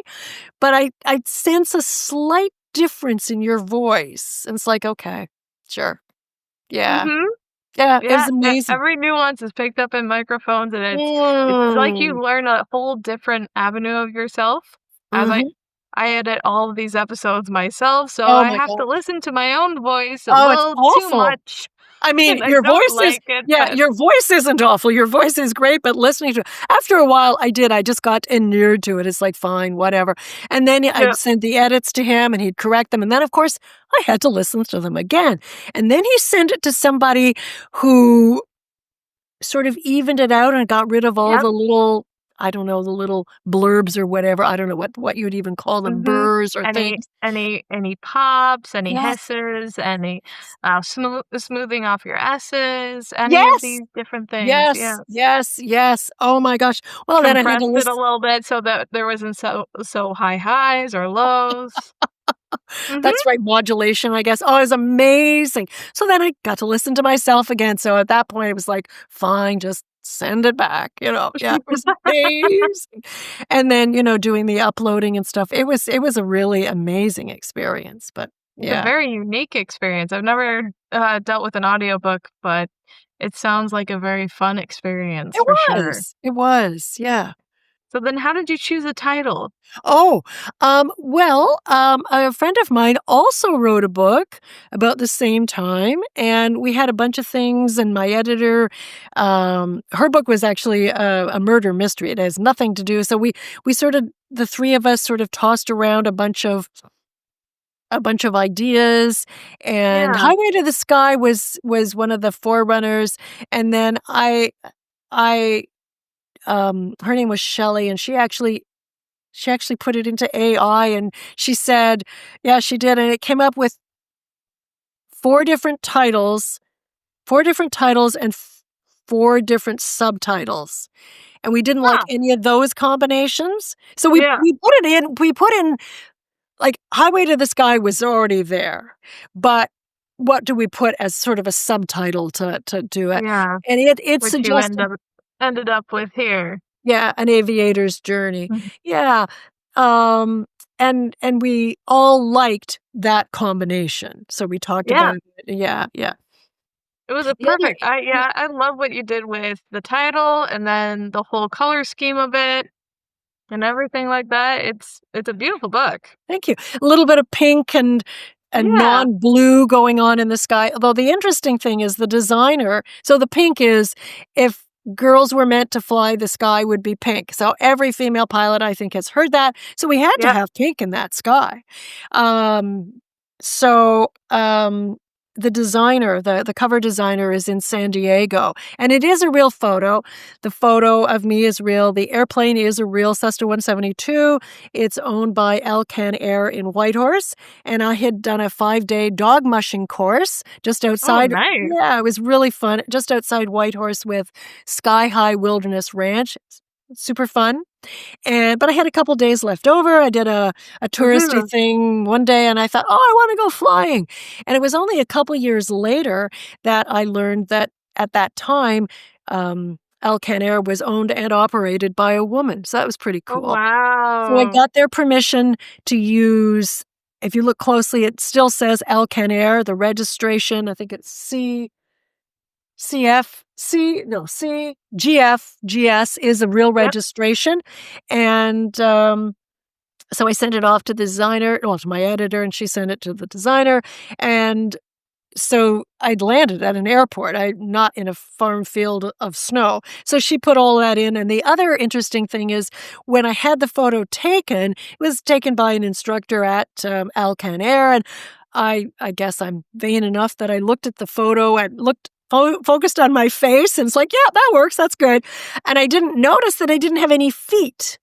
[SPEAKER 3] But I sense a slight difference in your voice. And it's like, okay, sure. Yeah. Yeah, it was amazing.
[SPEAKER 1] Every nuance is picked up in microphones, and it's like you learn a whole different avenue of yourself. As I edit all of these episodes myself, so I have to listen to my own voice a little too much.
[SPEAKER 3] I mean, your voice your voice isn't awful. Your voice is great, but listening to it, after a while, I just got inured to it. It's like, fine, whatever. And then I'd send the edits to him, and he'd correct them. And then, of course, I had to listen to them again. And then he sent it to somebody who sort of evened it out and got rid of all the little, I don't know, the little blurbs or whatever. I don't know what you would even call them, burrs or things.
[SPEAKER 1] Any pops, any hisses, any smoothing off your S's, any of these different things.
[SPEAKER 3] Yes. Oh my gosh. Well, then I had to listen
[SPEAKER 1] it a little bit so that there wasn't so high highs or lows.
[SPEAKER 3] That's right, modulation, I guess. Oh, it was amazing. So then I got to listen to myself again. So at that point, it was like, fine, just send it back. Yeah, it was amazing. And then, doing the uploading and stuff. It was a really amazing experience. But
[SPEAKER 1] it's a very unique experience. I've never dealt with an audiobook, but it sounds like a very fun experience. Sure.
[SPEAKER 3] It was, yeah.
[SPEAKER 1] So then how did you choose a title?
[SPEAKER 3] Oh, a friend of mine also wrote a book about the same time, and we had a bunch of things, and my editor, her book was actually a murder mystery. It has nothing to do. So we sort of, the three of us sort of tossed around a bunch of ideas, and Highway to the Sky was one of the forerunners. And then her name was Shelley, and she actually put it into AI, and she said, yeah, she did. And it came up with 4 different titles and 4 different subtitles. And we didn't like any of those combinations. So we put in like Highway to the Sky was already there, but what do we put as sort of a subtitle to do it?
[SPEAKER 1] Yeah.
[SPEAKER 3] And it
[SPEAKER 1] Which
[SPEAKER 3] suggested
[SPEAKER 1] you ended up with here.
[SPEAKER 3] Yeah, An Aviator's Journey. Yeah. And we all liked that combination. So we talked about it. Yeah.
[SPEAKER 1] It was a perfect. I love what you did with the title and then the whole color scheme of it and everything like that. It's a beautiful book.
[SPEAKER 3] Thank you. A little bit of pink and non-blue going on in the sky. Although the interesting thing is the designer. So the pink is, if girls were meant to fly, the sky would be pink. So every female pilot, I think, has heard that. So we had to have pink in that sky. the designer, the cover designer, is in San Diego, and it is a real photo. The photo of me is real. The airplane is a real Cessna 172. It's owned by Alcan Air in Whitehorse, and I had done a 5-day dog mushing course just outside.
[SPEAKER 1] Oh, nice.
[SPEAKER 3] Yeah, it was really fun. Just outside Whitehorse with Sky High Wilderness Ranch. Super fun. But I had a couple days left over. I did a touristy thing one day, and I thought, oh, I want to go flying. And it was only a couple years later that I learned that at that time, Alcan Air was owned and operated by a woman. So that was pretty cool.
[SPEAKER 1] Oh, wow.
[SPEAKER 3] So I got their permission to use, if you look closely, it still says Alcan Air, the registration. I think it's GS is a real registration. And so I sent it off to the designer, to my editor, and she sent it to the designer. And so I'd landed at an airport, not in a farm field of snow. So she put all that in. And the other interesting thing is when I had the photo taken, it was taken by an instructor at Alcan Air. And I guess I'm vain enough that I looked at the photo and focused on my face, and it's like, yeah, that works. That's good. And I didn't notice that I didn't have any feet.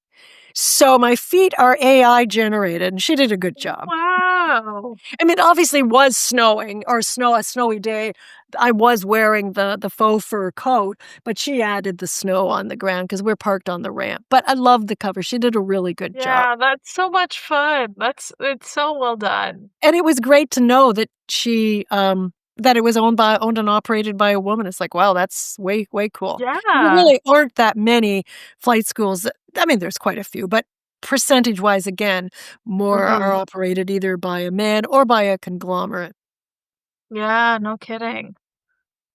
[SPEAKER 3] So my feet are AI generated, and she did a good job.
[SPEAKER 1] Wow.
[SPEAKER 3] I mean, it obviously was snowing a snowy day. I was wearing the faux fur coat, but she added the snow on the ground because we're parked on the ramp. But I loved the cover. She did a really good job.
[SPEAKER 1] Yeah, that's so much fun. It's so well done.
[SPEAKER 3] And it was great to know that she that it was owned and operated by a woman. It's like, wow, that's way, way cool.
[SPEAKER 1] Yeah.
[SPEAKER 3] There really aren't that many flight schools. I mean, there's quite a few, but percentage-wise, again, more are operated either by a man or by a conglomerate.
[SPEAKER 1] Yeah, no kidding.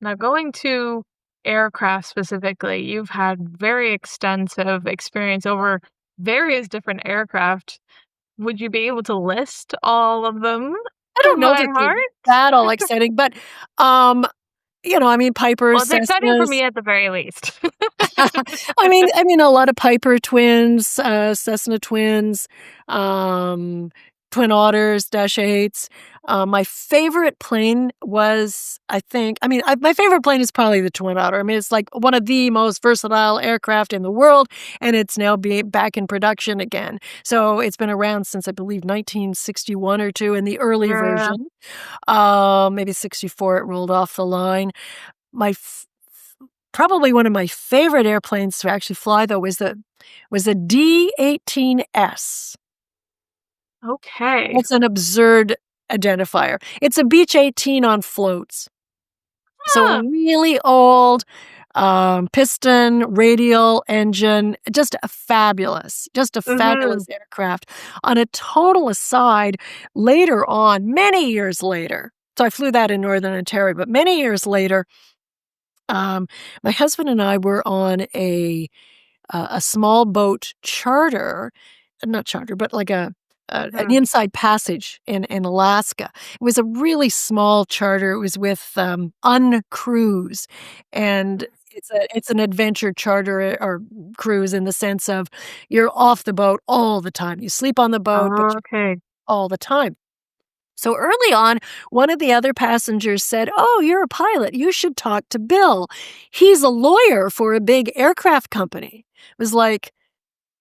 [SPEAKER 1] Now, going to aircraft specifically, you've had very extensive experience over various different aircraft. Would you be able to list all of them?
[SPEAKER 3] I don't know that they're that all exciting, but, I mean, Piper's,
[SPEAKER 1] well, it's exciting for me at the very least.
[SPEAKER 3] I mean, a lot of Piper twins, Cessna twins, Twin Otters, Dash 8s. My favorite plane was, my favorite plane is probably the Twin Otter. I mean, it's like one of the most versatile aircraft in the world, and it's now back in production again. So it's been around since, I believe, 1961 or 2 in the early version. Maybe 64 it rolled off the line. Probably one of my favorite airplanes to actually fly, though, was a D-18S.
[SPEAKER 1] Okay.
[SPEAKER 3] It's an absurd identifier. It's a Beech 18 on floats. So a really old piston, radial engine, just a fabulous aircraft. On a total aside, later on, many years later, so I flew that in Northern Ontario, but many years later, my husband and I were on a small boat charter, not charter, but like an inside passage in Alaska. It was a really small charter. It was with Uncruise, and it's an adventure charter or cruise in the sense of you're off the boat all the time. You sleep on the boat, but all the time. So early on, one of the other passengers said, "Oh, you're a pilot. You should talk to Bill. He's a lawyer for a big aircraft company." It was like,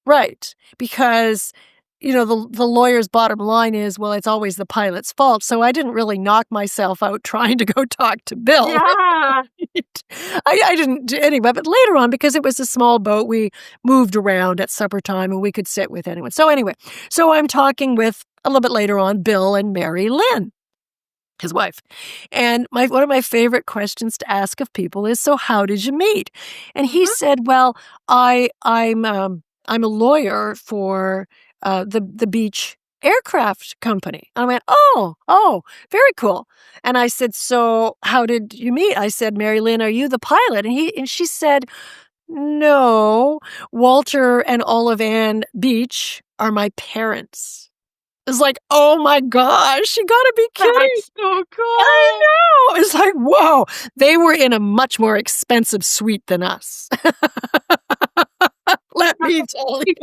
[SPEAKER 3] right, because the lawyer's bottom line is, well, it's always the pilot's fault. So I didn't really knock myself out trying to go talk to Bill.
[SPEAKER 1] Yeah.
[SPEAKER 3] I didn't do anyway. But later on, because it was a small boat, we moved around at supper time and we could sit with anyone. So anyway, I'm talking with, a little bit later on, Bill and Mary Lynn, his wife. And one of my favorite questions to ask of people is, so how did you meet? And he said, well, I'm a lawyer for the Beech Aircraft Company. I went, oh, very cool. And I said, so how did you meet? I said, Mary Lynn, are you the pilot? And she said, no, Walter and Olive Ann Beech are my parents. It's like, oh my gosh, you gotta be kidding.
[SPEAKER 1] That's so cool.
[SPEAKER 3] I know. It's like, whoa, they were in a much more expensive suite than us. Let me tell you.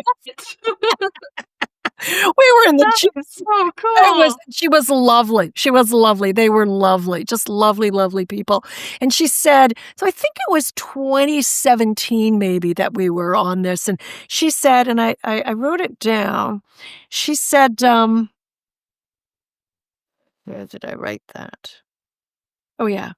[SPEAKER 3] We were in the
[SPEAKER 1] That
[SPEAKER 3] jeep.
[SPEAKER 1] is so cool.
[SPEAKER 3] She was lovely. She was lovely. They were lovely, just lovely, lovely people. And she said, so I think it was 2017 maybe that we were on this. And she said, and I wrote it down. She said, where did I write that? Oh, yeah.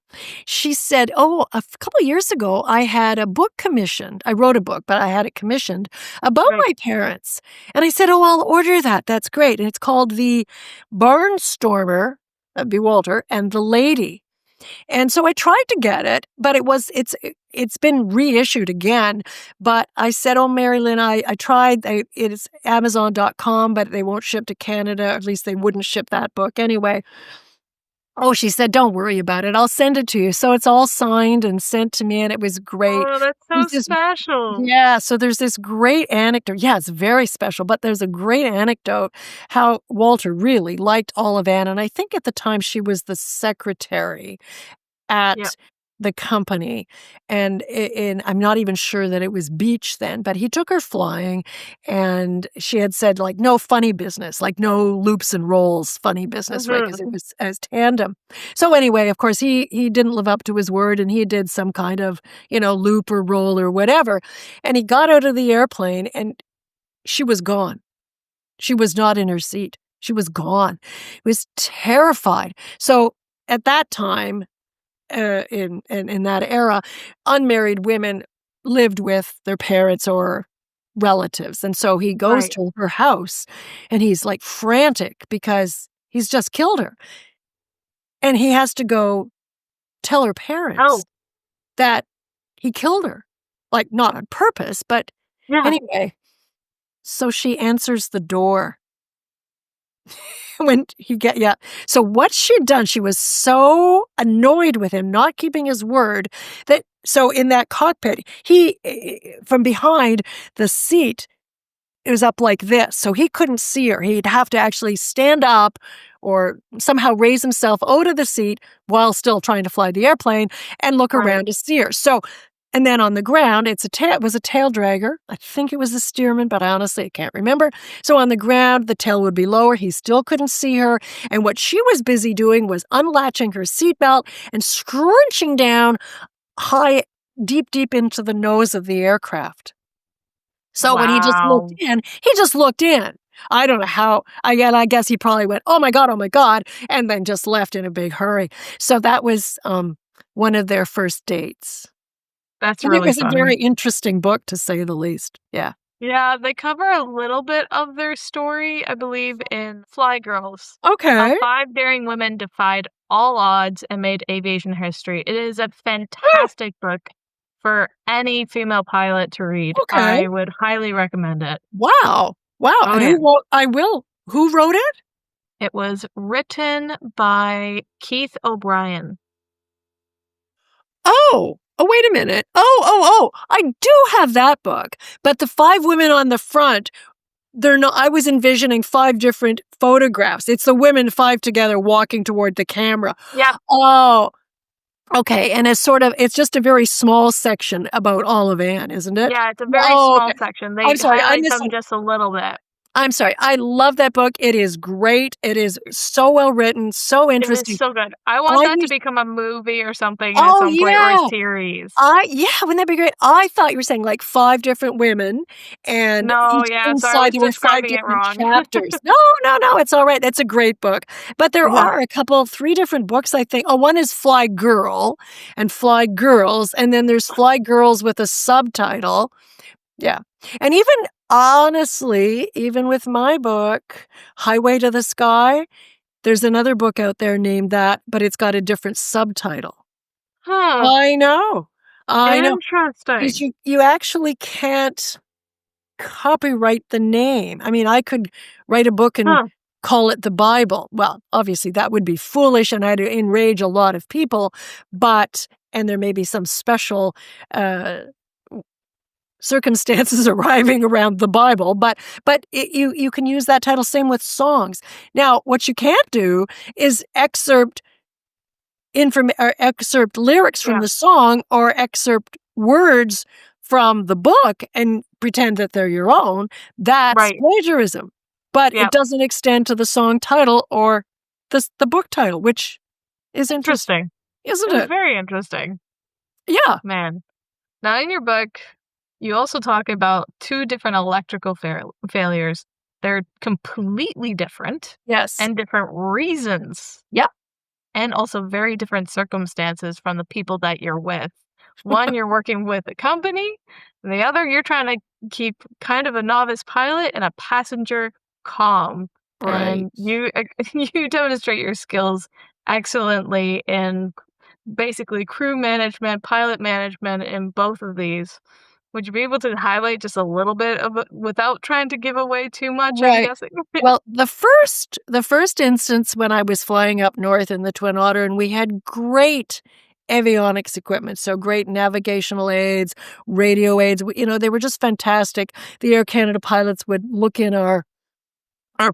[SPEAKER 3] She said, a couple of years ago, I had a book commissioned. I wrote a book, but I had it commissioned about
[SPEAKER 1] Right.
[SPEAKER 3] my parents. And I said, I'll order that. That's great. And it's called The Barnstormer, that'd be Walter, and the Lady. And so I tried to get it, but it's been reissued again. But I said, oh, Mary Lynn, I tried. It's Amazon.com, but they won't ship to Canada. At least they wouldn't ship that book anyway. Oh, she said, don't worry about it. I'll send it to you. So it's all signed and sent to me, and it was great.
[SPEAKER 1] Oh, that's so special.
[SPEAKER 3] Yeah, so there's this great anecdote. Yeah, it's very special, but there's a great anecdote how Walter really liked Olive Ann, and I think at the time she was the secretary at the company, and I'm not even sure that it was Beach then, but he took her flying, and she had said, like, no funny business, like no loops and rolls funny business, right, because it was as tandem. So anyway, of course, he didn't live up to his word, and he did some kind of, loop or roll or whatever, and he got out of the airplane, and she was gone. She was not in her seat. She was gone. He was terrified. So at that time, in that era, unmarried women lived with their parents or relatives. And so he goes to her house and he's like frantic because he's just killed her. And he has to go tell her parents that he killed her. Like not on purpose, but anyway. So she answers the door. So what she'd done, she was so annoyed with him not keeping his word that, so in that cockpit, he, from behind the seat, it was up like this. So he couldn't see her. He'd have to actually stand up or somehow raise himself out of the seat while still trying to fly the airplane and look around to see her. So, and then on the ground, it was a tail dragger. I think it was a steerman, but honestly, I can't remember. So on the ground, the tail would be lower. He still couldn't see her. And what she was busy doing was unlatching her seatbelt and scrunching down high, deep into the nose of the aircraft. So when he just looked in. I don't know how. I guess he probably went, oh my God, and then just left in a big hurry. So that was one of their first dates.
[SPEAKER 1] That's really funny.
[SPEAKER 3] It was a very interesting book, to say the least. Yeah.
[SPEAKER 1] Yeah, they cover a little bit of their story, I believe, in Fly Girls.
[SPEAKER 3] Okay.
[SPEAKER 1] 5 daring women defied all odds and made aviation history. It is a fantastic book for any female pilot to read.
[SPEAKER 3] Okay.
[SPEAKER 1] I would highly recommend it.
[SPEAKER 3] Wow. And who wrote it?
[SPEAKER 1] It was written by Keith O'Brien.
[SPEAKER 3] Oh, wait a minute. Oh, I do have that book. But the 5 women on the front, they're not, I was envisioning 5 different photographs. It's the women 5 together walking toward the camera.
[SPEAKER 1] Yeah.
[SPEAKER 3] Oh, okay. And it's just a very small section about Olive Ann, isn't it?
[SPEAKER 1] Yeah, it's a very small section. They highlight them just a little bit.
[SPEAKER 3] I'm sorry. I love that book. It is great. It is so well written, so interesting.
[SPEAKER 1] It is so good. I want that to become a movie or something at some point, or a series.
[SPEAKER 3] Wouldn't that be great? I thought you were saying like 5 different women, and
[SPEAKER 1] sorry, I was describing it wrong.
[SPEAKER 3] Chapters. No, it's all right. That's a great book. But there are 3 different books, I think. Oh, one is Fly Girl and Fly Girls, and then there's Fly Girls with a subtitle. Yeah. And honestly, even with my book, Highway to the Sky, there's another book out there named that, but it's got a different subtitle.
[SPEAKER 1] Huh.
[SPEAKER 3] I know.
[SPEAKER 1] Interesting.
[SPEAKER 3] Because you actually can't copyright the name. I mean, I could write a book and call it the Bible. Well, obviously that would be foolish and I'd enrage a lot of people, and there may be some special circumstances arriving around the Bible, but you can use that title. Same with songs. Now, what you can't do is excerpt lyrics from the song or excerpt words from the book and pretend that they're your own. That's plagiarism. but
[SPEAKER 1] Yep.
[SPEAKER 3] it doesn't extend to the song title or the book title, which is interesting, isn't
[SPEAKER 1] It's
[SPEAKER 3] it?
[SPEAKER 1] very interesting.
[SPEAKER 3] Yeah.
[SPEAKER 1] Man. Now, in your book, you also talk about 2 different electrical failures. They're completely different
[SPEAKER 3] Yes.
[SPEAKER 1] and different reasons.
[SPEAKER 3] Yeah.
[SPEAKER 1] And also very different circumstances from the people that you're with. One, you're working with a company, and the other, you're trying to keep kind of a novice pilot and a passenger calm.
[SPEAKER 3] Right.
[SPEAKER 1] And you you demonstrate your skills excellently in basically crew management, pilot management in both of these. Would you be able to highlight just a little bit of it without trying to give away too much, I'm
[SPEAKER 3] Right.
[SPEAKER 1] guessing?
[SPEAKER 3] Well, the first instance when I was flying up north in the Twin Otter, and we had great avionics equipment, so great navigational aids, radio aids, they were just fantastic. The Air Canada pilots would look in our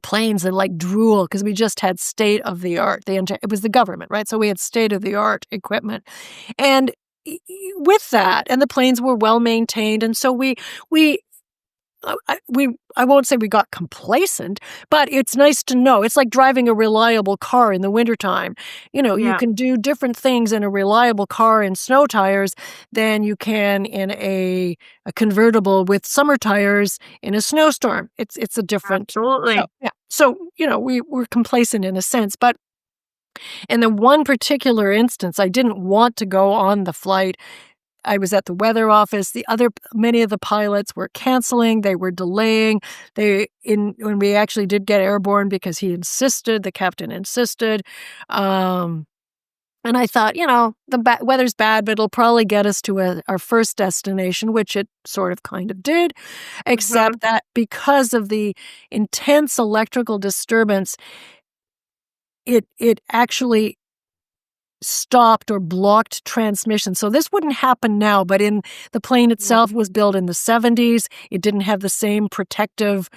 [SPEAKER 3] planes and like drool because we just had state of the art. It was the government, right? So we had state of the art equipment, and with that, and the planes were well maintained, and so we I won't say we got complacent, but it's nice to know. It's like driving a reliable car in the wintertime. You
[SPEAKER 1] Yeah.
[SPEAKER 3] can do different things in a reliable car in snow tires than you can in a convertible with summer tires in a snowstorm. It's a different.
[SPEAKER 1] Absolutely.
[SPEAKER 3] So, yeah. So, we were complacent in a sense, but in the one particular instance, I didn't want to go on the flight. I was at the weather office. Many of the pilots were canceling. They were delaying. When we actually did get airborne because the captain insisted. And I thought, the weather's bad, but it'll probably get us to our first destination, which it sort of kind of did, except that because of the intense electrical disturbance, it actually stopped or blocked transmission. So this wouldn't happen now, but the plane itself was built in the 70s. It didn't have the same protective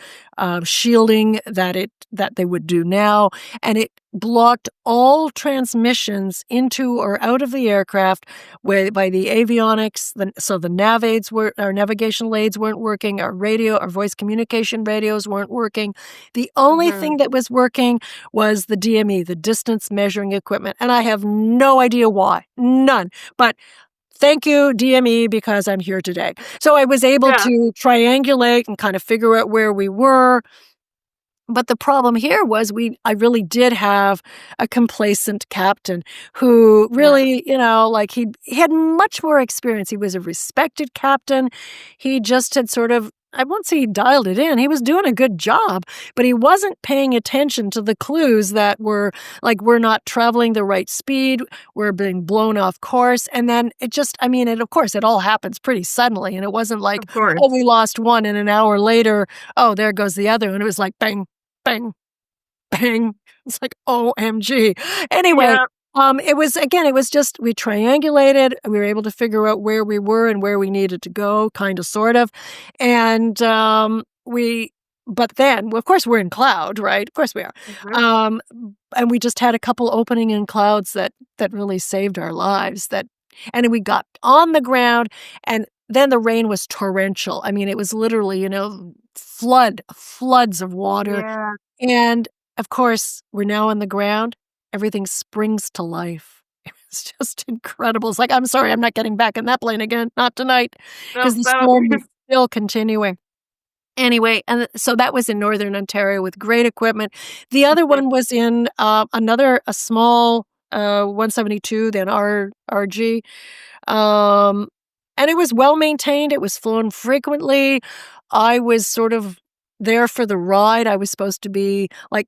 [SPEAKER 3] shielding that they would do now, and it blocked all transmissions into or out of the aircraft by the avionics. So the our navigational aids weren't working. Our voice communication radios weren't working. The only thing that was working was the DME, the distance measuring equipment. And I have no idea why. None. But thank you, DME, because I'm here today. So I was able to triangulate and kind of figure out where we were. But the problem here was I really did have a complacent captain who really, he had much more experience. He was a respected captain. He just had sort of, I won't say he dialed it in. He was doing a good job, but he wasn't paying attention to the clues that were like, we're not traveling the right speed. We're being blown off course. And then of course, it all happens pretty suddenly. And it wasn't like, oh, we lost one and an hour later, oh, there goes the other. And it was like, bang, bang, bang. It's like, OMG. Anyway, it was just, we triangulated. We were able to figure out where we were and where we needed to go, kind of, sort of. And but then, of course, we're in cloud, right? Of course we are. And we just had a couple opening in clouds that really saved our lives. And we got on the ground, and then the rain was torrential. I mean, it was literally, floods of water.
[SPEAKER 1] Yeah.
[SPEAKER 3] And of course, we're now on the ground. Everything springs to life. It's just incredible. It's like, I'm sorry, I'm not getting back in that plane again. Not tonight. Because the storm is still continuing. Anyway, and so that was in Northern Ontario with great equipment. The other one was in a small 172, then RG. And it was well maintained. It was flown frequently. I was sort of there for the ride. I was supposed to be like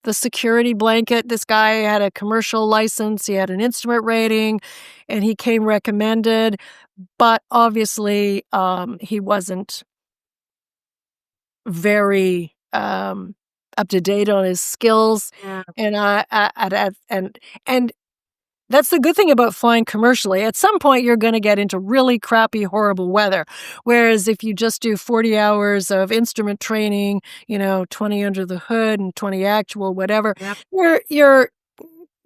[SPEAKER 3] the security blanket. This guy had a commercial license. He had an instrument rating, and he came recommended. But obviously, he wasn't very up to date on his skills.
[SPEAKER 1] Yeah.
[SPEAKER 3] And that's the good thing about flying commercially. At some point, you're going to get into really crappy, horrible weather. Whereas if you just do 40 hours of instrument training, 20 under the hood and 20 actual, whatever, you're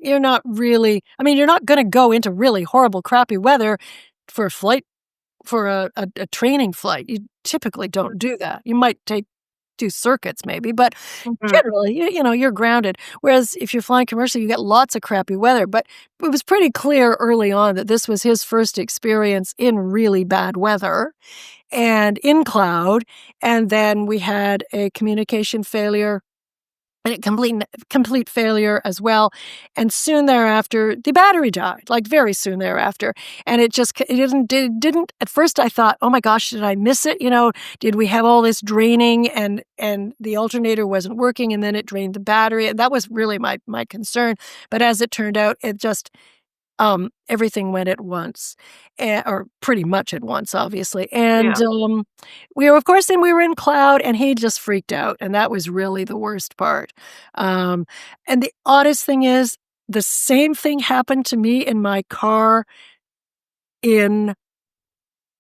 [SPEAKER 3] not really, you're not going to go into really horrible, crappy weather for a training flight. You typically don't do that. You might take do circuits maybe, but
[SPEAKER 1] Mhm.
[SPEAKER 3] generally, you're grounded. Whereas if you're flying commercial, you get lots of crappy weather. But it was pretty clear early on that this was his first experience in really bad weather and in cloud. And then we had a communication failure and a complete failure as well. And soon thereafter, the battery died, like very soon thereafter. And it didn't, at first I thought, oh my gosh, did I miss it? Did we have all this draining and the alternator wasn't working and then it drained the battery? And that was really my concern. But as it turned out, it just, everything went at once, or pretty much at once, obviously. And we were in cloud, and he just freaked out, and that was really the worst part. And the oddest thing is, the same thing happened to me in my car in,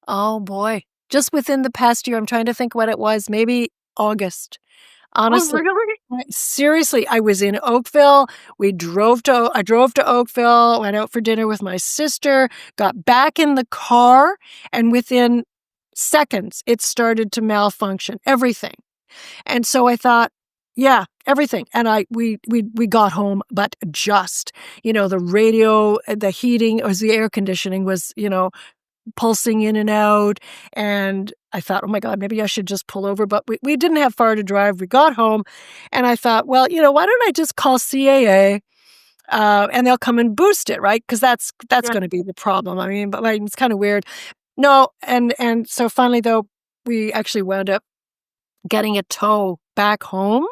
[SPEAKER 3] oh boy, just within the past year. I'm trying to think what it was, maybe August. Honestly, seriously, I was in Oakville. I drove to Oakville, went out for dinner with my sister, got back in the car, and within seconds, it started to malfunction, everything. And so I thought, yeah, everything. And we got home, but just, the radio, the heating, or the air conditioning was, pulsing in and out. And I thought, oh my God, maybe I should just pull over. But we didn't have far to drive. We got home and I thought, well, why don't I just call CAA and they'll come and boost it, right? Because that's going to be the problem. I mean, but it's kind of weird. No, and so finally, though, we actually wound up getting a tow back home.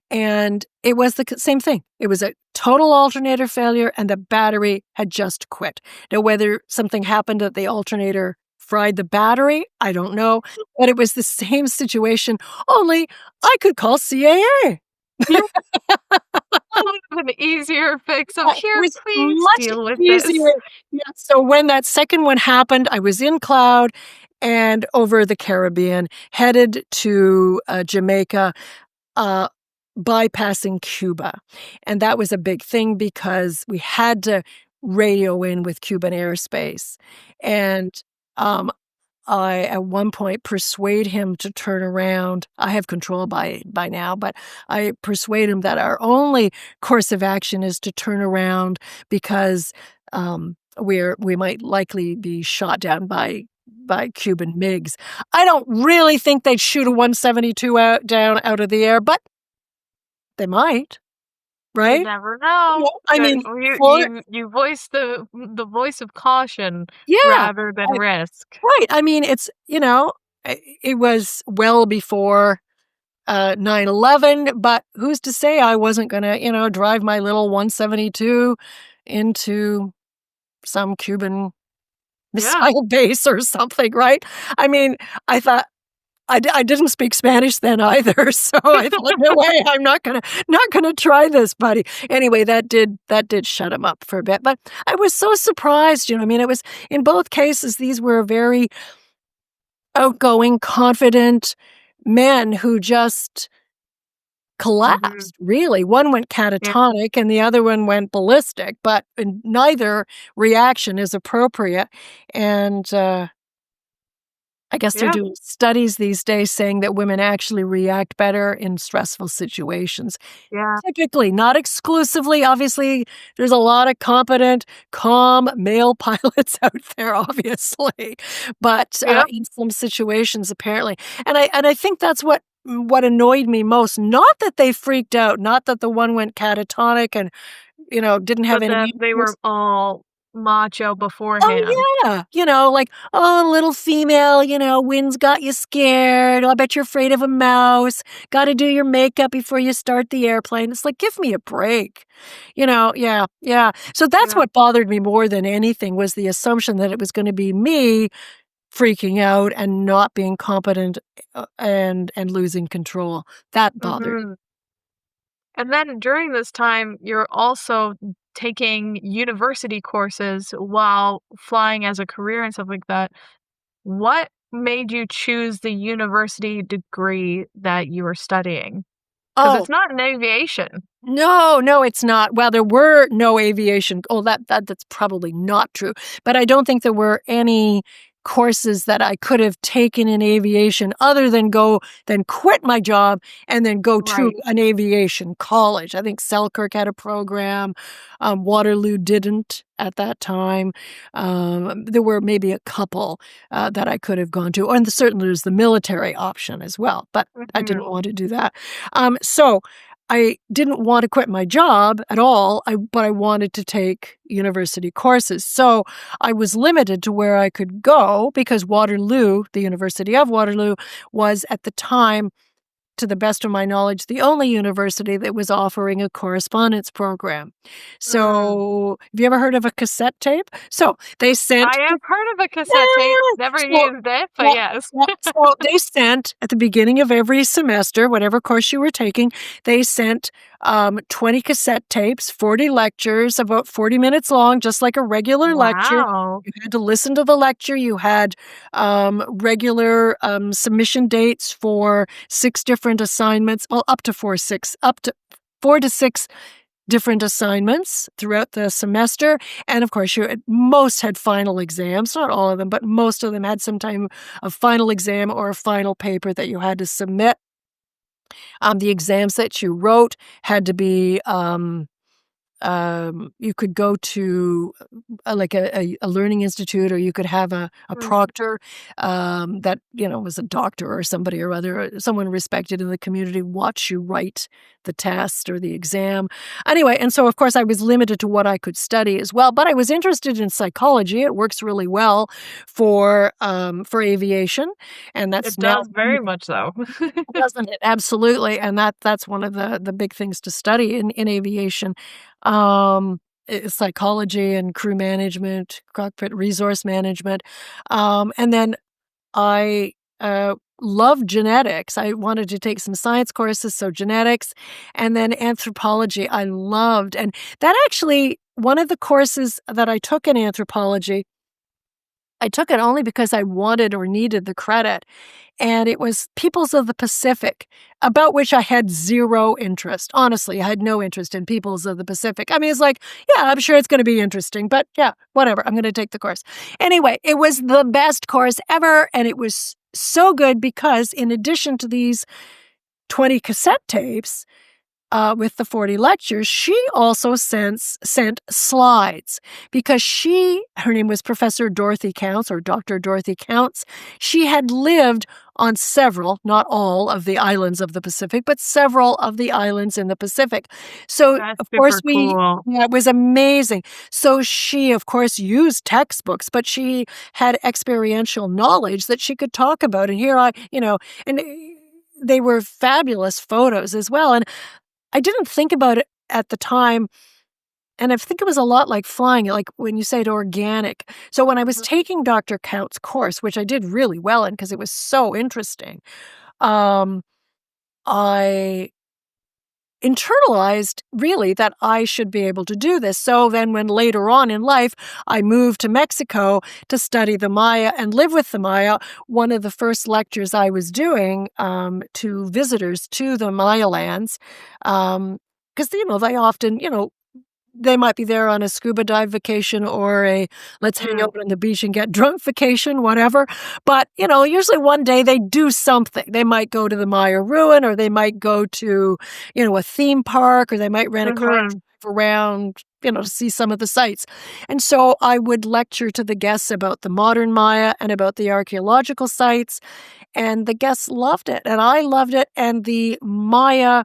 [SPEAKER 3] And it was the same thing. It was a total alternator failure and the battery had just quit. Now, whether something happened that the alternator fried the battery, I don't know. But it was the same situation, only I could call CAA.
[SPEAKER 1] That would have been an easier fix. So here, please deal with
[SPEAKER 3] easier.
[SPEAKER 1] this.
[SPEAKER 3] Yeah, so when that second one happened, I was in cloud and over the Caribbean, headed to Jamaica, bypassing Cuba. And that was a big thing because we had to radio in with Cuban airspace. And I, at one point, persuade him to turn around. I have control by now, but I persuade him that our only course of action is to turn around because we might likely be shot down by Cuban MiGs. I don't really think they'd shoot a 172 down out of the air, but they might, right?
[SPEAKER 1] You never know.
[SPEAKER 3] I mean,
[SPEAKER 1] you voice the voice of caution
[SPEAKER 3] yeah,
[SPEAKER 1] rather than risk.
[SPEAKER 3] Right. I mean, it's, it was well before 9/11, but who's to say I wasn't going to, drive my little 172 into some Cuban missile base or something, right? I mean, I thought, I didn't speak Spanish then either, so I thought, no way, I'm not gonna try this, buddy. Anyway, that did shut him up for a bit, but I was so surprised. I mean, it was in both cases. These were very outgoing, confident men who just collapsed. Really, one went catatonic and the other one went ballistic, but neither reaction is appropriate, and I guess they're doing studies these days saying that women actually react better in stressful situations.
[SPEAKER 1] Yeah.
[SPEAKER 3] Typically, not exclusively. Obviously, there's a lot of competent, calm male pilots out there, obviously. But in some situations, apparently. And I think that's what annoyed me most. Not that they freaked out, not that the one went catatonic and, didn't have any...
[SPEAKER 1] They were all macho beforehand.
[SPEAKER 3] Oh, yeah. Like, oh, little female, wind's got you scared. I bet you're afraid of a mouse. Got to do your makeup before you start the airplane. It's like, give me a break. Yeah. So that's what bothered me more than anything was the assumption that it was going to be me freaking out and not being competent and losing control. That bothered me.
[SPEAKER 1] And then during this time, you're also taking university courses while flying as a career and stuff like that. What made you choose the university degree that you were studying? Because it's not in aviation.
[SPEAKER 3] No, it's not. Well, there were no aviation. Oh, that's probably not true. But I don't think there were any courses that I could have taken in aviation other than quit my job and then go to
[SPEAKER 1] Right.
[SPEAKER 3] an aviation college. I think Selkirk had a program. Waterloo didn't at that time. There were maybe a couple that I could have gone to. And certainly there's the military option as well, but I didn't want to do that. So I didn't want to quit my job at all, but I wanted to take university courses. So I was limited to where I could go because Waterloo, the University of Waterloo, was at the time, to the best of my knowledge, the only university that was offering a correspondence program. So have you ever heard of a cassette tape? So they sent...
[SPEAKER 1] I have heard of a cassette tape. Never used it, but yes.
[SPEAKER 3] So they sent, at the beginning of every semester, whatever course you were taking, they sent 20 cassette tapes, 40 lectures, about 40 minutes long, just like a regular lecture.
[SPEAKER 1] Wow.
[SPEAKER 3] You had to listen to the lecture. You had regular submission dates for 6 different assignments, well, up to 4 to 6 different assignments throughout the semester. And of course, most had final exams, not all of them, but most of them had some time of final exam or a final paper that you had to submit. The exams that you wrote had to be, you could go to like a learning institute, or you could have a proctor that, was a doctor or somebody or other, someone respected in the community, watch you write the test or the exam. Anyway, and so of course I was limited to what I could study as well, but I was interested in psychology. It works really well for aviation, and that's
[SPEAKER 1] It does very much so.
[SPEAKER 3] doesn't it? Absolutely, and that's one of the big things to study in aviation. Psychology and crew management, cockpit resource management. And then I loved genetics. I wanted to take some science courses, so genetics, and then anthropology I loved. And that actually, one of the courses that I took in anthropology, I took it only because I wanted or needed the credit. And it was peoples of the Pacific, about which I had zero interest. Honestly, I had no interest in peoples of the Pacific. I mean, it's like, yeah, I'm sure it's going to be interesting, but yeah, whatever. I'm going to take the course. Anyway, it was the best course ever. And it was so good because in addition to these 20 cassette tapes, with the 40 lectures, she also sent slides because her name was Professor Dorothy Counts, or Dr. Dorothy Counts. She had lived on several, not all of the islands of the Pacific, but several of the islands in the Pacific. So,
[SPEAKER 1] That's
[SPEAKER 3] of course,
[SPEAKER 1] cool.
[SPEAKER 3] Yeah, it was amazing. So she, of course, used textbooks, but she had experiential knowledge that she could talk about. And here and they were fabulous photos as well. And I didn't think about it at the time, and I think it was a lot like flying, like when you say it organic. So when I was taking Dr. Count's course, which I did really well in because it was so interesting, I internalized really that I should be able to do this. So then when later on in life, I moved to Mexico to study the Maya and live with the Maya, one of the first lectures I was doing to visitors to the Maya lands, because, they often, they might be there on a scuba dive vacation or a let's hang out on the beach and get drunk vacation, whatever. But, usually one day they do something. They might go to the Maya ruin, or they might go to, a theme park, or they might rent a car and drive around, to see some of the sites. And so I would lecture to the guests about the modern Maya and about the archaeological sites. And the guests loved it, and I loved it. And the Maya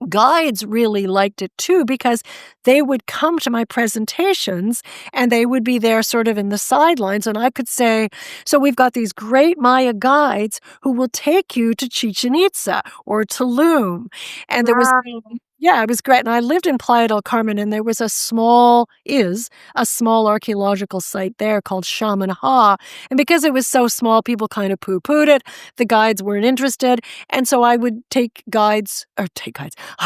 [SPEAKER 3] guides really liked it too, because they would come to my presentations and they would be there sort of in the sidelines, and I could say, so we've got these great Maya guides who will take you to Chichen Itza or Tulum. And there was it was great. And I lived in Playa del Carmen, and there was a small archaeological site there called Shaman Ha. And because it was so small, people kind of poo-pooed it. The guides weren't interested. And so I would I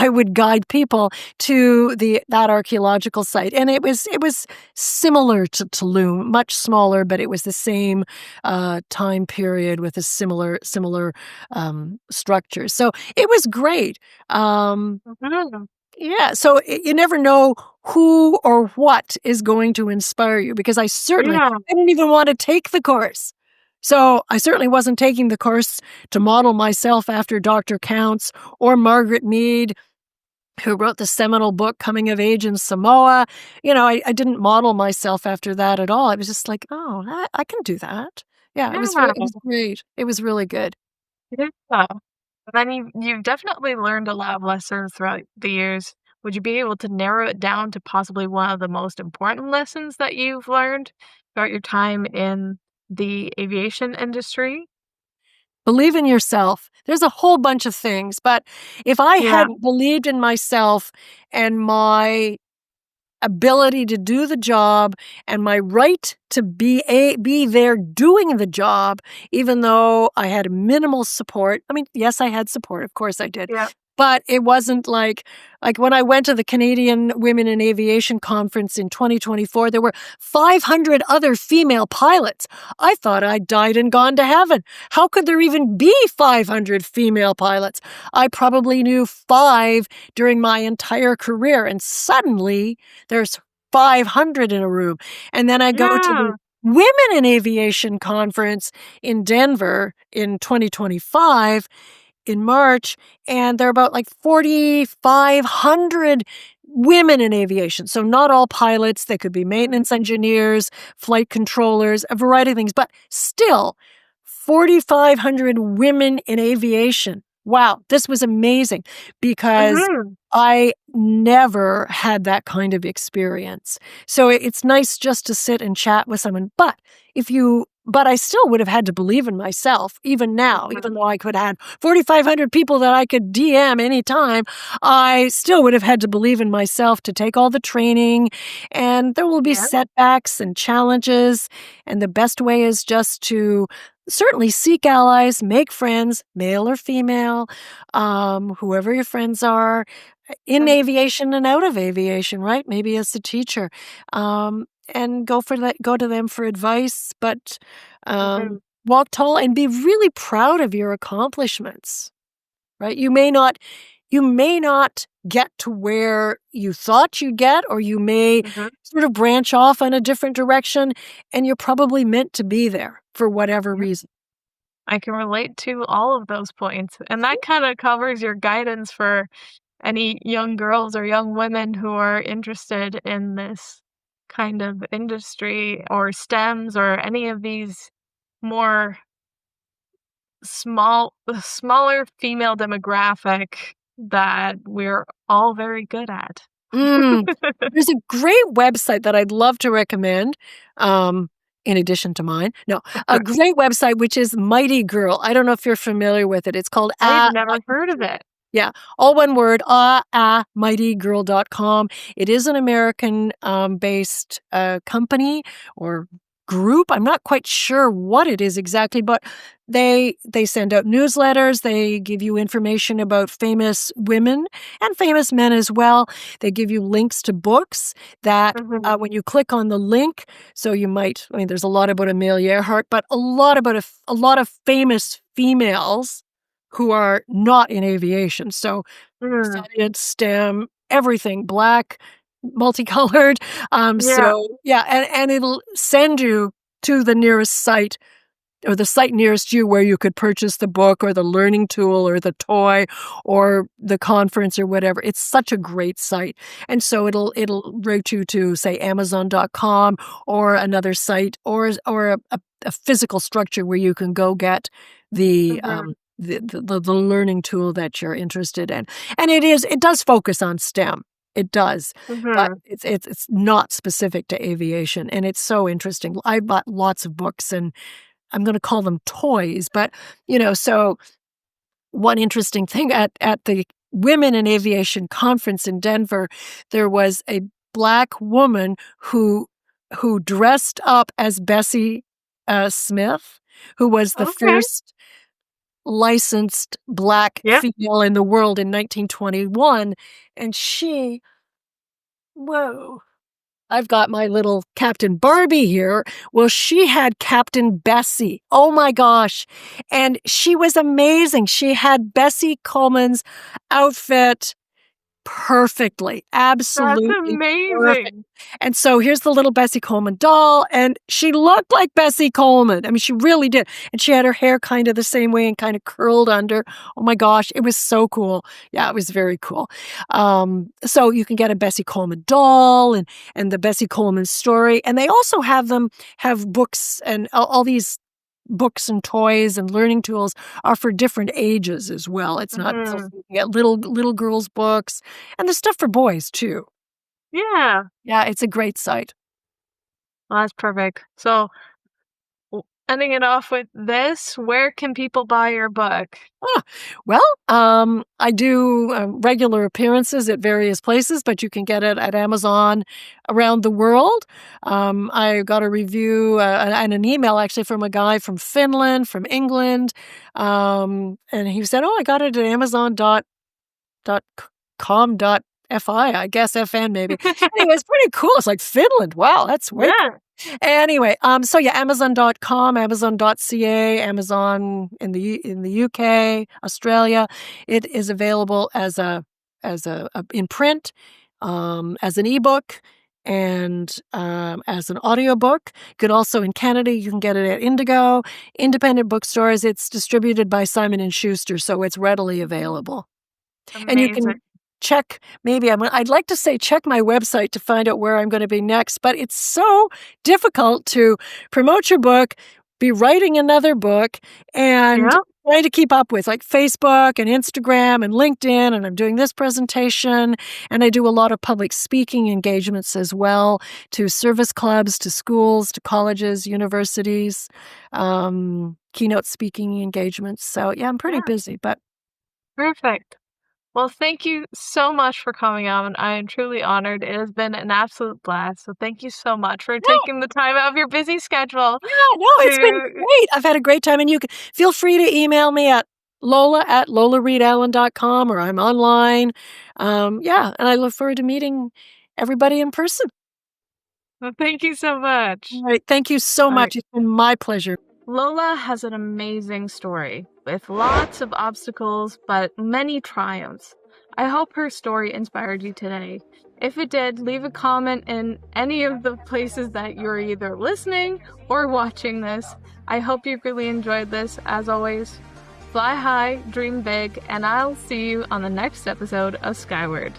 [SPEAKER 3] would guide people to that archaeological site. And it was similar to Tulum, much smaller, but it was the same time period with a similar structure. So it was great. Yeah. So you never know who or what is going to inspire you, because I didn't even want to take the course. So I certainly wasn't taking the course to model myself after Dr. Counts or Margaret Mead, who wrote the seminal book Coming of Age in Samoa. I didn't model myself after that at all. I was just like, oh, I can do that. Yeah, it was great. It was really good.
[SPEAKER 1] Yeah. And then you've definitely learned a lot of lessons throughout the years. Would you be able to narrow it down to possibly one of the most important lessons that you've learned throughout your time in the aviation industry?
[SPEAKER 3] Believe in yourself. There's a whole bunch of things, but if I hadn't believed in myself and my ability to do the job and my right to be there doing the job, even though I had minimal support. I mean, yes, I had support. Of course I did.
[SPEAKER 1] Yeah.
[SPEAKER 3] But it wasn't like when I went to the Canadian Women in Aviation Conference in 2024, there were 500 other female pilots. I thought I'd died and gone to heaven. How could there even be 500 female pilots? I probably knew 5 during my entire career, and suddenly there's 500 in a room. And then I go to the Women in Aviation Conference in Denver in 2025 in March, and there are about 4,500 women in aviation. So not all pilots. They could be maintenance engineers, flight controllers, a variety of things, but still 4,500 women in aviation. Wow, this was amazing because I never had that kind of experience. So it's nice just to sit and chat with someone. But I still would have had to believe in myself, even now, even though I could have 4,500 people that I could DM anytime. I still would have had to believe in myself to take all the training, and there will be setbacks and challenges. And the best way is just to certainly seek allies, make friends, male or female, whoever your friends are, in aviation and out of aviation, right? Maybe as a teacher. And go to them for advice, but walk tall and be really proud of your accomplishments, right? You may not get to where you thought you'd get, or you may sort of branch off in a different direction, and you're probably meant to be there for whatever reason.
[SPEAKER 1] I can relate to all of those points, and that kind of covers your guidance for any young girls or young women who are interested in this kind of industry or STEMs or any of these more smaller female demographic that we're all very good at.
[SPEAKER 3] There's a great website that I'd love to recommend, in addition to mine. No, a great website, which is Mighty Girl. I don't know if you're familiar with it. It's called
[SPEAKER 1] I've never heard of it.
[SPEAKER 3] Yeah, all one word, mightygirl.com. It is an American based company or group. I'm not quite sure what it is exactly, but they send out newsletters. They give you information about famous women and famous men as well. They give you links to books that when you click on the link, so you might, there's a lot about Amelia Earhart, but a lot about a lot of famous females who are not in aviation. So science, STEM, everything, Black, multicolored. So and it'll send you to the nearest site, or the site nearest you, where you could purchase the book or the learning tool or the toy or the conference or whatever. It's such a great site. And so it'll route you to, say, Amazon.com or another site or a physical structure where you can go get the learning tool that you're interested in. And it does focus on STEM. It does, but it's not specific to aviation, and it's so interesting. I bought lots of books, and I'm going to call them toys, but so one interesting thing at the Women in Aviation Conference in Denver, there was a Black woman who dressed up as Bessie Smith, who was the first licensed Black female in the world in 1921. And I've got my little Captain Barbie here. Well, she had Captain Bessie. Oh my gosh. And she was amazing. She had Bessie Coleman's outfit perfectly. Absolutely
[SPEAKER 1] That's amazing.
[SPEAKER 3] perfect. And so here's the little Bessie Coleman doll, and she looked like Bessie Coleman. I mean, she really did. And she had her hair kind of the same way and kind of curled under. Oh my gosh, it was so cool. Yeah, it was very cool. So you can get a Bessie Coleman doll and the Bessie Coleman story. And they also have books, and all these books and toys and learning tools are for different ages as well. It's not so you can get little girls' books, and there's stuff for boys too.
[SPEAKER 1] Yeah.
[SPEAKER 3] Yeah, it's a great site.
[SPEAKER 1] Well, that's perfect. So, ending it off with this, where can people buy your book?
[SPEAKER 3] I do regular appearances at various places, but you can get it at Amazon around the world. I got a review and an email actually from a guy from Finland, from England, and he said, "Oh, I got it at Amazon.com.fi, I guess FN maybe." Anyway, it's pretty cool. It's like Finland. Wow, that's way cool. Anyway, so yeah, Amazon.com, Amazon.ca, Amazon in the UK, Australia. It is available as in print, as an ebook, and as an audiobook. You could also, in Canada, you can get it at Indigo, independent bookstores. It's distributed by Simon & Schuster, so it's readily available.
[SPEAKER 1] Amazing.
[SPEAKER 3] And you can check, I'd like to say check my website to find out where I'm going to be next, but it's so difficult to promote your book, be writing another book, and trying to keep up with like Facebook and Instagram and LinkedIn, and I'm doing this presentation, and I do a lot of public speaking engagements as well to service clubs, to schools, to colleges, universities, keynote speaking engagements. So yeah, I'm pretty busy, but
[SPEAKER 1] perfect. Well, thank you so much for coming on. I am truly honored. It has been an absolute blast. So thank you so much for taking the time out of your busy schedule.
[SPEAKER 3] Yeah, no, it's been great. I've had a great time. And you can feel free to email me at lola@lolareidallin.com, or I'm online. And I look forward to meeting everybody in person.
[SPEAKER 1] Well, thank you so much.
[SPEAKER 3] All right. Thank you so much. It's been my pleasure.
[SPEAKER 1] Lola has an amazing story with lots of obstacles, but many triumphs. I hope her story inspired you today. If it did, leave a comment in any of the places that you're either listening or watching this. I hope you really enjoyed this. As always, fly high, dream big, and I'll see you on the next episode of Skyward.